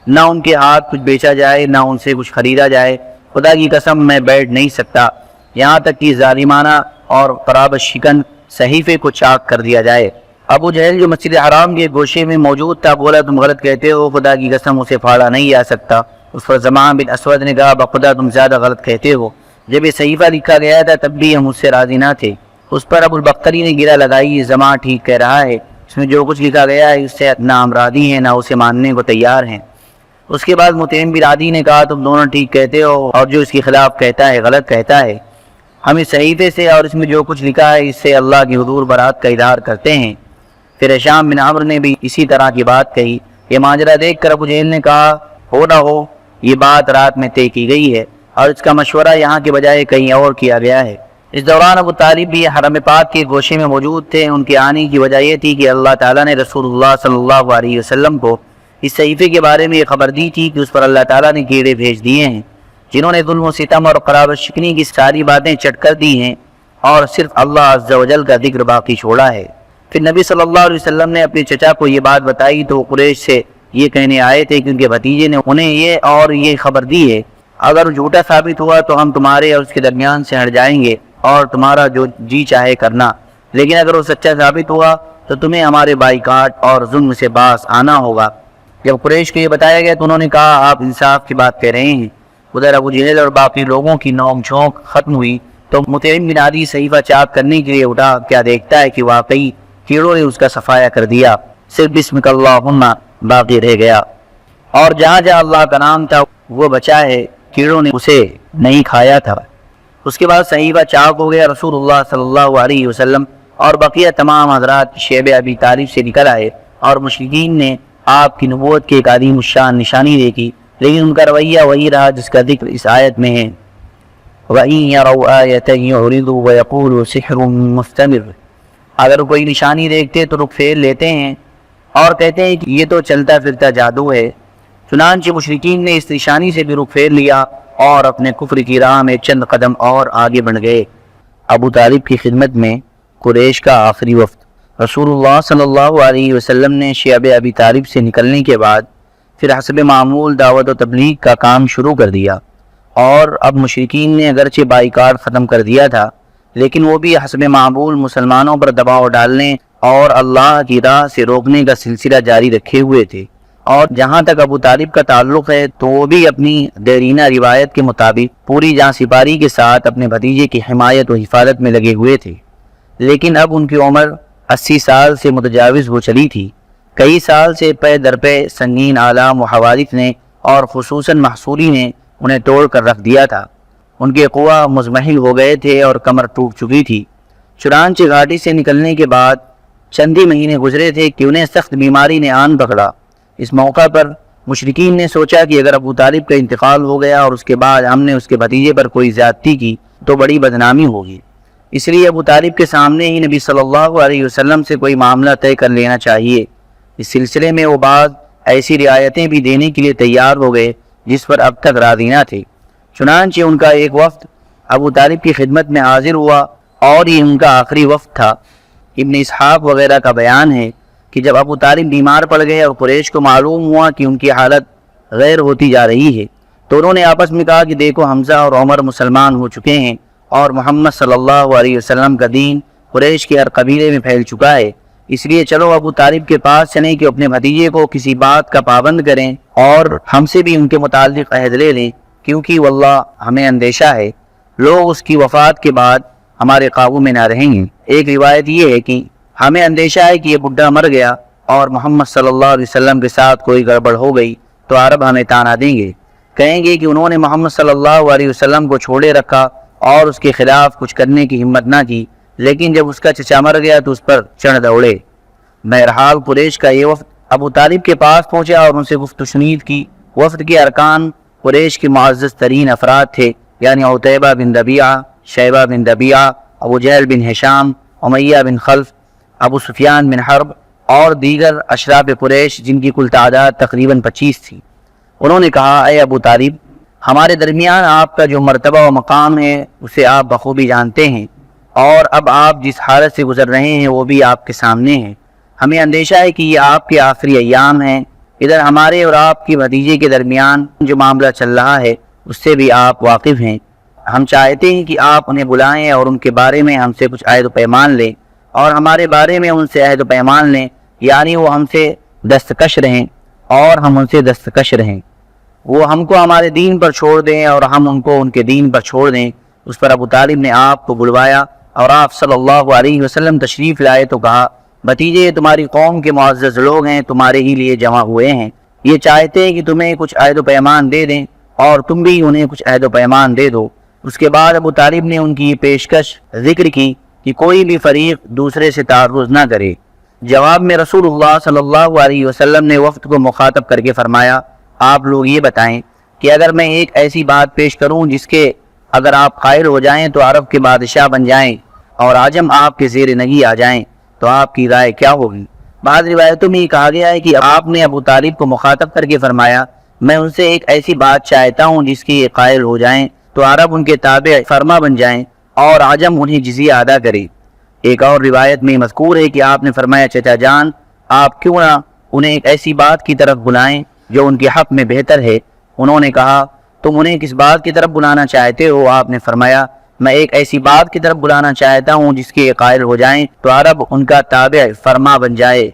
نہ ان کے ہاتھ کچھ بیچا جائے نہ ان سے کچھ خریدا جائے۔ خدا کی قسم میں بیٹھ نہیں سکتا یہاں تک کہ ظالمانہ اور قرابت شکن صحیفے کو چاک کر دیا جائے۔ ابو جہل جو مسجد حرام کے گوشے میں موجود تھا بولا تم غلط کہتے ہو، خدا کی قسم اسے پھاڑا نہیں جا سکتا۔ اس پر زمعہ بن اسود نے کہا بخدا تم زیادہ غلط کہتے ہو، جب یہ صحیفہ لکھا گیا تھا تب بھی ہم اس سے راضی نہ تھے، اس پر ابو البختری نے گرہ لگائی، یہ زماں ٹھیک کہہ رہا ہے، اس میں جو کچھ لکھا گیا ہے اس سے نہ ہم راضی ہیں نہ اسے ماننے کو تیار ہیں۔ اس کے بعد متیم بن عدی نے کہا تم دونوں ٹھیک کہتے ہو اور جو اس کے خلاف کہتا ہے غلط کہتا ہے، ہم اس صحیفے سے اور اس میں جو کچھ لکھا ہے اس سے اللہ کی حضور برات کا اظہار کرتے ہیں۔ پھر ہشام بن عمرو نے بھی اسی طرح کی بات کہی۔ یہ ماجرا دیکھ کر ابو جہل نے کہا ہو نہ ہو یہ بات رات میں طے کی گئی ہے اور اس کا مشورہ یہاں کے بجائے کہیں اور کیا گیا ہے۔ اس دوران ابو طالب بھی حرم پاک کے گوشے میں موجود تھے۔ ان کے آنے کی وجہ یہ تھی کہ اللہ تعالیٰ نے رسول اللہ صلی اللہ علیہ وسلم کو اس صحیفے کے بارے میں یہ خبر دی تھی کہ اس پر اللہ تعالیٰ نے کیڑے بھیج دیے ہیں جنہوں نے ظلم و ستم اور قرابت شکنی کی ساری باتیں چٹ کر دی ہیں اور صرف اللہ عز و جل کا ذکر باقی چھوڑا ہے۔ پھر نبی صلی اللہ علیہ وسلم نے اپنے چچا کو یہ بات بتائی تو وہ قریش سے یہ کہنے آئے تھے کہ ان کے بھتیجے نے انہیں یہ خبر دی ہے، اگر جھوٹا ثابت ہوا تو ہم تمہارے اور اس کے درمیان سے ہٹ جائیں گے اور تمہارا جو جی چاہے کرنا، لیکن اگر وہ سچا ثابت ہوا تو تمہیں ہمارے بائیکاٹ اور ظلم سے باز آنا ہوگا۔ جب قریش کو یہ بتایا گیا تو انہوں نے کہا آپ انصاف کی بات کہہ رہے ہیں۔ ادھر ابو جہل اور باقی لوگوں کی نوک جھونک ختم ہوئی تو متیم بن عدی صحیفہ چاپ کرنے کے لیے اٹھا، کیا دیکھتا ہے کہ واقعی کیڑوں نے اس کا صفایا کر دیا، صرف بسمک اللہم باقی رہ گیا، اور جہاں جہاں اللہ کا نام تھا وہ بچا ہے، کیڑوں نے اسے نہیں کھایا تھا۔ اس کے بعد صحیفہ چاپ ہو گیا۔ رسول اللہ صلی اللہ علیہ وسلم اور بقیہ تمام حضرات شیب ابی طالب سے نکل آئے اور مشرکین نے آپ کی نبوت کی ایک عظیم الشان نشانی دیکھی، لیکن ان کا رویہ وہی رہا جس کا ذکر اس آیت میں ہے۔ وَإِن يَرَوْا آيَةً يُعْرِضُوا وَيَقُولُوا سِحْرٌ مُسْتَمِرٌ، اگر کوئی نشانی دیکھتے تو رخ پھیر لیتے ہیں اور کہتے ہیں کہ یہ تو چلتا پھرتا جادو ہے۔ چنانچہ مشرکین نے اس نشانی سے بھی رخ پھیر لیا اور اپنے کفر کی راہ میں چند قدم اور آگے بڑھ گئے۔ ابو طالب کی خدمت میں قریش کا آخری وفد۔ رسول اللہ صلی اللہ علیہ وسلم نے شیب ابی طالب سے نکلنے کے بعد پھر حسب معمول دعوت و تبلیغ کا کام شروع کر دیا، اور اب مشرکین نے اگرچہ بائیکاٹ ختم کر دیا تھا لیکن وہ بھی حسب معمول مسلمانوں پر دباؤ ڈالنے اور اللہ کی راہ سے روکنے کا سلسلہ جاری رکھے ہوئے تھے، اور جہاں تک ابو طالب کا تعلق ہے تو وہ بھی اپنی دیرینہ روایت کے مطابق پوری جاں سپاری کے ساتھ اپنے بھتیجے کی حمایت و حفاظت میں لگے ہوئے تھے، لیکن اب ان کی عمر 80 سال سے متجاوز ہو چلی تھی۔ کئی سال سے پے در پے سنگین آلام و حوادث نے اور خصوصاً محصوری نے انہیں توڑ کر رکھ دیا تھا۔ ان کے قوا مزمحل ہو گئے تھے اور کمر ٹوٹ چکی تھی۔ چنانچہ گھاٹی سے نکلنے کے بعد چند ہی مہینے گزرے تھے کہ انہیں سخت بیماری نے آن پکڑا۔ اس موقع پر مشرکین نے سوچا کہ اگر ابو طالب کا انتقال ہو گیا اور اس کے بعد ہم نے اس کے بھتیجے پر کوئی زیادتی کی تو بڑی بدنامی ہوگی، اس لیے ابو طالب کے سامنے ہی نبی صلی اللہ علیہ وسلم سے کوئی معاملہ طے کر لینا چاہیے۔ اس سلسلے میں وہ بعض ایسی رعایتیں بھی دینے کے لیے تیار ہو گئے جس پر اب تک راضی نہ تھے۔ چنانچہ ان کا ایک وفد ابو طالب کی خدمت میں حاضر ہوا اور یہ ان کا آخری وفد تھا۔ ابن اسحاق وغیرہ کا بیان ہے کہ جب ابو طالب بیمار پڑ گئے اور قریش کو معلوم ہوا کہ ان کی حالت غیر ہوتی جا رہی ہے تو انہوں نے آپس میں کہا کہ دیکھو حمزہ اور عمر مسلمان ہو چکے ہیں اور محمد صلی اللہ علیہ وسلم کا دین قریش کے ہر قبیلے میں پھیل چکا ہے، اس لیے چلو ابو طالب کے پاس چلیں کہ اپنے بھتیجے کو کسی بات کا پابند کریں اور ہم سے بھی ان کے متعلق عہد لے لیں، کیونکہ واللہ ہمیں اندیشہ ہے لوگ اس کی وفات کے بعد ہمارے قابو میں نہ رہیں گے۔ ایک روایت یہ ہے کہ ہمیں اندیشہ ہے کہ یہ بڈھا مر گیا اور محمد صلی اللہ علیہ وسلم کے ساتھ کوئی گڑبڑ ہو گئی تو عرب ہمیں تانا دیں گے، کہیں گے کہ انہوں نے محمد صلی اللہ علیہ وسلم کو چھوڑے رکھا اور اس کے خلاف کچھ کرنے کی ہمت نہ کی، لیکن جب اس کا چچا مر گیا تو اس پر چڑھ دوڑے۔ بہرحال قریش کا یہ وفد ابو طالب کے پاس پہنچا اور ان سے گفت و شنید کی۔ وفد کے ارکان قریش کے معزز ترین افراد تھے، یعنی عتیبہ بن ربیعہ، شیبہ بن ربیعہ، ابو جہل بن ہشام، امیہ بن خلف، ابو سفیان بن حرب اور دیگر اشراف قریش جن کی کل تعداد تقریباً 25 تھی۔ انہوں نے کہا اے ابو طالب، ہمارے درمیان آپ کا جو مرتبہ و مقام ہے اسے آپ بخوبی جانتے ہیں، اور اب آپ جس حالت سے گزر رہے ہیں وہ بھی آپ کے سامنے ہے۔ ہمیں اندیشہ ہے کہ یہ آپ کے آخری ایام ہیں۔ ادھر ہمارے اور آپ کے بھتیجے کے درمیان جو معاملہ چل رہا ہے اس سے بھی آپ واقف ہیں۔ ہم چاہتے ہیں کہ آپ انہیں بلائیں اور ان کے بارے میں ہم سے کچھ عہد و پیمان لیں اور ہمارے بارے میں ان سے عہد و پیمان لیں، یعنی وہ ہم سے دستکش رہیں اور ہم ان سے دستکش رہیں، وہ ہم کو ہمارے دین پر چھوڑ دیں اور ہم ان کو ان کے دین پر چھوڑ دیں۔ اس پر ابو طالب نے آپ کو بلوایا اور آپ صلی اللہ علیہ وسلم تشریف لائے تو کہا بھتیجے یہ تمہاری قوم کے معزز لوگ ہیں، تمہارے ہی لیے جمع ہوئے ہیں، یہ چاہتے ہیں کہ تمہیں کچھ عہد و پیمان دے دیں اور تم بھی انہیں کچھ عہد و پیمان دے دو۔ اس کے بعد ابو طالب نے ان کی یہ پیشکش ذکر کی کہ کوئی بھی فریق دوسرے سے تعرض نہ کرے۔ جواب میں رسول اللہ صلی اللہ علیہ وسلم نے وفد کو مخاطب کر کے فرمایا آپ لوگ یہ بتائیں کہ اگر میں ایک ایسی بات پیش کروں جس کے اگر آپ قائل ہو جائیں تو عرب کے بادشاہ بن جائیں اور عجم آپ کے زیر نگی آ جائیں تو آپ کی رائے کیا ہوگی؟ بعض روایتوں میں یہ کہا گیا ہے کہ آپ نے ابو طالب کو مخاطب کر کے فرمایا میں ان سے ایک ایسی بات چاہتا ہوں جس کی یہ قائل ہو جائیں تو عرب ان کے تابع فرما بن جائیں اور عجم انہیں جزیہ ادا کرے۔ ایک اور روایت میں مذکور ہے کہ آپ نے فرمایا چچا جان آپ کیوں نہ انہیں ایک ایسی بات کی طرف بلائیں جو ان کے حق میں بہتر ہے۔ انہوں نے کہا تم انہیں کس بات کی طرف بلانا چاہتے ہو؟ آپ نے فرمایا میں ایک ایسی بات کی طرف بلانا چاہتا ہوں جس کے قائل ہو جائیں تو عرب ان کا تابع فرما بن جائے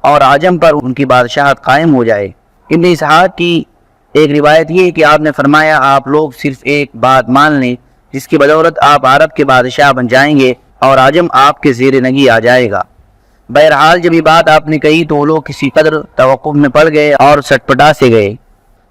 اور عجم پر ان کی بادشاہت قائم ہو جائے۔ ابن اسحاق کی ایک روایت یہ ہے کہ آپ نے فرمایا آپ لوگ صرف ایک بات مان لیں جس کی بدولت آپ عرب کے بادشاہ بن جائیں گے اور عجم آپ کے زیر نگی آ جائے گا۔ بہرحال جب یہ بات آپ نے کہی تو وہ لوگ کسی قدر توقف میں پڑ گئے اور سٹپٹا سے گئے۔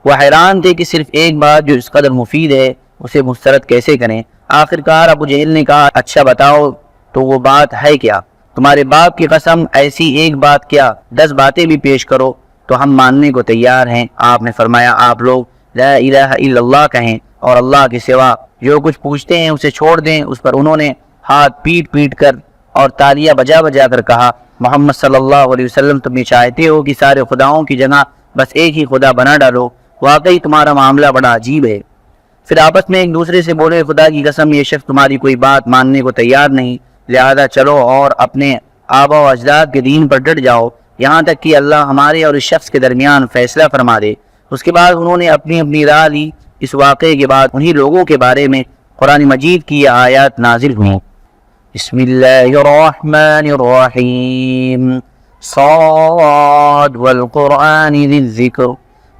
وہ حیران تھے کہ صرف ایک بات جو اس قدر مفید ہے اسے مسترد کیسے کریں۔ آخرکار ابو جہل نے کہا اچھا بتاؤ تو وہ بات ہے کیا؟ تمہارے باپ کی قسم ایسی ایک بات کیا 10 باتیں بھی پیش کرو تو ہم ماننے کو تیار ہیں۔ آپ نے فرمایا آپ لوگ لا الہ الا اللہ کہیں اور اللہ کے سوا جو کچھ پوچھتے ہیں اسے چھوڑ دیں۔ اس پر انہوں نے ہاتھ پیٹ پیٹ کر اور تالیاں بجا بجا کر کہا محمد صلی اللہ علیہ وسلم تم یہ چاہتے ہو کہ سارے خداؤں کی جگہ بس ایک ہی خدا بنا ڈالو؟ واقعی تمہارا معاملہ بڑا عجیب ہے۔ پھر آپس میں ایک دوسرے سے بولے خدا کی قسم یہ شخص تمہاری کوئی بات ماننے کو تیار نہیں، لہذا چلو اور اپنے آبا و اجداد کے دین پر ڈٹ جاؤ یہاں تک کہ اللہ ہمارے اور اس شخص کے درمیان فیصلہ فرما دے۔ اس کے بعد انہوں نے اپنی اپنی راہ لی۔ اس واقعے کے بعد انہی لوگوں کے بارے میں قرآن مجید کی یہ آیات نازل ہوئیں۔ بسم اللہ الرحمن الرحیم صاد والقرآن ذی الذکر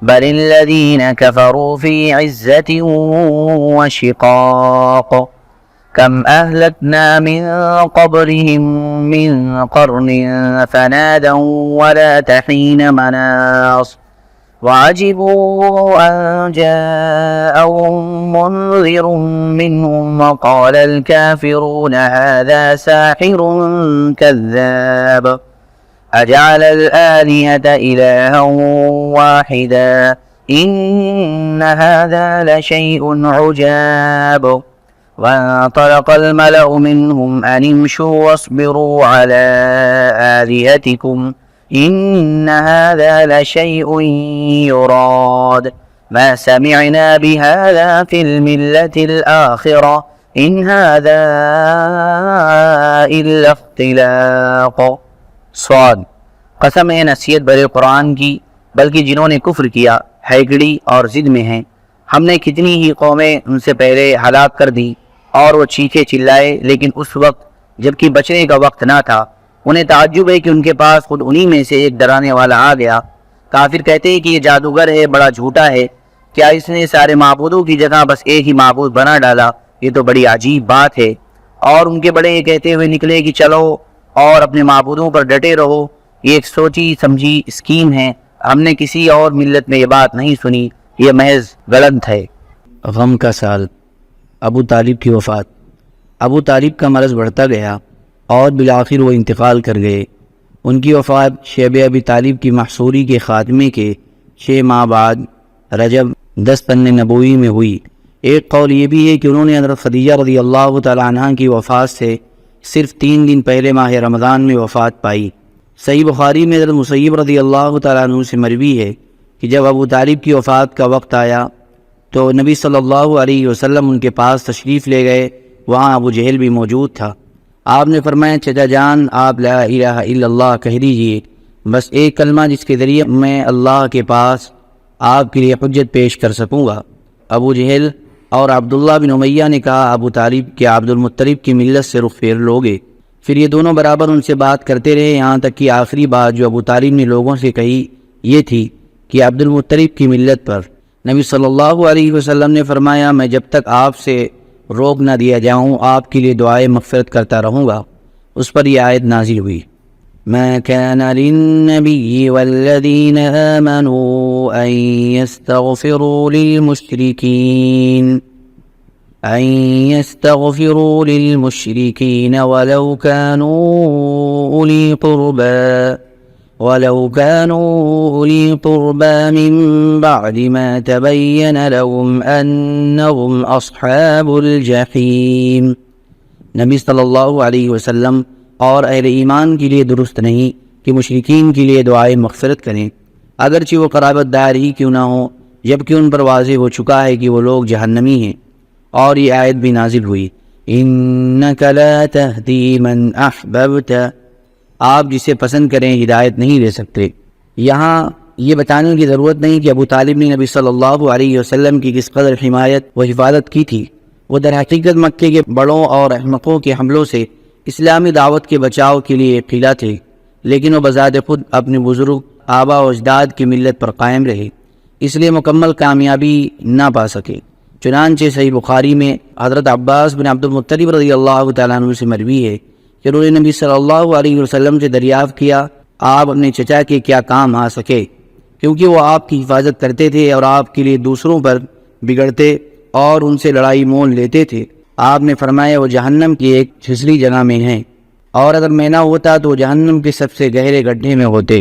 بل الذین کفروا فی عزت وشقاق کم اہلکنا من قبلهم من قرن فنادوا ولا تحین مناص وعجبوا أن جاءهم منذر منهم وقال الكافرون هذا ساحر كذاب أجعل الآلهة إلها واحدا إن هذا لشيء عجاب وانطلق الملأ منهم أن امشوا واصبروا على آلهتكم إن هذا لشيء يراد ما سمعنا بهذا في الملة الآخرة إن هذا إلا اختلاق۔ صاد قسم ہے نصیحت برے قرآن کی بلکہ جنہوں نے کفر کیا ہیگڑی اور ضد میں ہیں، ہم نے کتنی ہی قومیں ان سے پہلے ہلاک کر دی اور وہ چیخے چلائے لیکن اس وقت جبکہ بچنے کا وقت نہ تھا۔ انہیں تعجب ہے کہ ان کے پاس خود انہی میں سے ایک ڈرانے والا آ گیا۔ کافر کہتے ہیں کہ یہ جادوگر ہے، بڑا جھوٹا ہے، کیا اس نے سارے معبودوں کی جگہ بس ایک ہی معبود بنا ڈالا؟ یہ تو بڑی عجیب بات ہے۔ اور ان کے بڑے یہ کہتے ہوئے نکلے کہ چلو اور اپنے معبودوں پر ڈٹے رہو، یہ ایک سوچی سمجھی اسکیم ہے، ہم نے کسی اور ملت میں یہ بات نہیں سنی، یہ محض غلط ہے۔ غم کا سال، ابو طالب کی وفات۔ ابو طالب کا مرض بڑھتا گیا اور بالآخر وہ انتقال کر گئے۔ ان کی وفات شیب ابی طالب کی محصوری کے خاتمے کے 6 ماہ بعد رجب 10 پن نبوی میں ہوئی۔ ایک قول یہ بھی ہے کہ انہوں نے حضرت خدیجہ رضی اللہ تعالیٰ عنہ کی وفات سے صرف 3 دن پہلے ماہ رمضان میں وفات پائی۔ صحیح بخاری میں حضرت مسیب رضی اللہ تعالیٰ عنہ سے مروی ہے کہ جب ابو طالب کی وفات کا وقت آیا تو نبی صلی اللہ علیہ وسلم ان کے پاس تشریف لے گئے، وہاں ابو جہل بھی موجود تھا۔ آپ نے فرمایا چچا جان آپ لا الہ الا اللہ کہہ دیجئے، بس ایک کلمہ جس کے ذریعے میں اللہ کے پاس آپ کے لیے حجت پیش کر سکوں گا۔ ابو جہل اور عبداللہ بن امیہ نے کہا ابو طالب کہ عبد المطلب کی ملت سے رخ پھیر لوگے؟ پھر یہ دونوں برابر ان سے بات کرتے رہے یہاں تک کہ آخری بات جو ابو طالب نے لوگوں سے کہی یہ تھی کہ عبد المطلب کی ملت پر۔ نبی صلی اللہ علیہ وسلم نے فرمایا میں جب تک آپ سے روک نہ دیا جاؤں، آپ کے لیے دعائے مغفرت کرتا رہوں گا، اس پر یہ آیت نازل ہوئی۔ ما كان للنبي والذين آمنوا أن يستغفروا للمشركين ولو كانوا أولي قربى من بعد ما تبين لهم أنهم أصحاب الجحيم۔ نبی صلی اللہ علیہ وسلم اور اہل ایمان کے لیے درست نہیں کہ مشرکین کے لیے دعائے مغفرت کریں، اگرچہ وہ قرابت دار ہی کیوں نہ ہوں، جبکہ ان پر واضح ہو چکا ہے کہ وہ لوگ جہنمی ہیں۔ اور یہ آیت بھی نازل ہوئی، انک لا تہدی من احببت، آپ جسے پسند کریں ہدایت نہیں دے سکتے۔ یہاں یہ بتانے کی ضرورت نہیں کہ ابو طالب نے نبی صلی اللہ علیہ وسلم کی کس قدر حمایت و حفاظت کی تھی۔ وہ در حقیقت مکے کے بڑوں اور احمقوں کے حملوں سے اسلامی دعوت کے بچاؤ کے لیے ایک قلعہ تھے، لیکن وہ بذات خود اپنے بزرگ آبا و اجداد کی ملت پر قائم رہے، اس لیے مکمل کامیابی نہ پا سکے۔ چنانچہ صحیح بخاری میں حضرت عباس بن عبد المطلب رضی اللہ تعالیٰ عنہ سے مروی ہے کہ انہوں نے نبی صلی اللہ علیہ وسلم سے دریافت کیا، آپ اپنے چچا کے کیا کام آ سکے، کیونکہ وہ آپ کی حفاظت کرتے تھے اور آپ کے لیے دوسروں پر بگڑتے اور ان سے لڑائی مول لیتے تھے۔ آپ نے فرمایا وہ جہنم کی ایک چھسلی جگہ میں ہیں، اور اگر میں نہ ہوتا تو وہ جہنم کے سب سے گہرے گڈھے میں ہوتے۔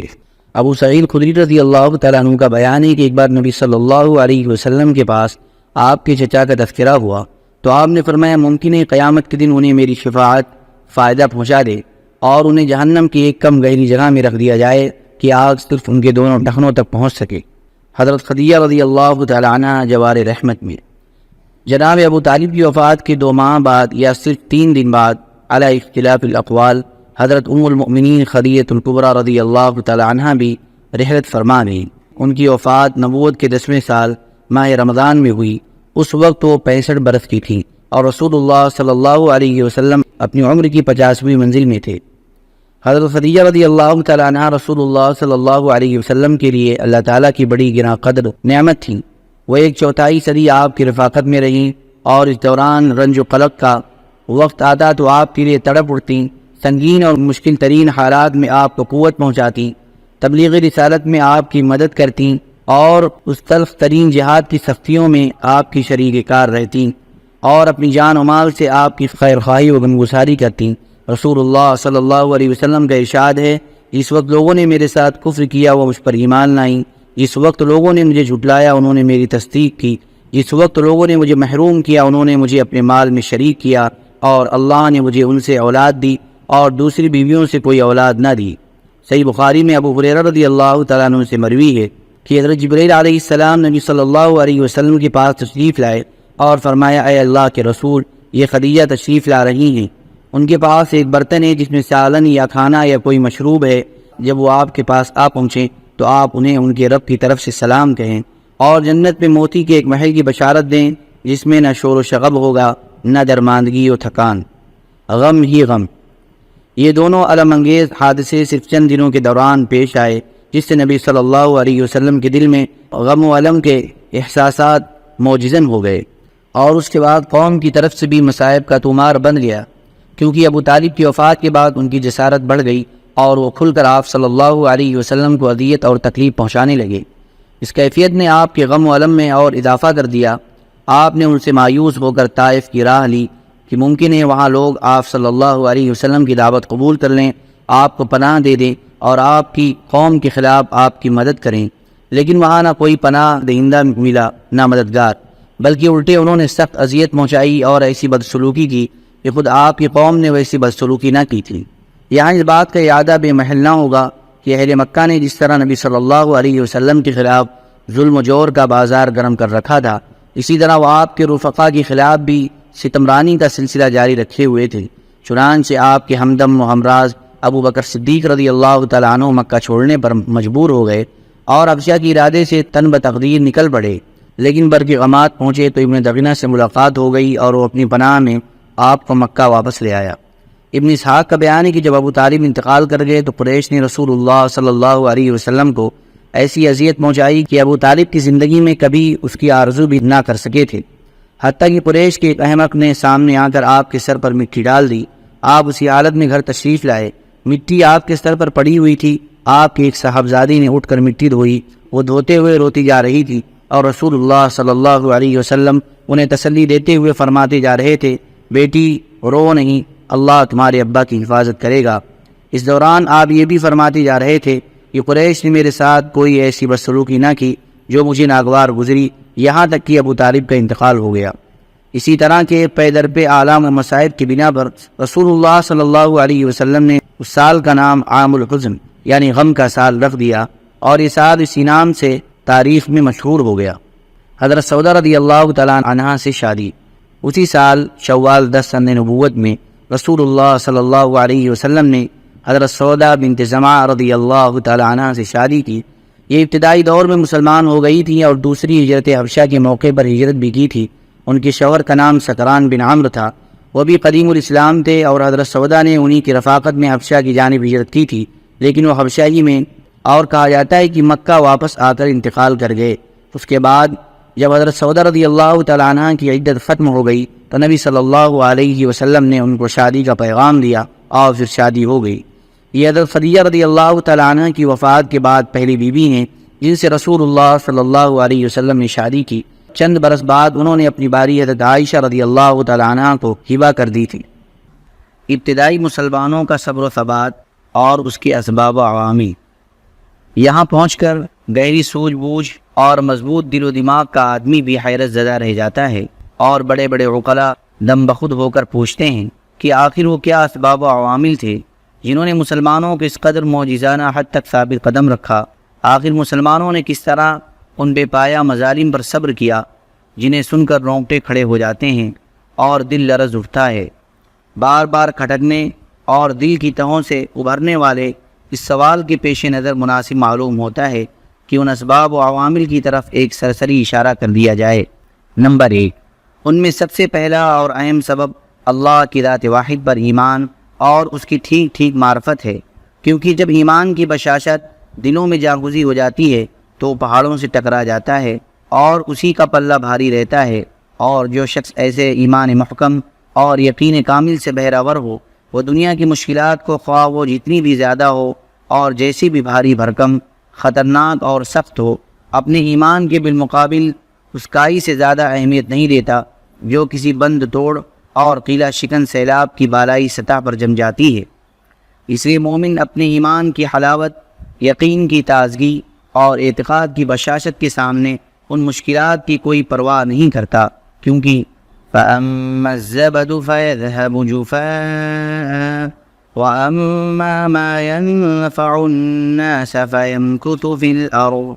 ابو سعید خدری رضی اللہ تعالیٰ عنہ کا بیان ہے کہ ایک بار نبی صلی اللہ علیہ وسلم کے پاس آپ کے چچا کا تذکرہ ہوا تو آپ نے فرمایا ممکن ہے قیامت کے دن انہیں میری شفاعت فائدہ پہنچا دے اور انہیں جہنم کی ایک کم گہری جگہ میں رکھ دیا جائے کہ آگ صرف ان کے دونوں ڈھکنوں تک پہنچ سکے۔ حضرت خدیجہ رضی اللہ تعالیٰ عنہ جوار رحمت میں۔ جناب ابو طالب کی وفات کے 2 ماہ بعد یا صرف 3 دن بعد علی اختلاف الاقوال حضرت ام المؤمنین خدیجہ الکبریٰ رضی اللہ تعالیٰ عنہ بھی رحلت فرما گئیں۔ ان کی وفات نبوت کے 10ویں سال ماہ رمضان میں ہوئی۔ اس وقت وہ 65 برس کی تھیں اور رسول اللہ صلی اللہ علیہ وسلم اپنی عمر کی 50ویں منزل میں تھے۔ حضرت خدیجہ رضی اللہ تعالیٰ عنہ رسول اللہ صلی اللہ علیہ وسلم کے لیے اللہ تعالیٰ کی بڑی گراں قدر نعمت تھیں۔ وہ 1/4 صدی آپ کی رفاقت میں رہیں اور اس دوران رنج و قلق کا وقت آتا تو آپ کے لیے تڑپ اٹھتیں، سنگین اور مشکل ترین حالات میں آپ کو قوت پہنچاتی، تبلیغ رسالت میں آپ کی مدد کرتیں اور اس تلخ ترین جہاد کی سختیوں میں آپ کی شریک کار رہتیں اور اپنی جان و مال سے آپ کی خیر خواہی و غمگساری کرتیں۔ رسول اللہ صلی اللہ علیہ وسلم کا ارشاد ہے، جس وقت لوگوں نے میرے ساتھ کفر کیا وہ مجھ پر ایمان لائیں، جس وقت لوگوں نے مجھے جھٹلایا انہوں نے میری تصدیق کی، جس وقت لوگوں نے مجھے محروم کیا انہوں نے مجھے اپنے مال میں شریک کیا، اور اللہ نے مجھے ان سے اولاد دی اور دوسری بیویوں سے کوئی اولاد نہ دی۔ صحیح بخاری میں ابو ہریرہ رضی اللہ تعالیٰ عنہ سے مروی ہے کہ حضرت جبرائیل علیہ السلام نبی صلی اللہ علیہ وسلم کے پاس تشریف لائے اور فرمایا اے اللہ کے رسول، یہ خدیجہ تشریف لا رہی ہیں، ان کے پاس ایک برتن ہے جس میں سالن یا کھانا یا کوئی مشروب ہے، جب وہ آپ کے پاس آ پہنچیں تو آپ انہیں ان کے رب کی طرف سے سلام کہیں اور جنت میں موتی کے ایک محل کی بشارت دیں جس میں نہ شور و شغب ہوگا نہ درماندگی و تھکان، غم ہی غم۔ یہ دونوں علم انگیز حادثے صرف چند دنوں کے دوران پیش آئے جس سے نبی صلی اللہ علیہ وسلم کے دل میں غم و علم کے احساسات موجزن ہو گئے، اور اس کے بعد قوم کی طرف سے بھی مصائب کا تومار بن گیا، کیونکہ ابو طالب کی وفات کے بعد ان کی جسارت بڑھ گئی اور وہ کھل کر آپ صلی اللہ علیہ وسلم کو اذیت اور تکلیف پہنچانے لگے۔ اس کیفیت نے آپ کے غم و علم میں اور اضافہ کر دیا۔ آپ نے ان سے مایوس ہو کر طائف کی راہ لی کہ ممکن ہے وہاں لوگ آپ صلی اللہ علیہ وسلم کی دعوت قبول کر لیں، آپ کو پناہ دے دیں اور آپ کی قوم کے خلاف آپ کی مدد کریں، لیکن وہاں نہ کوئی پناہ دہندہ ملا نہ مددگار، بلکہ الٹے انہوں نے سخت اذیت پہنچائی اور ایسی بدسلوکی کی کہ خود آپ کی قوم نے ویسی بدسلوکی نہ کی تھی۔ یہاں اس بات کا اعادہ بے محل نہ ہوگا کہ اہل مکہ نے جس طرح نبی صلی اللہ علیہ وسلم کے خلاف ظلم و جور کا بازار گرم کر رکھا تھا، اسی طرح وہ آپ کے رفقا کے خلاف بھی ستمرانی کا سلسلہ جاری رکھے ہوئے تھے۔ چنانچہ آپ کے ہمدم و ہمراز ابو بکر صدیق رضی اللہ تعالیٰ عنہ مکہ چھوڑنے پر مجبور ہو گئے اور حبشہ کے ارادے سے تن بتقدیر نکل پڑے، لیکن برغمات پہنچے تو ابن دغینہ سے ملاقات ہو گئی اور وہ اپنی پناہ میں آپ کو مکہ واپس لے آیا۔ ابن اسحاق کا بیان ہے کہ جب ابو طالب انتقال کر گئے تو قریش نے رسول اللہ صلی اللہ علیہ وسلم کو ایسی اذیت پہنچائی کہ ابو طالب کی زندگی میں کبھی اس کی آرزو بھی نہ کر سکے تھے۔ حتیٰ کہ قریش کے ایک احمق نے سامنے آ کر آپ کے سر پر مٹی ڈال دی۔ آپ اسی حالت میں گھر تشریف لائے۔ مٹی آپ کے سر پر پڑی ہوئی تھی۔ آپ کے ایک صاحبزادی نے اٹھ کر مٹی دھوئی۔ وہ دھوتے ہوئے روتی جا رہی تھی اور رسول اللہ صلی اللہ علیہ وسلم انہیں تسلی دیتے ہوئے فرماتے جا رہے تھے، بیٹی رو نہیں، اللہ تمہارے ابا کی حفاظت کرے گا۔ اس دوران آپ یہ بھی فرماتے جا رہے تھے کہ قریش نے میرے ساتھ کوئی ایسی بدسلوکی نہ کی جو مجھے ناگوار گزری، یہاں تک کہ ابو طالب کا انتقال ہو گیا۔ اسی طرح کے پے در پہ آلام و مصائب کی بنا پر رسول اللہ صلی اللہ علیہ وسلم نے اس سال کا نام عام الحزن یعنی غم کا سال رکھ دیا، اور یہ سال اسی نام سے تاریخ میں مشہور ہو گیا۔ حضرت سودا رضی اللہ تعالیٰ عنہا سے شادی۔ اسی سال شوال 10 سن نبوت میں رسول اللہ صلی اللہ علیہ وسلم نے حضرت سودا بنت زمعہ رضی اللہ تعالیٰ عنہا سے شادی کی۔ یہ ابتدائی دور میں مسلمان ہو گئی تھی اور دوسری ہجرت حبشہ کے موقع پر ہجرت بھی کی تھی۔ ان کے شوہر کا نام سکران بن عمرو تھا، وہ بھی قدیم الاسلام تھے، اور حضرت سودا نے انہی کی رفاقت میں حبشہ کی جانب ہجرت کی تھی، لیکن وہ حبشہ ہی میں، اور کہا جاتا ہے کہ مکہ واپس آ کر انتقال کر گئے۔ اس کے بعد جب حضرت سودا رضی اللہ تعالیٰ عنہ کی عدت ختم ہو گئی تو نبی صلی اللہ علیہ وسلم نے ان کو شادی کا پیغام دیا اور پھر شادی ہو گئی۔ یہ حضرت خدیجہ رضی اللہ تعالیٰ عنہ کی وفات کے بعد پہلی بیوی ہیں جن سے رسول اللہ صلی اللہ علیہ وسلم نے شادی کی۔ چند برس بعد انہوں نے اپنی باری حضرت عائشہ رضی اللہ تعالیٰ عنہ کو ہبہ کر دی تھی۔ ابتدائی مسلمانوں کا صبر و ثبات اور اس کے اسباب و عوامل۔ یہاں پہنچ کر گہری سوجھ بوجھ اور مضبوط دل و دماغ کا آدمی بھی حیرت زدہ رہ جاتا ہے، اور بڑے بڑے عقلاء دم بخود ہو کر پوچھتے ہیں کہ آخر وہ کیا اسباب و عوامل تھے جنہوں نے مسلمانوں کو اس قدر معجزانہ حد تک ثابت قدم رکھا۔ آخر مسلمانوں نے کس طرح ان بے پایا مظالم پر صبر کیا جنہیں سن کر رونگٹے کھڑے ہو جاتے ہیں اور دل لرز اٹھتا ہے۔ بار بار کھٹکنے اور دل کی تہوں سے ابھرنے والے اس سوال کے پیش نظر مناسب معلوم ہوتا ہے کہ ان اسباب و عوامل کی طرف ایک سرسری اشارہ کر دیا جائے۔ نمبر 1، ان میں سب سے پہلا اور اہم سبب اللہ کی ذات واحد پر ایمان اور اس کی ٹھیک ٹھیک معرفت ہے، کیونکہ جب ایمان کی بشاشت دلوں میں جاگزی ہو جاتی ہے تو پہاڑوں سے ٹکرا جاتا ہے اور اسی کا پلہ بھاری رہتا ہے، اور جو شخص ایسے ایمان محکم اور یقین کامل سے بہرور ہو وہ دنیا کی مشکلات کو خواہ وہ جتنی بھی زیادہ ہو اور جیسی بھی بھاری بھرکم، خطرناک اور سخت ہو، اپنے ایمان کے بالمقابل اس کائی سے زیادہ اہمیت نہیں دیتا جو کسی بند توڑ اور قلعہ شکن سیلاب کی بالائی سطح پر جم جاتی ہے۔ اس لیے مومن اپنے ایمان کی حلاوت، یقین کی تازگی اور اعتقاد کی بشاشت کے سامنے ان مشکلات کی کوئی پرواہ نہیں کرتا، کیونکہ فَأَمَّا الزَّبَدُ فَيَذْهَبُ جُفَاءً وَأَمَّا مَا يَنفَعُ النَّاسَ فَيَمْكُثُ فِي الْأَرْضِ،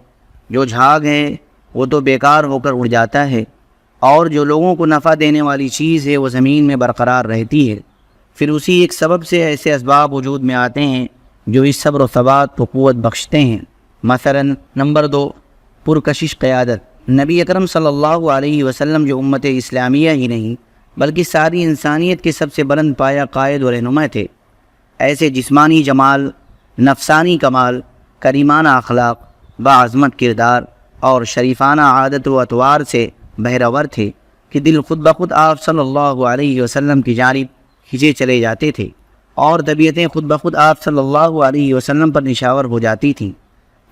جو جھاگ ہے وہ تو بیکار ہو کر اڑ جاتا ہے، اور جو لوگوں کو نفع دینے والی چیز ہے وہ زمین میں برقرار رہتی ہے۔ پھر اسی ایک سبب سے ایسے اسباب وجود میں آتے ہیں جو اس صبر و ثبات کو قوت بخشتے ہیں۔ مثلا نمبر 2، پرکشش قیادت۔ نبی اکرم صلی اللہ علیہ وسلم جو امت اسلامیہ ہی نہیں بلکہ ساری انسانیت کے سب سے بلند پایہ قائد و رہنما تھے، ایسے جسمانی جمال، نفسانی کمال، کریمانہ اخلاق، باعظمت کردار اور شریفانہ عادت و اطوار سے بہرور تھے کہ دل خود بخود آپ صلی اللہ علیہ وسلم کی جانب کھینچے چلے جاتے تھے، اور طبیعتیں خود بخود آپ صلی اللہ علیہ وسلم پر نشاور ہو جاتی تھیں،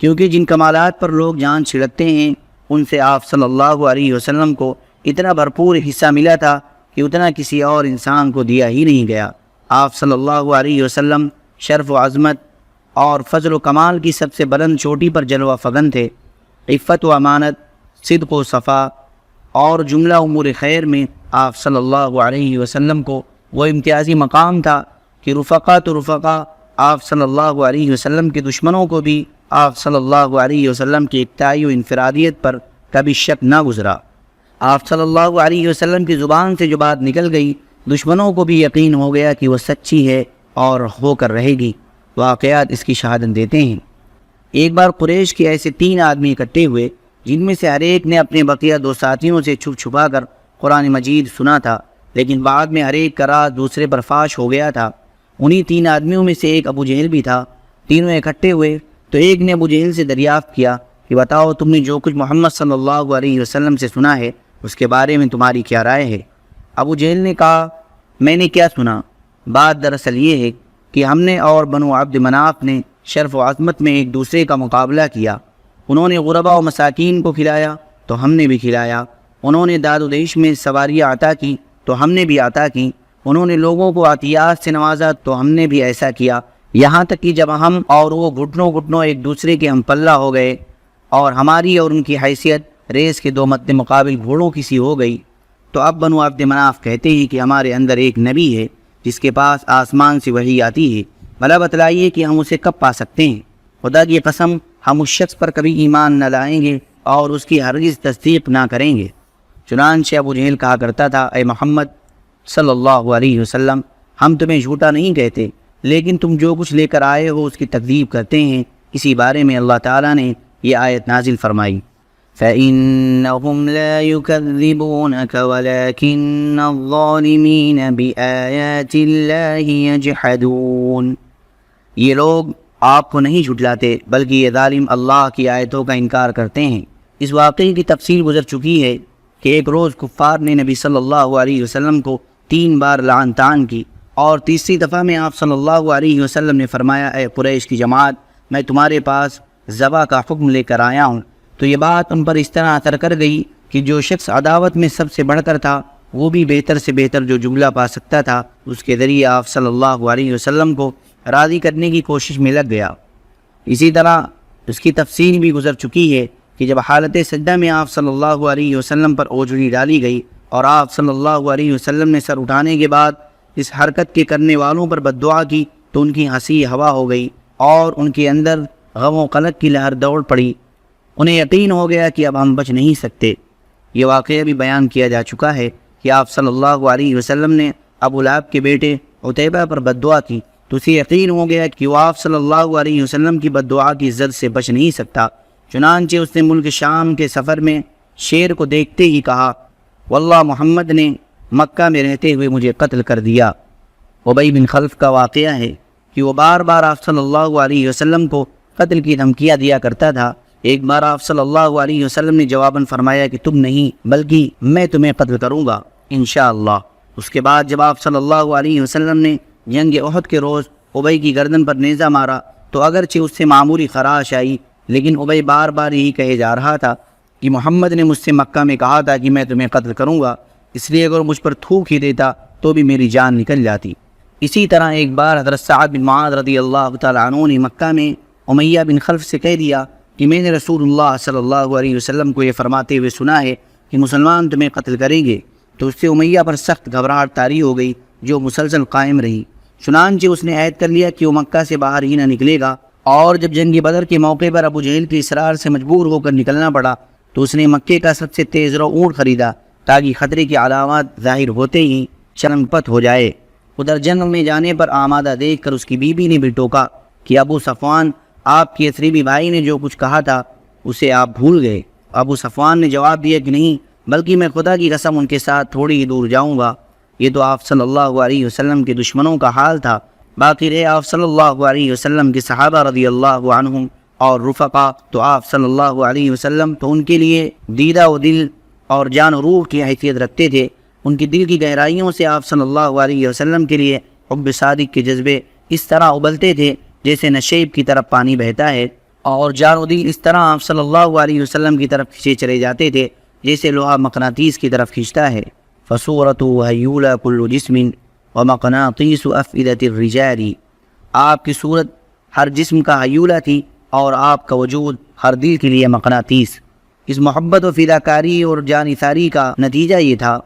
کیونکہ جن کمالات پر لوگ جان چھڑکتے ہیں ان سے آپ صلی اللہ علیہ وسلم کو اتنا بھرپور حصہ ملا تھا کہ اتنا کسی اور انسان کو دیا ہی نہیں گیا۔ آپ صلی اللہ علیہ وسلم شرف و عظمت اور فضل و کمال کی سب سے بلند چوٹی پر جلوہ فگن تھے۔ عفت و امانت، صدق و صفا اور جملہ امور خیر میں آپ صلی اللہ علیہ وسلم کو وہ امتیازی مقام تھا کہ رفقا تو رفقا، آپ صلی اللہ علیہ وسلم کے دشمنوں کو بھی آپ صلی اللہ علیہ وسلم کی اکتائی و انفرادیت پر کبھی شک نہ گزرا۔ آپ صلی اللہ علیہ وسلم کی زبان سے جو بات نکل گئی دشمنوں کو بھی یقین ہو گیا کہ وہ سچی ہے اور ہو کر رہے گی۔ واقعات اس کی شہادت دیتے ہیں۔ ایک بار قریش کے ایسے 3 آدمی اکٹھے ہوئے جن میں سے ہر ایک نے اپنے بقیہ 2 ساتھیوں سے چھپ چھپا کر قرآن مجید سنا تھا، لیکن بعد میں ہر ایک کا راز دوسرے پر فاش ہو گیا تھا۔ انہی 3 آدمیوں میں سے ایک ابو جہل بھی تھا۔ تینوں اکٹھے ہوئے تو ایک نے ابو جہل سے دریافت کیا کہ بتاؤ تم نے جو کچھ محمد صلی اللہ علیہ وسلم سے سنا ہے اس کے بارے میں تمہاری کیا رائے ہے؟ ابو جہل نے کہا میں نے کیا سنا، بات دراصل یہ ہے کہ ہم نے اور بنو عبد مناف نے شرف و عظمت میں ایک دوسرے کا مقابلہ کیا۔ انہوں نے غربا و مساکین کو کھلایا تو ہم نے بھی کھلایا، انہوں نے داد و دیش میں سواریاں عطا کی تو ہم نے بھی عطا کی، انہوں نے لوگوں کو عطیات سے نوازا تو ہم نے بھی ایسا کیا، یہاں تک کہ جب ہم اور وہ گھٹنوں گھٹنوں ایک دوسرے کے ہم پلہ ہو گئے اور ہماری اور ان کی حیثیت ریس کے دو مد مقابل گھوڑوں کی سی ہو گئی، تو اب بنو عبد مناف کہتے ہیں کہ ہمارے اندر ایک نبی ہے جس کے پاس آسمان سے وحی آتی ہے، بھلا بتلائیے کہ ہم اسے کب پا سکتے ہیں؟ خدا کی قسم ہم اس شخص پر کبھی ایمان نہ لائیں گے اور اس کی ہرگز تصدیق نہ کریں گے۔ چنانچہ ابو جہل کہا کرتا تھا اے محمد صلی اللہ علیہ وسلم، ہم تمہیں جھوٹا نہیں کہتے، لیکن تم جو کچھ لے کر آئے ہو اس کی تکذیب کرتے ہیں۔ اسی بارے میں اللہ تعالیٰ نے یہ آیت نازل فرمائی فَإِنَّهُمْ لَا يُكَذِّبُونَكَ وَلَكِنَّ الظَّالِمِينَ بِآيَاتِ اللَّهِ يَجْحَدُونَ۔ یہ لوگ آپ کو نہیں جھٹلاتے بلکہ یہ ظالم اللہ کی آیتوں کا انکار کرتے ہیں۔ اس واقعے کی تفصیل گزر چکی ہے کہ ایک روز کفار نے نبی صلی اللہ علیہ وسلم کو 3 بار لعن طعن کی، اور تیسری دفعہ میں آپ صلی اللہ علیہ وسلم نے فرمایا اے قریش کی جماعت، میں تمہارے پاس ذبح کا حکم لے کر آیا ہوں۔ تو یہ بات ان پر اس طرح اثر کر گئی کہ جو شخص عداوت میں سب سے بڑھ کر تھا وہ بھی بہتر سے بہتر جو جملہ پا سکتا تھا اس کے ذریعے آپ صلی اللہ علیہ وسلم کو راضی کرنے کی کوشش میں لگ گیا۔ اسی طرح اس کی تفصیل بھی گزر چکی ہے کہ جب حالت سجدہ میں آپ صلی اللہ علیہ وسلم پر اوجڑی ڈالی گئی اور آپ صلی اللہ علیہ وسلم نے سر اٹھانے کے بعد اس حرکت کے کرنے والوں پر بد دعا کی تو ان کی ہنسی ہوا ہو گئی اور ان کے اندر غم و قلق کی لہر دوڑ پڑی، انہیں یقین ہو گیا کہ اب ہم بچ نہیں سکتے۔ یہ واقعہ بھی بیان کیا جا چکا ہے کہ آپ صلی اللہ علیہ وسلم نے ابو لہب کے بیٹے عتیبہ پر بد دعا کی تو اسے یقین ہو گیا کہ وہ آپ صلی اللہ علیہ وسلم کی بد دعا کی زد سے بچ نہیں سکتا، چنانچہ اس نے ملک شام کے سفر میں شیر کو دیکھتے ہی کہا واللہ محمد نے مکہ میں رہتے ہوئے مجھے قتل کر دیا۔ ابی بن خلف کا واقعہ ہے کہ وہ بار بار آپ صلی اللہ علیہ وسلم کو قتل کی دھمکیاں دیا کرتا تھا۔ ایک بار آپ صلی اللہ علیہ وسلم نے جواباً فرمایا کہ تم نہیں بلکہ میں تمہیں قتل کروں گا انشاءاللہ۔ اس کے بعد جب آپ صلی اللہ علیہ وسلم نے جنگ احد کے روز ابی کی گردن پر نیزہ مارا تو اگرچہ اس سے معمولی خراش آئی، لیکن ابی بار بار یہی کہے جا رہا تھا کہ محمد نے مجھ سے مکہ میں کہا تھا کہ میں تمہیں قتل کروں گا، اس لیے اگر مجھ پر تھوک ہی دیتا تو بھی میری جان نکل جاتی۔ اسی طرح ایک بار حضرت سعد بن معاذ رضی اللہ تعالیٰ عنہ نے مکہ میں امیہ بن خلف سے کہہ دیا کہ میں نے رسول اللہ صلی اللہ علیہ وسلم کو یہ فرماتے ہوئے سنا ہے کہ مسلمان تمہیں قتل کریں گے، تو اس سے امیہ پر سخت گھبراہٹ طاری ہو گئی جو مسلسل قائم رہی، چنانچہ اس نے عہد کر لیا کہ وہ مکہ سے باہر ہی نہ نکلے گا، اور جب جنگ بدر کے موقع پر ابو جہل کے اصرار سے مجبور ہو کر نکلنا پڑا تو اس نے مکے کا سب سے تیز رو اونٹ خریدا تاکہ خطرے کی علامات ظاہر ہوتے ہی چرم پت ہو جائے۔ ادھر جنگ میں جانے پر آمادہ دیکھ کر اس کی بیوی نے بھی ٹوکا کہ ابو صفوان آپ کے یثربی بھائی نے جو کچھ کہا تھا اسے آپ بھول گئے۔ ابو صفوان نے جواب دیا کہ نہیں، بلکہ میں خدا کی قسم ان کے ساتھ تھوڑی ہی دور جاؤں گا۔ یہ تو آپ صلی اللہ علیہ وسلم کے دشمنوں کا حال تھا، باقی رہے آپ صلی اللہ علیہ وسلم کے صحابہ رضی اللہ عنہم اور رفقا، تو آپ صلی اللہ علیہ وسلم تو ان کے لیے دیدہ و دل اور جان و روح کی حیثیت رکھتے تھے۔ ان کی دل کی گہرائیوں سے آپ صلی اللہ علیہ وسلم کے لیے حب صادق کے جذبے اس طرح ابلتے تھے جیسے نشیب کی طرف پانی بہتا ہے، اور جان و دل اس طرح آپ صلی اللہ علیہ وسلم کی طرف کھینچے چلے جاتے تھے جیسے لوہا مقناطیس کی طرف کھینچتا ہے۔ فصورته هیولہ کل جسم ومقناطیس افئدة الرجال، آپ کی صورت ہر جسم کا ہیولہ تھی اور آپ کا وجود ہر دل کے لیے مقناطیس۔ اس محبت و فداکاری اور جان نثاری کا نتیجہ یہ تھا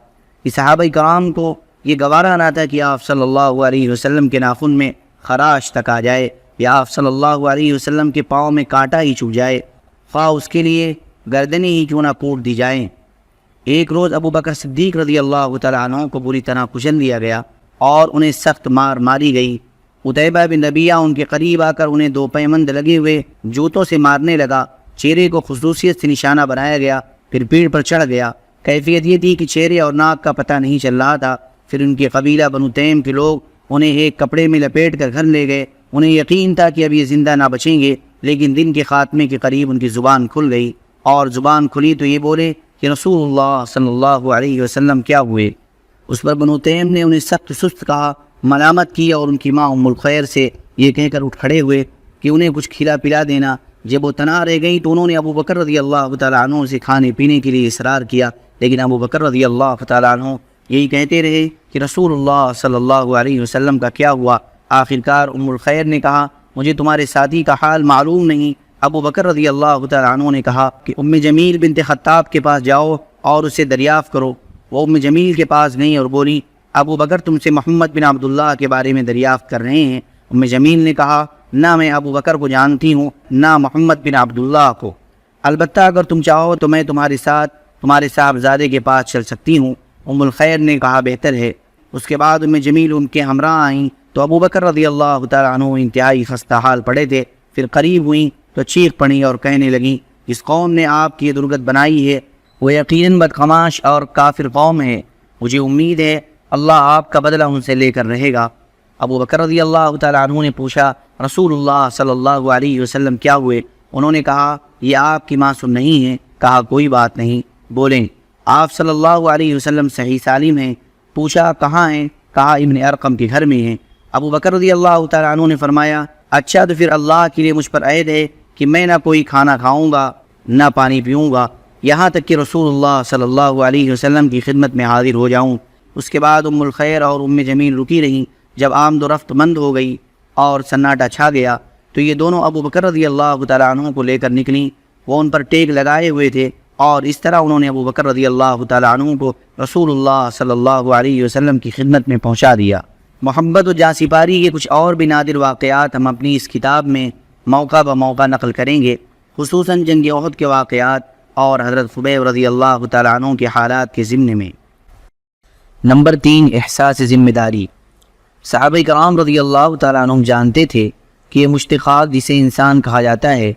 کہ صحابہ کرام کو یہ گوارا نہ تھا کہ آپ صلی اللہ علیہ وسلم کے ناخن میں خراش تک آ جائے یا آپ صلی اللہ علیہ وسلم کے پاؤں میں کانٹا ہی چبھ جائے، خواہ اس کے لیے گردنیں ہی کیوں نہ کوٹ دی جائیں۔ ایک روز ابو بکر صدیق رضی اللہ تعالیٰ عنہ کو بری طرح کچل دیا گیا اور انہیں سخت مار ماری گئی۔ عتیبہ بن ربیعہ ان کے قریب آ کر انہیں 2 پیمند لگے ہوئے جوتوں سے مارنے لگا، چہرے کو خصوصیت سے نشانہ بنایا گیا، پھر پیڑ پر چڑھ گیا۔ کیفیت یہ تھی کہ چہرے اور ناک کا پتہ نہیں چل رہا تھا۔ پھر ان کے قبیلہ بنو تیم کے لوگ انہیں ایک کپڑے میں لپیٹ کر گھر لے گئے۔ انہیں یقین تھا کہ اب یہ زندہ نہ بچیں گے، لیکن دن کے خاتمے کے قریب ان کی زبان کھل گئی، اور زبان کھلی تو یہ بولے کہ رسول اللہ صلی اللہ علیہ وسلم کیا ہوئے؟ اس پر بنو تیم نے انہیں سخت سست کہا، ملامت کی، اور ان کی ماں ام الخیر سے یہ کہہ کر اٹھ کھڑے ہوئے کہ انہیں کچھ کھلا پلا دینا۔ جب وہ تنہا رہ گئی تو انہوں نے ابو بکر رضی اللہ تعالیٰ عنہ سے کھانے پینے کے لیے اصرار کیا، لیکن ابو بکر رضی اللہ تعالیٰ عنہ یہی کہتے رہے کہ رسول اللہ صلی اللہ علیہ وسلم کا کیا ہوا؟ آخرکار ام الخیر نے کہا، مجھے تمہارے ساتھی کا حال معلوم نہیں۔ ابو بکر رضی اللہ تعالیٰ عنہ نے کہا کہ ام جمیل بنت خطاب کے پاس جاؤ اور اسے دریافت کرو۔ وہ ام جمیل کے پاس گئیں اور بولی، ابو بکر تم سے محمد بن عبداللہ کے بارے میں دریافت کر رہے ہیں۔ ام جمیل نے کہا، نہ میں ابو بکر کو جانتی ہوں نہ محمد بن عبداللہ کو، البتہ اگر تم چاہو تو میں تمہارے ساتھ تمہارے صاحبزادے کے پاس چل سکتی ہوں۔ ام الخیر نے کہا، بہتر ہے۔ اس کے بعد ام جمیل ان کے ہمراہ آئیں تو ابو بکر رضی اللہ تعالیٰ عنہ انتہائی خستہ حال پڑے تھے۔ پھر قریب ہوئیں تو چیخ پڑیں اور کہنے لگیں، جس قوم نے آپ کی یہ درگت بنائی ہے وہ یقیناً بدخماش اور کافر قوم ہے، مجھے امید ہے اللہ آپ کا بدلہ ان سے لے کر رہے گا۔ ابو بکر رضی اللہ تعالیٰ عنہ نے پوچھا، رسول اللہ صلی اللہ علیہ وسلم کیا ہوئے؟ انہوں نے کہا، یہ آپ کی معصوم نہیں ہے۔ کہا، کوئی بات نہیں، بولیں۔ آپ صلی اللہ علیہ وسلم صحیح سالم ہیں۔ پوچھا، کہاں ہیں؟ کہا، ابن ارقم کے گھر میں ہیں۔ ابو بکر رضی اللہ تعالیٰ عنہ نے فرمایا، اچھا تو پھر اللہ کے لیے مجھ پر عہد ہے کہ میں نہ کوئی کھانا کھاؤں گا نہ پانی پیوں گا، یہاں تک کہ رسول اللہ صلی اللہ علیہ وسلم کی خدمت میں حاضر ہو جاؤں۔ اس کے بعد ام الخیر اور ام جمیل رکی رہیں۔ جب آمد و رفت بند ہو گئی اور سناٹا چھا گیا تو یہ دونوں ابو بکر رضی اللہ تعالیٰ عنہ کو لے کر نکلیں۔ وہ ان پر ٹیک لگائے ہوئے تھے اور اس طرح انہوں نے ابو بکر رضی اللہ تعالیٰ عنہ کو رسول اللہ صلی اللہ علیہ وسلم کی خدمت میں پہنچا دیا۔ محبت و جانسپاری کے کچھ اور بھی نادر واقعات ہم اپنی اس کتاب میں موقع بموقع نقل کریں گے، خصوصاً جنگ احد کے واقعات اور حضرت خبیب رضی اللہ تعالیٰ عنہ کے حالات کے ضمن میں۔ نمبر 3، احساس ذمہ داری۔ صحابہ کرام رضی اللہ تعالیٰ عنہ جانتے تھے کہ یہ مشتقات جسے انسان کہا جاتا ہے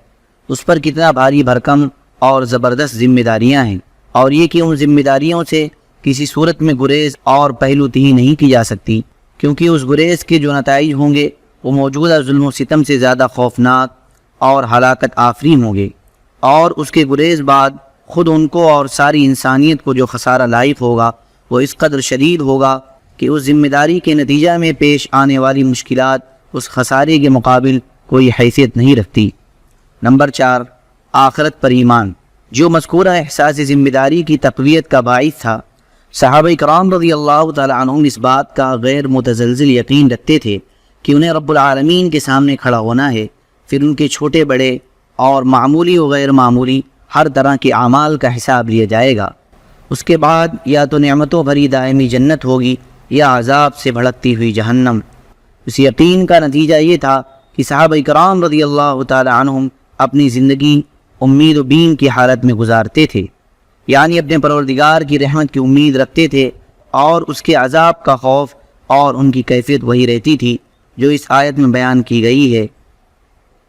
اس پر کتنا بھاری بھرکم اور زبردست ذمہ داریاں ہیں، اور یہ کہ ان ذمہ داریوں سے کسی صورت میں گریز اور پہلو تہی نہیں کی جا سکتی، کیونکہ اس گریز کے جو نتائج ہوں گے وہ موجودہ ظلم و ستم سے زیادہ خوفناک اور ہلاکت آفرین ہوں گے، اور اس کے گریز بعد خود ان کو اور ساری انسانیت کو جو خسارہ لاحق ہوگا وہ اس قدر شدید ہوگا کہ اس ذمہ داری کے نتیجہ میں پیش آنے والی مشکلات اس خسارے کے مقابل کوئی حیثیت نہیں رکھتی۔ نمبر 4، آخرت پر ایمان، جو مذکورہ احساس ذمہ داری کی تقویت کا باعث تھا۔ صحابہ کرام رضی اللہ تعالیٰ عنہم اس بات کا غیر متزلزل یقین رکھتے تھے کہ انہیں رب العالمین کے سامنے کھڑا ہونا ہے، پھر ان کے چھوٹے بڑے اور معمولی و غیر معمولی ہر طرح کے اعمال کا حساب لیا جائے گا۔ اس کے بعد یا تو نعمتوں بھری دائمی جنت ہوگی یا عذاب سے بھڑکتی ہوئی جہنم۔ اس یقین کا نتیجہ یہ تھا کہ صحابہ کرام رضی اللہ تعالیٰ عنہم اپنی زندگی امید و بیم کی حالت میں گزارتے تھے، یعنی اپنے پروردگار کی رحمت کی امید رکھتے تھے اور اس کے عذاب کا خوف، اور ان کی کیفیت وہی رہتی تھی جو اس آیت میں بیان کی گئی ہے،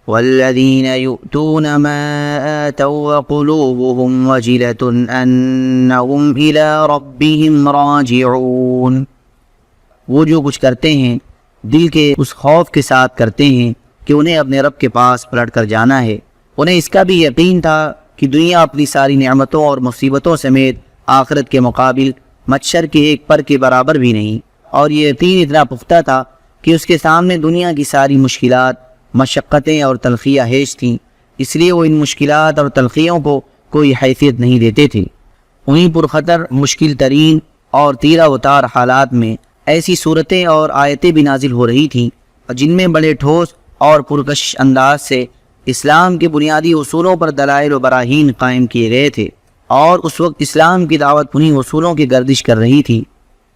وَالَّذِينَ يُؤْتُونَ مَا آتَوْا وَقُلُوبُهُمْ وَجِلَةٌ أَنَّهُمْ إِلَىٰ رَبِّهِمْ رَاجِعُونَ۔ وہ جو کچھ کرتے ہیں دل کے اس خوف کے ساتھ کرتے ہیں کہ انہیں اپنے رب کے پاس پلٹ کر جانا ہے۔ انہیں اس کا بھی یقین تھا کہ دنیا اپنی ساری نعمتوں اور مصیبتوں سمیت آخرت کے مقابل مچھر کے ایک پر کے برابر بھی نہیں، اور یہ یقین اتنا پختہ تھا کہ اس کے سامنے دنیا کی ساری مشکلات، مشقتیں اور تلخیاں ہیج تھیں، اس لیے وہ ان مشکلات اور تلخیوں کو کوئی حیثیت نہیں دیتے تھے۔ انہیں پرخطر، مشکل ترین اور تیرہ وتار حالات میں ایسی صورتیں اور آیتیں بھی نازل ہو رہی تھیں جن میں بڑے ٹھوس اور پرکشش انداز سے اسلام کے بنیادی اصولوں پر دلائل و براہین قائم کیے گئے تھے، اور اس وقت اسلام کی دعوت انہیں اصولوں کی گردش کر رہی تھی۔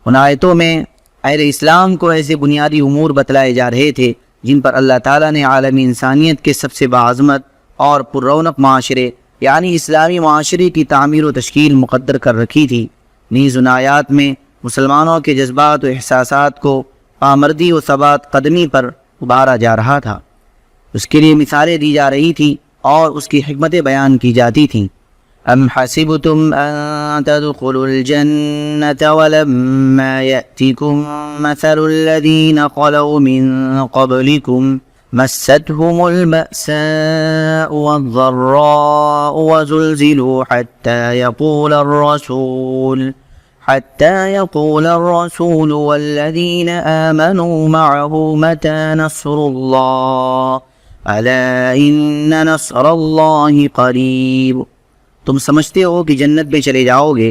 ان آیتوں میں اہل اسلام کو ایسے بنیادی امور بتلائے جا رہے تھے جن پر اللہ تعالیٰ نے عالمی انسانیت کے سب سے باعظمت اور پر رونق معاشرے یعنی اسلامی معاشرے کی تعمیر و تشکیل مقدر کر رکھی تھی۔ نیز ان آیات میں مسلمانوں کے جذبات و احساسات کو پامردی و ثبات قدمی پر ابھارا جا رہا تھا، اس کے لیے مثالیں دی جا رہی تھیں اور اس کی حکمتیں بیان کی جاتی تھیں۔ ام حسبتم ان تدخلوا الجنة ولما يأتكم مثل الذين خلوا من قبلكم مستهم البأساء والضراء وزلزلوا حتى يقول الرسول والذين آمنوا معه متى نصر الله ألا إن نصر الله قریب۔ تم سمجھتے ہو کہ جنت میں چلے جاؤ گے،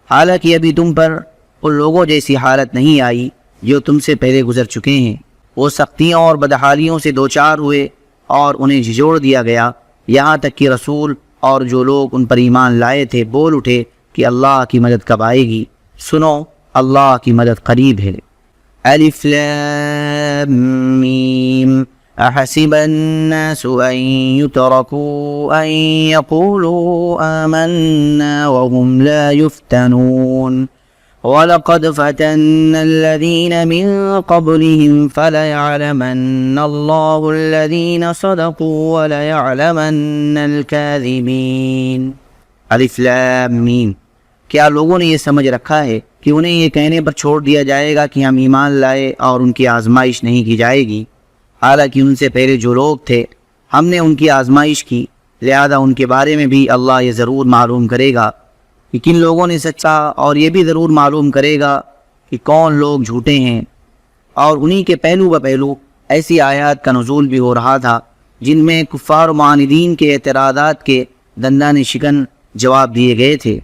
حالانکہ ابھی تم پر ان لوگوں جیسی حالت نہیں آئی جو تم سے پہلے گزر چکے ہیں۔ وہ سختیوں اور بدحالیوں سے دوچار ہوئے اور انہیں جھنجھوڑ دیا گیا، یہاں تک کہ رسول اور جو لوگ ان پر ایمان لائے تھے بول اٹھے کہ اللہ کی مدد کب آئے گی۔ سنو، اللہ کی مدد قریب ہے۔ الف لام میم احسب الناس ان يتركوا ان يقولوا آمنا وهم لا يفتنون وَلَقَدْ فَتَنَّا الَّذِينَ مِن قَبْلِهِمْ فَلَيَعْلَمَنَّ اللَّهُ الَّذِينَ صَدَقُوا وَلَيَعْلَمَنَّ الْكَاذِبِينَ۔ الف لام میم۔ کیا لوگوں نے یہ سمجھ رکھا ہے کہ انہیں یہ کہنے پر چھوڑ دیا جائے گا کہ ہم ایمان لائے اور ان کی آزمائش نہیں کی جائے گی، حالانکہ ان سے پہلے جو لوگ تھے ہم نے ان کی آزمائش کی، لہذا ان کے بارے میں بھی اللہ یہ ضرور معلوم کرے گا کہ کن لوگوں نے سچا، اور یہ بھی ضرور معلوم کرے گا کہ کون لوگ جھوٹے ہیں۔ اور انہی کے پہلو بہ پہلو ایسی آیات کا نزول بھی ہو رہا تھا جن میں کفار و معاندین کے اعتراضات کے دندان شکن جواب دیے گئے تھے۔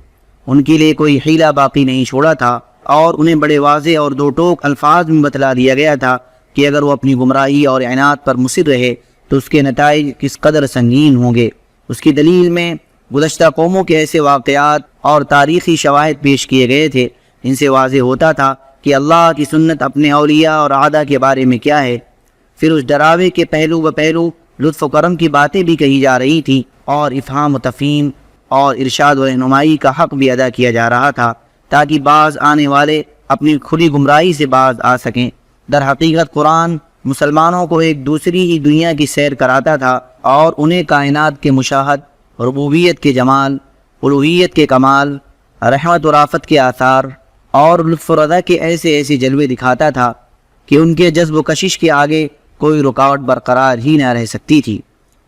ان کے لیے کوئی حیلہ باقی نہیں چھوڑا تھا، اور انہیں بڑے واضح اور دو ٹوک الفاظ میں بتلا دیا گیا تھا کہ اگر وہ اپنی گمراہی اور عناد پر مصر رہے تو اس کے نتائج کس قدر سنگین ہوں گے۔ اس کی دلیل میں گزشتہ قوموں کے ایسے واقعات اور تاریخی شواہد پیش کیے گئے تھے جن سے واضح ہوتا تھا کہ اللہ کی سنت اپنے اولیاء اور اعداء کے بارے میں کیا ہے۔ پھر اس ڈراوے کے پہلو بہ پہلو لطف و کرم کی باتیں بھی کہی جا رہی تھیں، اور افہام و تفہیم اور ارشاد و رہنمائی کا حق بھی ادا کیا جا رہا تھا تاکہ بعض آنے والے اپنی کھلی گمراہی سے باز آ سکیں۔ در حقیقت قرآن مسلمانوں کو ایک دوسری ہی دنیا کی سیر کراتا تھا اور انہیں کائنات کے مشاہد، ربوبیت کے جمال، الوہیت کے کمال، رحمت و رافت کے آثار اور لطف و رضا کے ایسے جلوے دکھاتا تھا کہ ان کے جذب و کشش کے آگے کوئی رکاوٹ برقرار ہی نہ رہ سکتی تھی۔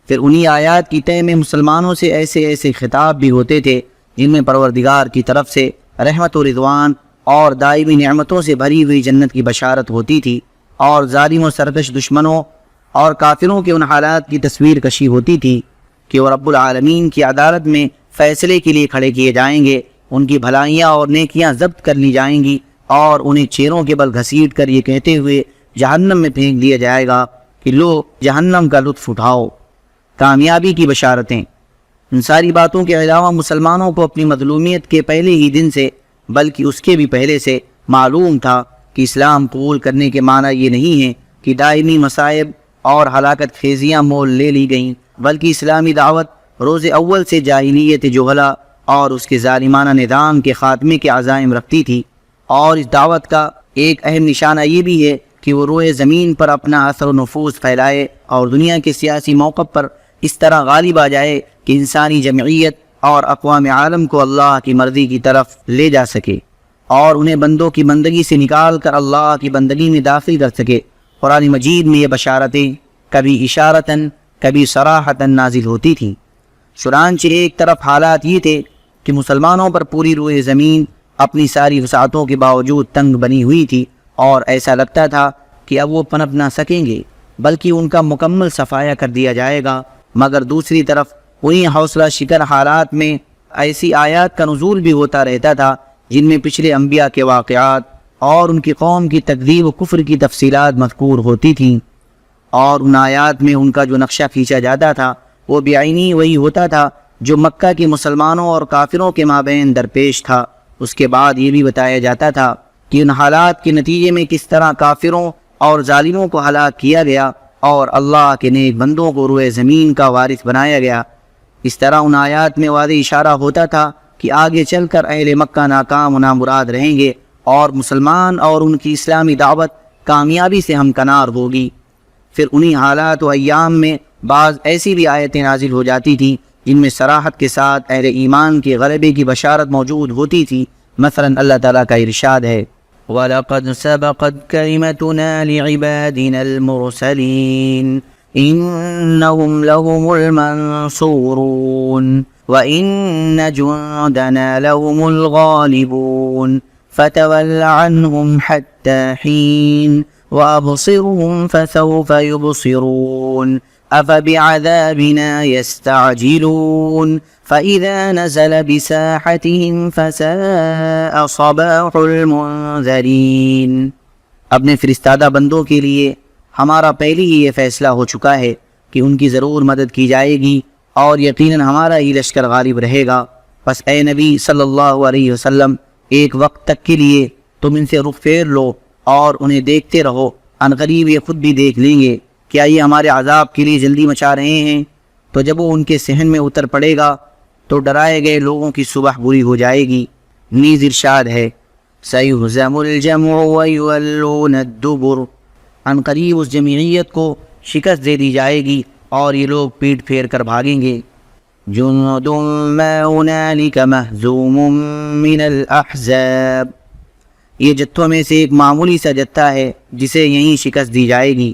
پھر انہی آیات کی تہ میں مسلمانوں سے ایسے خطاب بھی ہوتے تھے جن میں پروردگار کی طرف سے رحمت و رضوان اور دائمی نعمتوں سے بھری ہوئی جنت کی بشارت ہوتی تھی، اور ظالم و سرکش دشمنوں اور کافروں کے ان حالات کی تصویر کشی ہوتی تھی کہ وہ رب العالمین کی عدالت میں فیصلے کے لیے کھڑے کیے جائیں گے، ان کی بھلائیاں اور نیکیاں ضبط کر لی جائیں گی، اور انہیں چیروں کے بل گھسیٹ کر یہ کہتے ہوئے جہنم میں پھینک دیا جائے گا کہ لو جہنم کا لطف اٹھاؤ۔ کامیابی کی بشارتیں۔ ان ساری باتوں کے علاوہ مسلمانوں کو اپنی مظلومیت کے پہلے ہی دن سے بلکہ اس کے بھی پہلے سے معلوم تھا کہ اسلام قبول کرنے کے معنی یہ نہیں ہے کہ دائمی مصائب اور ہلاکت خیزیاں مول لے لی گئیں، بلکہ اسلامی دعوت روز اول سے جاہلیت جہلا اور اس کے ظالمانہ نظام کے خاتمے کے عزائم رکھتی تھی، اور اس دعوت کا ایک اہم نشانہ یہ بھی ہے کہ وہ روئے زمین پر اپنا اثر و نفوذ پھیلائے اور دنیا کے سیاسی موقف پر اس طرح غالب آ جائے کہ انسانی جمعیت اور اقوام عالم کو اللہ کی مرضی کی طرف لے جا سکے اور انہیں بندوں کی بندگی سے نکال کر اللہ کی بندگی میں داخل کر سکے۔ قرآن مجید میں یہ بشارتیں کبھی اشارتاً کبھی صراحتاً نازل ہوتی تھیں۔ چنانچہ ایک طرف حالات یہ تھے کہ مسلمانوں پر پوری روئے زمین اپنی ساری وسعتوں کے باوجود تنگ بنی ہوئی تھی، اور ایسا لگتا تھا کہ اب وہ پنپ نہ سکیں گے بلکہ ان کا مکمل صفایا کر دیا جائے گا۔ مگر دوسری طرف انہی حوصلہ شکن حالات میں ایسی آیات کا نزول بھی ہوتا رہتا تھا جن میں پچھلے انبیاء کے واقعات اور ان کی قوم کی تکذیب و کفر کی تفصیلات مذکور ہوتی تھیں، اور ان آیات میں ان کا جو نقشہ کھینچا جاتا تھا وہ بعینی وہی ہوتا تھا جو مکہ کے مسلمانوں اور کافروں کے مابین درپیش تھا۔ اس کے بعد یہ بھی بتایا جاتا تھا کہ ان حالات کے نتیجے میں کس طرح کافروں اور ظالموں کو ہلاک کیا گیا اور اللہ کے نیک بندوں کو روئے زمین کا وارث بنایا گیا۔ اس طرح ان آیات میں واضح اشارہ ہوتا تھا کہ آگے چل کر اہل مکہ ناکام و نامراد رہیں گے، اور مسلمان اور ان کی اسلامی دعوت کامیابی سے ہمکنار ہوگی۔ پھر انہی حالات و ایام میں بعض ایسی بھی آیتیں نازل ہو جاتی تھیں جن میں صراحت کے ساتھ اہل ایمان کے غلبے کی بشارت موجود ہوتی تھی۔ مثلا اللہ تعالیٰ کا ارشاد ہے وَلَقَدْ سَبَقَتْ كَلِمَتُنَا لِعِبَادِنَا الْمُرْسَلِينَ إنهم لهم المنصورون وإن جندنا لهم الغالبون فتول عنهم حتى حين وأبصرهم فسوف يبصرون أفبعذابنا يستعجلون فإذا نزل بساحتهم فساء صباح المنذرين۔ اپنے فرستادہ بندوں کے لیے ہمارا پہلے ہی یہ فیصلہ ہو چکا ہے کہ ان کی ضرور مدد کی جائے گی اور یقیناً ہمارا ہی لشکر غالب رہے گا۔ پس اے نبی صلی اللہ علیہ وسلم ایک وقت تک کے لیے تم ان سے رخ پھیر لو اور انہیں دیکھتے رہو، ان قریب یہ خود بھی دیکھ لیں گے۔ کیا یہ ہمارے عذاب کے لیے جلدی مچا رہے ہیں؟ تو جب وہ ان کے صحن میں اتر پڑے گا تو ڈرائے گئے لوگوں کی صبح بری ہو جائے گی۔ نیز ارشاد ہے سَيُهْزَمُ الْجَمْعُ وَيُوَلُّونَ الدُّبُرَ، ان قریب اس جمعیت کو شکست دے دی جائے گی اور یہ لوگ پیٹ پھیر کر بھاگیں گے۔ جُنُودٌ مَّا هُنَالِكَ مَهْزُومٌ مِّنَ الْأَحْزَابِ، یہ جتھوں میں سے ایک معمولی سا جتھا ہے جسے یہیں شکست دی جائے گی۔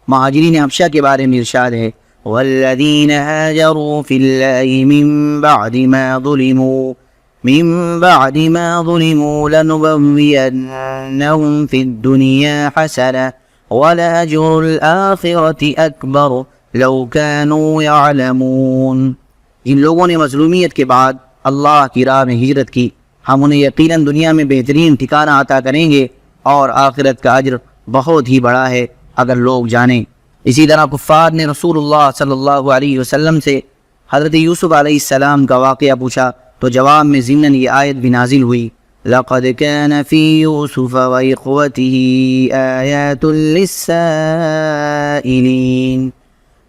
مہاجرین حبشہ کے بارے میں ارشاد ہے وَالَّذِينَ هَاجَرُوا فِي اللَّهِ مِن بَعْدِ مَا ظُلِمُوا لَنُبَوِّئَنَّهُمْ فِي الدُّنْيَا حَسَنَةً وَلَأَجْرُ الْآخِرَةِ أَكْبَرُ لَوْ كَانُوا يَعْلَمُونَ۔ جن لوگوں نے مظلومیت کے بعد اللہ کی راہ میں ہجرت کی، ہم انہیں یقیناً دنیا میں بہترین ٹھکانہ عطا کریں گے اور آخرت کا اجر بہت ہی بڑا ہے اگر لوگ جانیں۔ اسی طرح کفار نے رسول اللہ صلی اللہ علیہ وسلم سے حضرت یوسف علیہ السلام کا واقعہ پوچھا تو جواب میں ضمناً یہ آیت بھی نازل ہوئی لَقَدْ كَانَ فِي يُوسُفَ وَإِخْوَتِهِ آيَاتٌ لِلسَّائِلِينَ،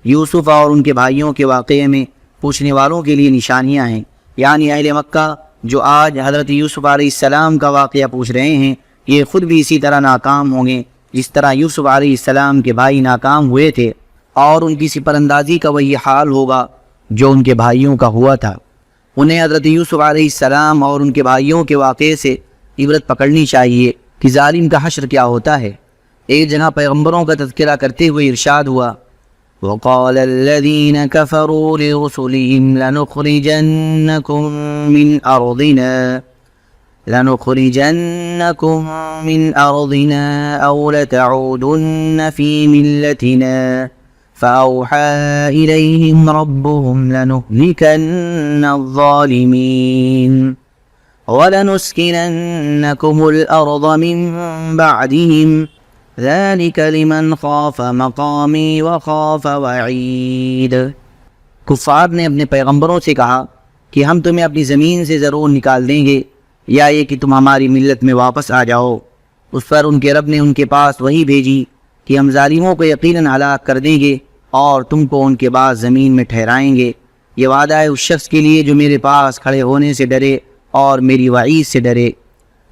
یوسف اور ان کے بھائیوں کے واقعے میں پوچھنے والوں کے لیے نشانیاں ہیں، یعنی اہل مکہ جو آج حضرت یوسف علیہ السلام کا واقعہ پوچھ رہے ہیں یہ خود بھی اسی طرح ناکام ہوں گے جس طرح یوسف علیہ السلام کے بھائی ناکام ہوئے تھے، اور ان کی سپر اندازی کا وہی حال ہوگا جو ان کے بھائیوں کا ہوا تھا۔ انہیں حضرت یوسف علیہ السلام اور ان کے بھائیوں کے واقعے سے عبرت پکڑنی چاہیے کہ ظالم کا حشر کیا ہوتا ہے۔ ایک جگہ پیغمبروں کا تذکرہ کرتے ہوئے ارشاد ہوا وَقَالَ الَّذِينَ كَفَرُوا لِرُسُلِهِمْ لَنُخْرِجَنَّكُمْ مِنْ أَرْضِنَا أَوْ لَتَعُودُنَّ فِي مِلَّتِنَا فَأَوْحَى إِلَيْهِمْ رَبُّهُمْ لَنُهْلِكَنَّ الظَّالِمِينَ وَلَنُسْكِنَنَّكُمُ الْأَرْضَ مِنْ بَعْدِهِمْ ذَلِكَ لِمَنْ خَافَ مَقَامِي وَخَافَ وَعِيدِ۔ کفار نے اپنے پیغمبروں سے کہا کہ ہم تمہیں اپنی زمین سے ضرور نکال دیں گے یا یہ کہ تم ہماری ملت میں واپس آ جاؤ۔ اس پر ان کے رب نے ان کے پاس وہی بھیجی کہ ہم ظالموں کو یقیناً ہلاک کر دیں گے اور تم کو ان کے بعد زمین میں ٹھہرائیں گے۔ یہ وعدہ ہے اس شخص کے لیے جو میرے پاس کھڑے ہونے سے ڈرے اور میری وعید سے ڈرے۔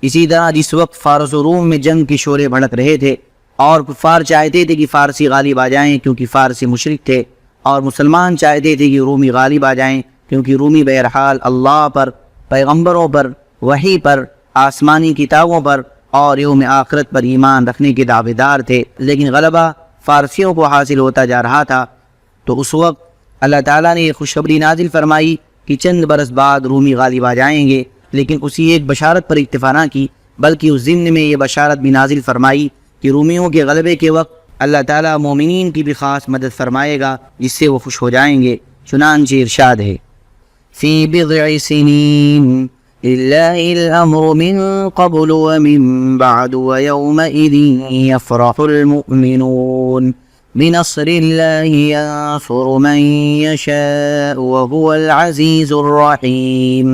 اسی طرح جس وقت فارس و روم میں جنگ کے شعلے بھڑک رہے تھے اور کفار چاہتے تھے کہ فارسی غالب آ جائیں کیونکہ فارسی مشرک تھے، اور مسلمان چاہتے تھے کہ رومی غالب آ جائیں کیونکہ رومی بہرحال اللہ پر، پیغمبروں پر، وحی پر، آسمانی کتابوں پر اور یوم آخرت پر ایمان رکھنے کے دعوے دار تھے، لیکن غلبہ فارسیوں کو حاصل ہوتا جا رہا تھا۔ تو اس وقت اللہ تعالیٰ نے یہ خوشخبری نازل فرمائی کہ چند برس بعد رومی غالب آ جائیں گے، لیکن اسی ایک بشارت پر اکتفا نہ کی بلکہ اس ضمن میں یہ بشارت بھی نازل فرمائی کہ رومیوں کے غلبے کے وقت اللہ تعالیٰ مومنین کی بھی خاص مدد فرمائے گا جس سے وہ خوش ہو جائیں گے۔ چنانچہ ارشاد ہے فی بضع سنین للہ الامر من قبل ومن بعد ویومئذ یفرح المؤمنون بنصر اللہ ینصر من یشاء وهو العزیز الرحیم،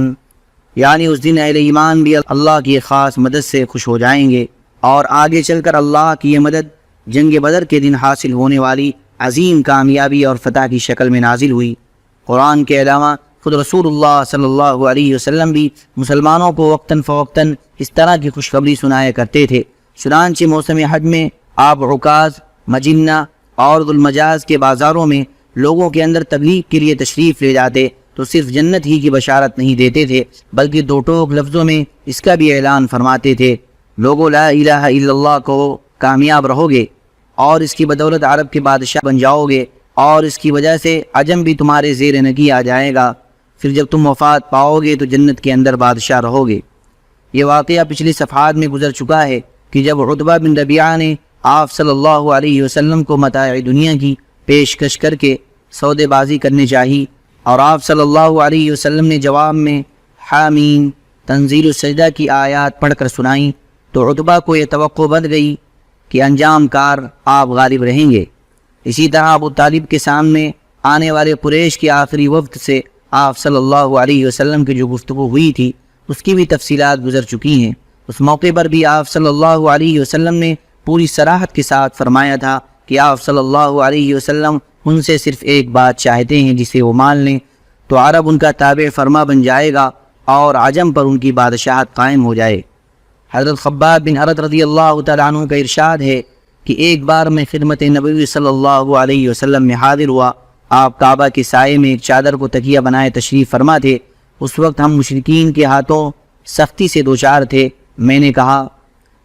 یعنی اس دن اہل ایمان بھی اللہ کی خاص مدد سے خوش ہو جائیں گے، اور آگے چل کر اللہ کی یہ مدد جنگ بدر کے دن حاصل ہونے والی عظیم کامیابی اور فتح کی شکل میں نازل ہوئی۔ قرآن کے علاوہ خود رسول اللہ صلی اللہ علیہ وسلم بھی مسلمانوں کو وقتاً فوقتاً اس طرح کی خوشخبری سنایا کرتے تھے۔ چنانچہ موسم حج میں آپ عکاظ، مجنہ اور ذوالمجاز کے بازاروں میں لوگوں کے اندر تبلیغ کے لیے تشریف لے جاتے تو صرف جنت ہی کی بشارت نہیں دیتے تھے بلکہ دو ٹوک لفظوں میں اس کا بھی اعلان فرماتے تھے، لوگوں لا الہ الا اللہ کو کامیاب رہو گے اور اس کی بدولت عرب کے بادشاہ بن جاؤ گے، اور اس کی وجہ سے عجم بھی تمہارے زیر نگی آ جائے گا۔ پھر جب تم وفات پاؤ گے تو جنت کے اندر بادشاہ رہو گے۔ یہ واقعہ پچھلی صفحات میں گزر چکا ہے کہ جب عتبہ بن ربیعہ نے آپ صلی اللہ علیہ وسلم کو متاع دنیا کی پیشکش کر کے سودے بازی کرنے چاہی، اور آپ صلی اللہ علیہ وسلم نے جواب میں حامیم تنزیل السجدہ کی آیات پڑھ کر سنائیں، تو عتبہ کو یہ توقع بن گئی کہ انجام کار آپ غالب رہیں گے۔ اسی طرح ابو طالب کے سامنے آنے والے قریش کے آخری وفد سے آپ صلی اللہ علیہ وسلم کی جو گفتگو ہوئی تھی اس کی بھی تفصیلات گزر چکی ہیں۔ اس موقع پر بھی آپ صلی اللہ علیہ وسلم نے پوری صراحت کے ساتھ فرمایا تھا کہ آپ صلی اللہ علیہ وسلم ان سے صرف ایک بات چاہتے ہیں، جسے وہ مان لیں تو عرب ان کا تابع فرما بن جائے گا اور عجم پر ان کی بادشاہت قائم ہو جائے۔ حضرت خباب بن ارت رضی اللہ تعالیٰ عنہ کا ارشاد ہے کہ ایک بار میں خدمت نبوی صلی اللہ علیہ وسلم میں حاضر ہوا۔ آپ کعبہ کے سائے میں ایک چادر کو تکیہ بنائے تشریف فرما تھے۔ اس وقت ہم مشرکین کے ہاتھوں سختی سے دوچار تھے۔ میں نے کہا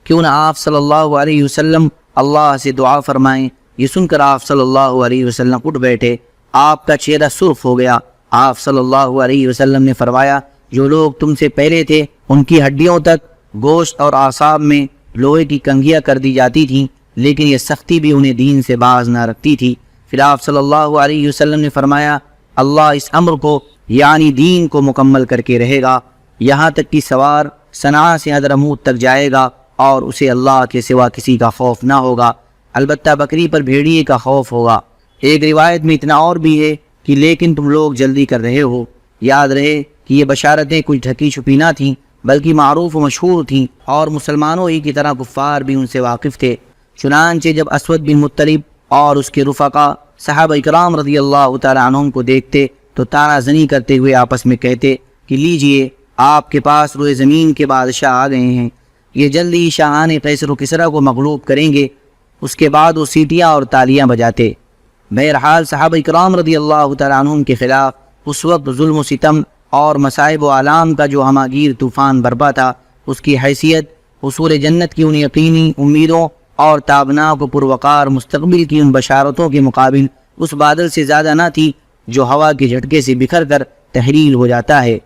کیوں نہ آپ صلی اللہ علیہ وسلم اللہ سے دعا فرمائیں۔ یہ سن کر آپ صلی اللہ علیہ وسلم اٹھ بیٹھے۔ آپ کا چہرہ سرخ ہو گیا۔ آپ صلی اللہ علیہ وسلم نے فرمایا جو لوگ تم سے پہلے تھے ان کی ہڈیوں تک گوشت اور اعصاب میں لوہے کی کنگھیاں کر دی جاتی تھیں، لیکن یہ سختی بھی انہیں دین سے باز نہ رکھتی تھی۔ پھر آپ صلی اللہ علیہ وسلم نے فرمایا اللہ اس امر کو یعنی دین کو مکمل کر کے رہے گا، یہاں تک کہ سوار صنعاء سے حضرموت تک جائے گا اور اسے اللہ کے سوا کسی کا خوف نہ ہوگا، البتہ بکری پر بھیڑیے کا خوف ہوگا۔ ایک روایت میں اتنا اور بھی ہے کہ لیکن تم لوگ جلدی کر رہے ہو۔ یاد رہے کہ یہ بشارتیں کچھ ڈھکی چھپی نہ تھیں بلکہ معروف و مشہور تھیں، اور مسلمانوں ہی کی طرح کفار بھی ان سے واقف تھے۔ چنانچہ جب اسود بن مطلب اور اس کے رفقا صحابہ اکرام رضی اللہ تعالیٰ عنہم کو دیکھتے تو طعنہ زنی کرتے ہوئے آپس میں کہتے کہ لیجئے آپ کے پاس روئے زمین کے بادشاہ آ گئے ہیں، یہ جلدی ہی شاہان قیصر و کسریٰ کو مغلوب کریں گے۔ اس کے بعد وہ سیٹیاں اور تالیاں بجاتے۔ بہرحال صحابہ اکرام رضی اللہ تعالیٰ عنہم کے خلاف اس وقت ظلم و ستم اور مصائب و آلام کا جو ہماگیر طوفان برپا تھا، اس کی حیثیت حصول جنت کی ان یقینی امیدوں اور تابناک و پروقار مستقبل کی ان بشارتوں کے مقابل اس بادل سے زیادہ نہ تھی جو ہوا کے جھٹکے سے بکھر کر تحلیل ہو جاتا ہے۔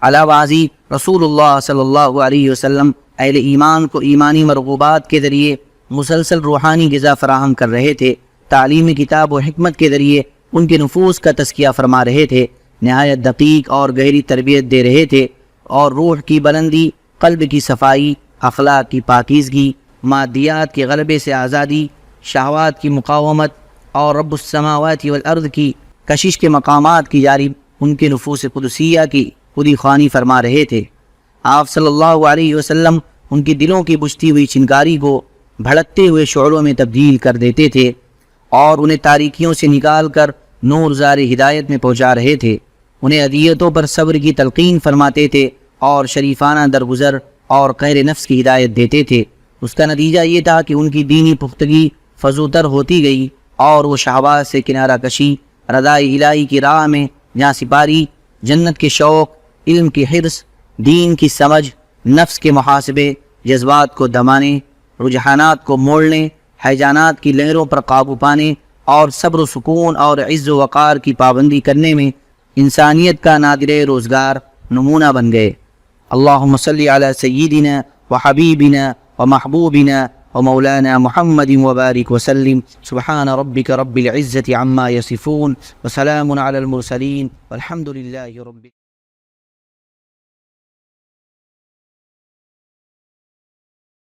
علاوہ ازیں رسول اللہ صلی اللہ علیہ وسلم اہل ایمان کو ایمانی مرغوبات کے ذریعے مسلسل روحانی غذا فراہم کر رہے تھے، تعلیم کتاب و حکمت کے ذریعے ان کے نفوس کا تزکیہ فرما رہے تھے، نہایت دقیق اور گہری تربیت دے رہے تھے، اور روح کی بلندی، قلب کی صفائی، اخلاق کی پاکیزگی، مادیات کے غلبے سے آزادی، شہوات کی مقاومت اور رب السماوات والارض کی کشش کے مقامات کی جانب ان کے نفوس قدسیہ کی خودی خوانی فرما رہے تھے۔ آپ صلی اللہ علیہ وسلم ان کی دلوں کی بجھتی ہوئی چنگاری کو بھڑکتے ہوئے شعلوں میں تبدیل کر دیتے تھے اور انہیں تاریکیوں سے نکال کر نور زار ہدایت میں پہنچا رہے تھے۔ انہیں اذیتوں پر صبر کی تلقین فرماتے تھے اور شریفانہ درگزر اور قہر نفس کی ہدایت دیتے تھے۔ اس کا نتیجہ یہ تھا کہ ان کی دینی پختگی فزوتر ہوتی گئی اور وہ شہوات سے کنارہ کشی، رضائے الہی کی راہ میں جہاں سپاری، جنت کے شوق، علم کی حرص، دین کی سمجھ، نفس کے محاسبے، جذبات کو دمانے، رجحانات کو موڑنے، ہیجانات کی لہروں پر قابو پانے اور صبر و سکون اور عز و وقار کی پابندی کرنے میں انسانیت کا نادر روزگار نمونہ بن گئے۔ اللہم صلی علی سیدنا و حبیبنا و محبوبنا و مولانا محمد وبارک وسلم۔ سبحان ربک رب العزت عما یصفون وسلام علی المرسلین والحمد للہ رب